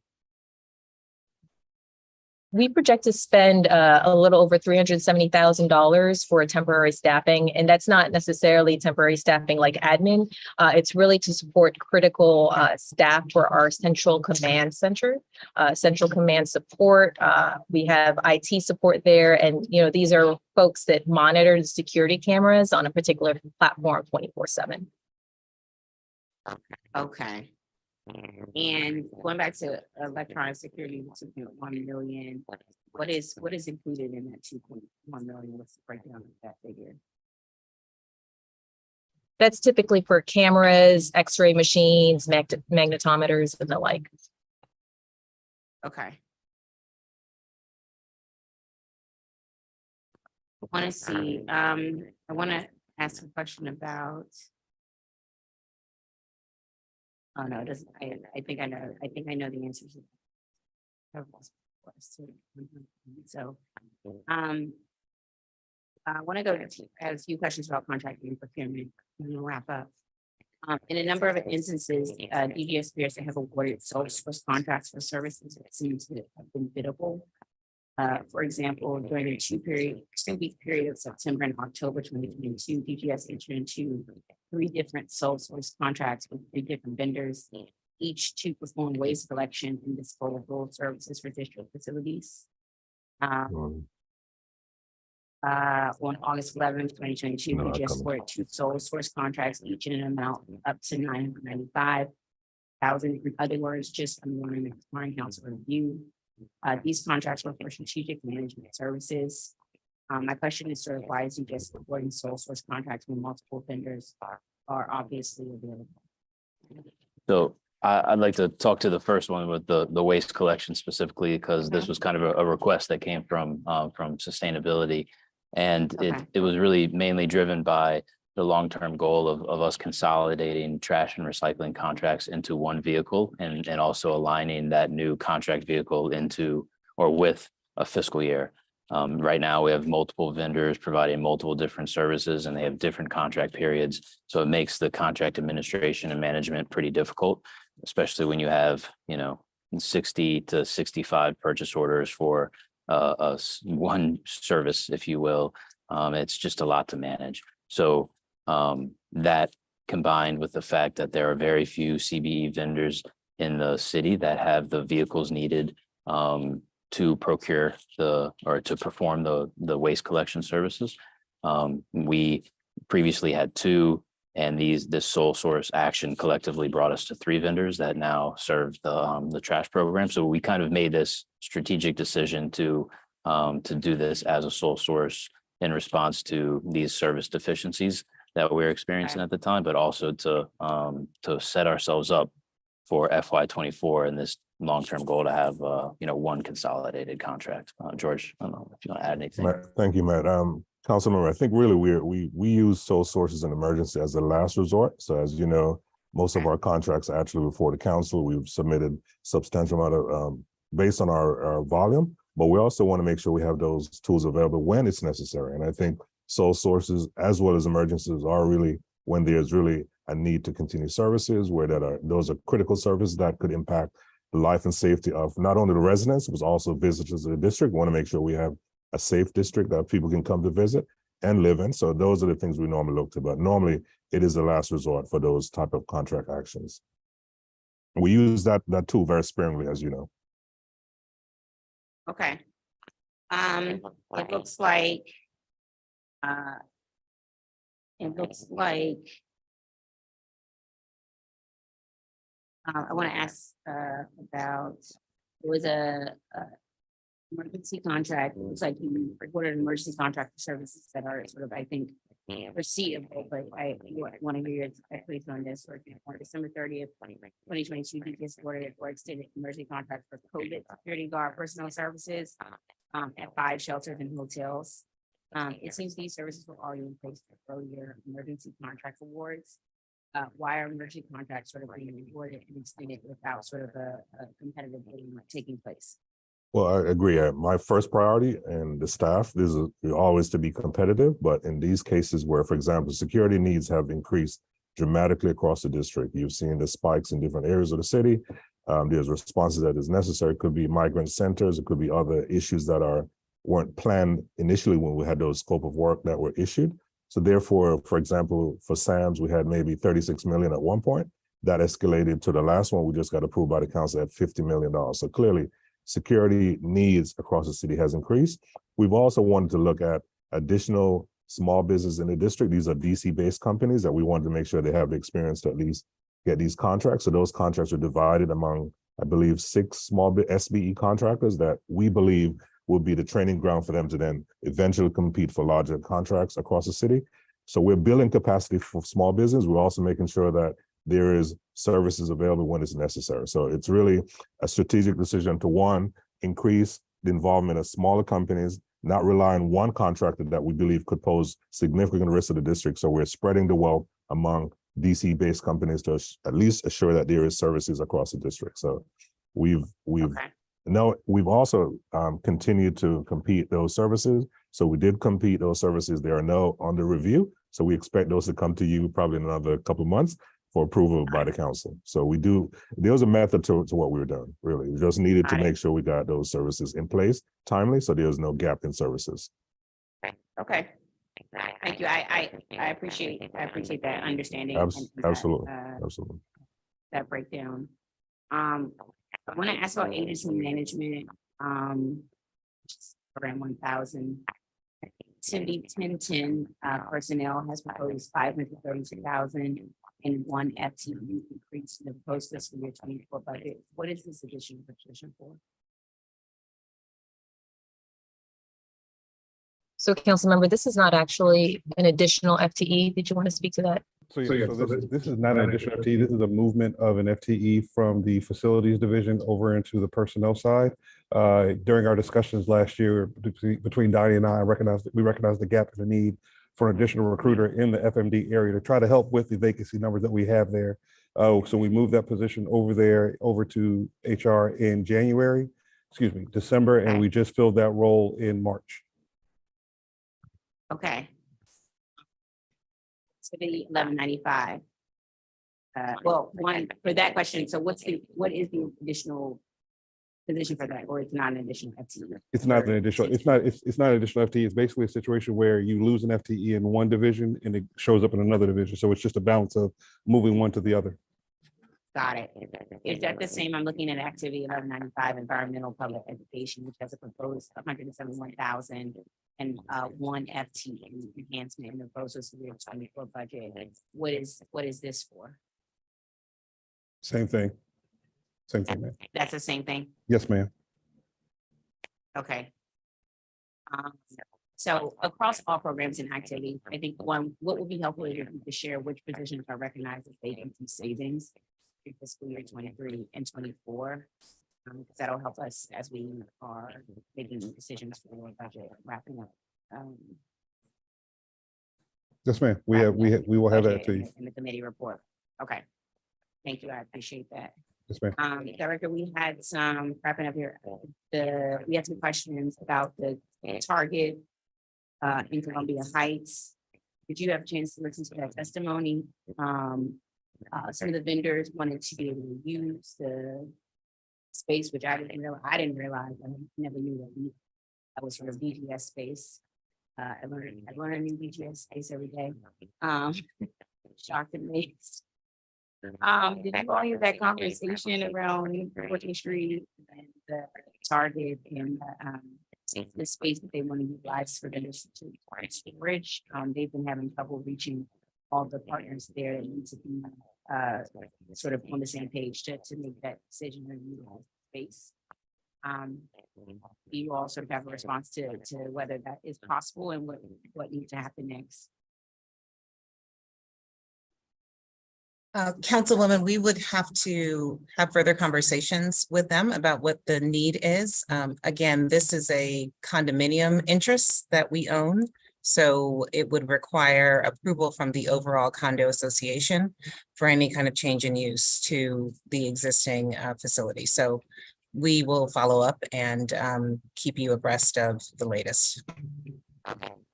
[SPEAKER 3] We project to spend a little over $370,000 for temporary staffing, and that's not necessarily temporary staffing like admin. It's really to support critical staff for our central command center, central command support. We have IT support there, and these are folks that monitor the security cameras on a particular platform 24/7.
[SPEAKER 1] Okay. And going back to electronic security, 2.1 million, what is included in that 2.1 million? What's the breakdown of that figure?
[SPEAKER 3] That's typically for cameras, X-ray machines, magnetometers, and the like.
[SPEAKER 1] Okay. I want to see, I want to ask a question about. Oh, no, it doesn't. I think I know. I think I know the answers. So, I want to go to a few questions about contracting and procurement. And we'll wrap up. In a number of instances, DGS appears to have awarded sole source contracts for services that seem to have been biddable. For example, during the 2-week period of September and October 2022, DGS entered into 3 different sole source contracts with 3 different vendors, each to perform waste collection and disposal services for district facilities. On August 11th, 2022, DGS awarded 2 sole source contracts, each in an amount up to $995,000. In other words, just underlying the Client Council review. These contracts were for strategic management services. My question is sort of why is DGS awarding sole source contracts when multiple vendors are obviously available?
[SPEAKER 8] So I'd like to talk to the first one with the waste collection specifically, because this was kind of a request that came from sustainability. And it was really mainly driven by the long-term goal of us consolidating trash and recycling contracts into one vehicle and also aligning that new contract vehicle into or with a fiscal year. Right now, we have multiple vendors providing multiple different services and they have different contract periods. So it makes the contract administration and management pretty difficult, especially when you have, 60 to 65 purchase orders for one service, if you will. It's just a lot to manage. So that combined with the fact that there are very few CBE vendors in the city that have the vehicles needed to procure to perform the waste collection services. We previously had two, and this sole source action collectively brought us to 3 vendors that now serve the trash program. So we kind of made this strategic decision to do this as a sole source in response to these service deficiencies that we were experiencing at the time, but also to set ourselves up for FY24 and this long-term goal to have one consolidated contract. George, I don't know if you want to add anything.
[SPEAKER 2] Thank you, Matt. Councilmember, I think really we use sole sources in emergency as a last resort. So as you know, most of our contracts are actually before the council. We've submitted substantial amount of based on our volume, but we also want to make sure we have those tools available when it's necessary. And I think sole sources as well as emergencies are really when there's really a need to continue services where those are critical services that could impact the life and safety of not only the residents, but also visitors of the district. We want to make sure we have a safe district that people can come to visit and live in. So those are the things we normally look to, but normally it is the last resort for those type of contract actions. We use that tool very sparingly, as you know.
[SPEAKER 1] Okay. It looks like I want to ask about, there was a emergency contract. It looks like you recorded an emergency contract for services that are sort of, I think, receivable, but I want to hear your explanation on this. For example, December 30th, 2022, DGS awarded or extended emergency contract for COVID security guard personnel services at 5 shelters and hotels. It seems these services were already in place for earlier emergency contract awards. Why are emergency contracts sort of being awarded and extended without sort of a competitive bidding taking place?
[SPEAKER 2] Well, I agree. My first priority and the staff is always to be competitive, but in these cases where, for example, security needs have increased dramatically across the district, you've seen the spikes in different areas of the city. There's responses that is necessary. It could be migrant centers. It could be other issues that weren't planned initially when we had those scope of work that were issued. So therefore, for example, for SAMS, we had maybe 36 million at one point. That escalated to the last one we just got approved by the council at $50 million. So clearly, security needs across the city has increased. We've also wanted to look at additional small business in the district. These are DC-based companies that we wanted to make sure they have the experience to at least get these contracts. So those contracts are divided among, I believe, 6 small SBE contractors that we believe will be the training ground for them to then eventually compete for larger contracts across the city. So we're building capacity for small business. We're also making sure that there is services available when it's necessary. So it's really a strategic decision to, one, increase the involvement of smaller companies, not rely on one contractor that we believe could pose significant risk to the district. So we're spreading the wealth among DC-based companies to at least assure that there is services across the district. So we've also continued to compete those services. So we did compete those services. They are now under review. So we expect those to come to you probably in another couple of months for approval by the council. So there was a method to what we were doing, really. We just needed to make sure we got those services in place timely, so there's no gap in services.
[SPEAKER 1] Okay. Thank you. I appreciate that understanding.
[SPEAKER 2] Absolutely.
[SPEAKER 1] That breakdown. I want to ask about agency management. Program 1000. Activity 1010 personnel has proposed 532,000 and 1 FTE increase in the post fiscal year 24 budget. What is this additional position for?
[SPEAKER 3] So, council member, this is not actually an additional FTE. Did you want to speak to that?
[SPEAKER 2] So this is not an additional FTE. This is a movement of an FTE from the facilities division over into the personnel side. During our discussions last year between Donnie and I, we recognized the gap and the need for an additional recruiter in the FMD area to try to help with the vacancy numbers that we have there. So we moved that position over to HR in December, and we just filled that role in March.
[SPEAKER 1] Okay. So the 1195. Well, one for that question. So what is the additional position for that, or it's not an additional FTE?
[SPEAKER 2] It's not an additional. It's not an additional FTE. It's basically a situation where you lose an FTE in one division and it shows up in another division. So it's just a balance of moving one to the other.
[SPEAKER 1] Got it. Is that the same? I'm looking at activity 1195, environmental public education, which has a proposed 171,000 and one FTE enhancement in the proposal for the 2024 budget. What is this for?
[SPEAKER 2] Same thing. Same thing, ma'am.
[SPEAKER 1] That's the same thing.
[SPEAKER 2] Yes, ma'am.
[SPEAKER 1] Okay. So across all programs and activities, I think what would be helpful is if you could share which positions are recognized as vacancy savings in fiscal year 23 and 24. That'll help us as we are making decisions for the budget wrapping up.
[SPEAKER 2] Yes, ma'am. We will have that to you.
[SPEAKER 1] In the committee report. Okay. Thank you. I appreciate that.
[SPEAKER 2] Yes, ma'am.
[SPEAKER 1] Director, we had some wrapping up here. We had some questions about the target in Columbia Heights. Did you have a chance to listen to that testimony? Some of the vendors wanted to be able to use the space, which I didn't realize. I never knew that was sort of DGS space. I learned a new DGS space every day. Shocked and amazed. Did you all hear that conversation around 14th Street and the Target and the space that they want to utilize for the storage? They've been having trouble reaching all the partners there that need to be sort of on the same page to make that decision and utilize space. You all sort of have a response to whether that is possible and what needs to happen next.
[SPEAKER 10] Councilwoman, we would have to have further conversations with them about what the need is. Again, this is a condominium interest that we own, so it would require approval from the overall condo association for any kind of change in use to the existing facility. So we will follow up and keep you abreast of the latest.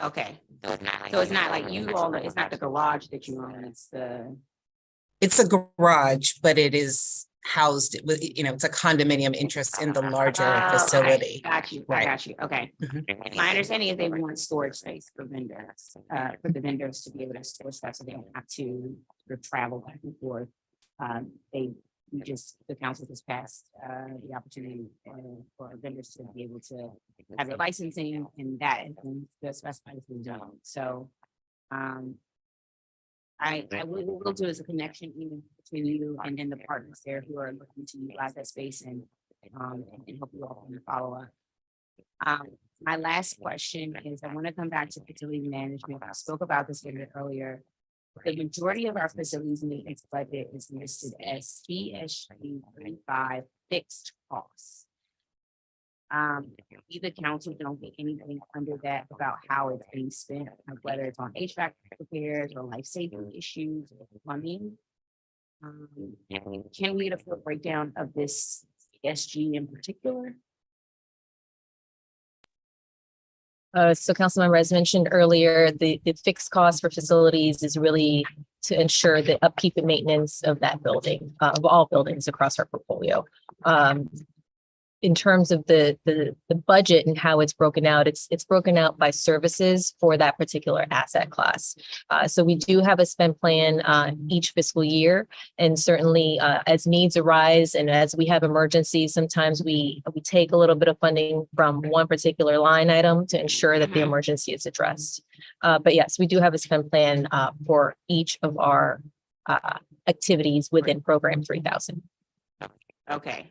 [SPEAKER 1] Okay. So it's not like you all, it's not the garage that you own,
[SPEAKER 10] It's a garage, but it is housed with, it's a condominium interest in the larger facility.
[SPEAKER 1] Okay. Got you.
[SPEAKER 10] Right.
[SPEAKER 1] I got you. Okay. My understanding is they want storage space for vendors, for the vendors to be able to store stuff so they don't have to sort of travel back and forth. The council just passed the opportunity for vendors to be able to have their licensing and that and the specified zone. So we'll do as a connection even between you and then the partners there who are looking to utilize that space and help you all in the follow up. My last question is I want to come back to facility management. I spoke about this a little bit earlier. The majority of our facilities maintenance budget is listed as CSG 35 fixed costs. Either council don't get anything under that about how it's being spent, like whether it's on HVAC repairs or life saving issues or plumbing. Can we get a full breakdown of this SG in particular?
[SPEAKER 3] So Councilmember, as mentioned earlier, the fixed cost for facilities is really to ensure the upkeep and maintenance of that building, of all buildings across our portfolio. In terms of the budget and how it's broken out, it's broken out by services for that particular asset class. So we do have a spend plan each fiscal year, and certainly as needs arise and as we have emergencies, sometimes we take a little bit of funding from one particular line item to ensure that the emergency is addressed. But yes, we do have a spend plan for each of our activities within Program 3000.
[SPEAKER 1] Okay.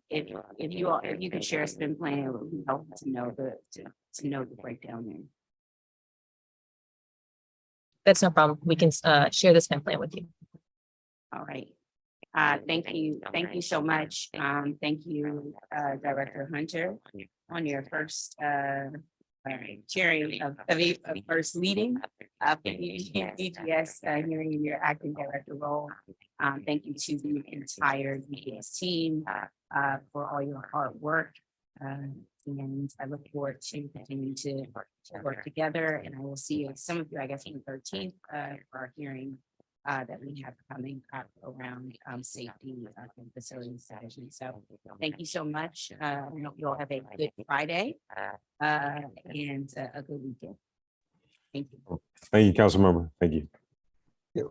[SPEAKER 1] If you could share a spend plan, it would be helpful to know the breakdown there.
[SPEAKER 3] That's no problem. We can share this time plan with you.
[SPEAKER 1] All right. Thank you. Thank you so much. Thank you, Director Hunter, on your first chairing of first meeting of the DGS hearing in your acting director role. Thank you to the entire DGS team for all your hard work. And I look forward to continuing to work together. And I will see some of you, I guess, on the 13th for our hearing that we have coming up around safety and facility strategy. So thank you so much. I hope you all have a good Friday and a good weekend. Thank you.
[SPEAKER 2] Thank you, Councilmember. Thank you.
[SPEAKER 7] Yeah.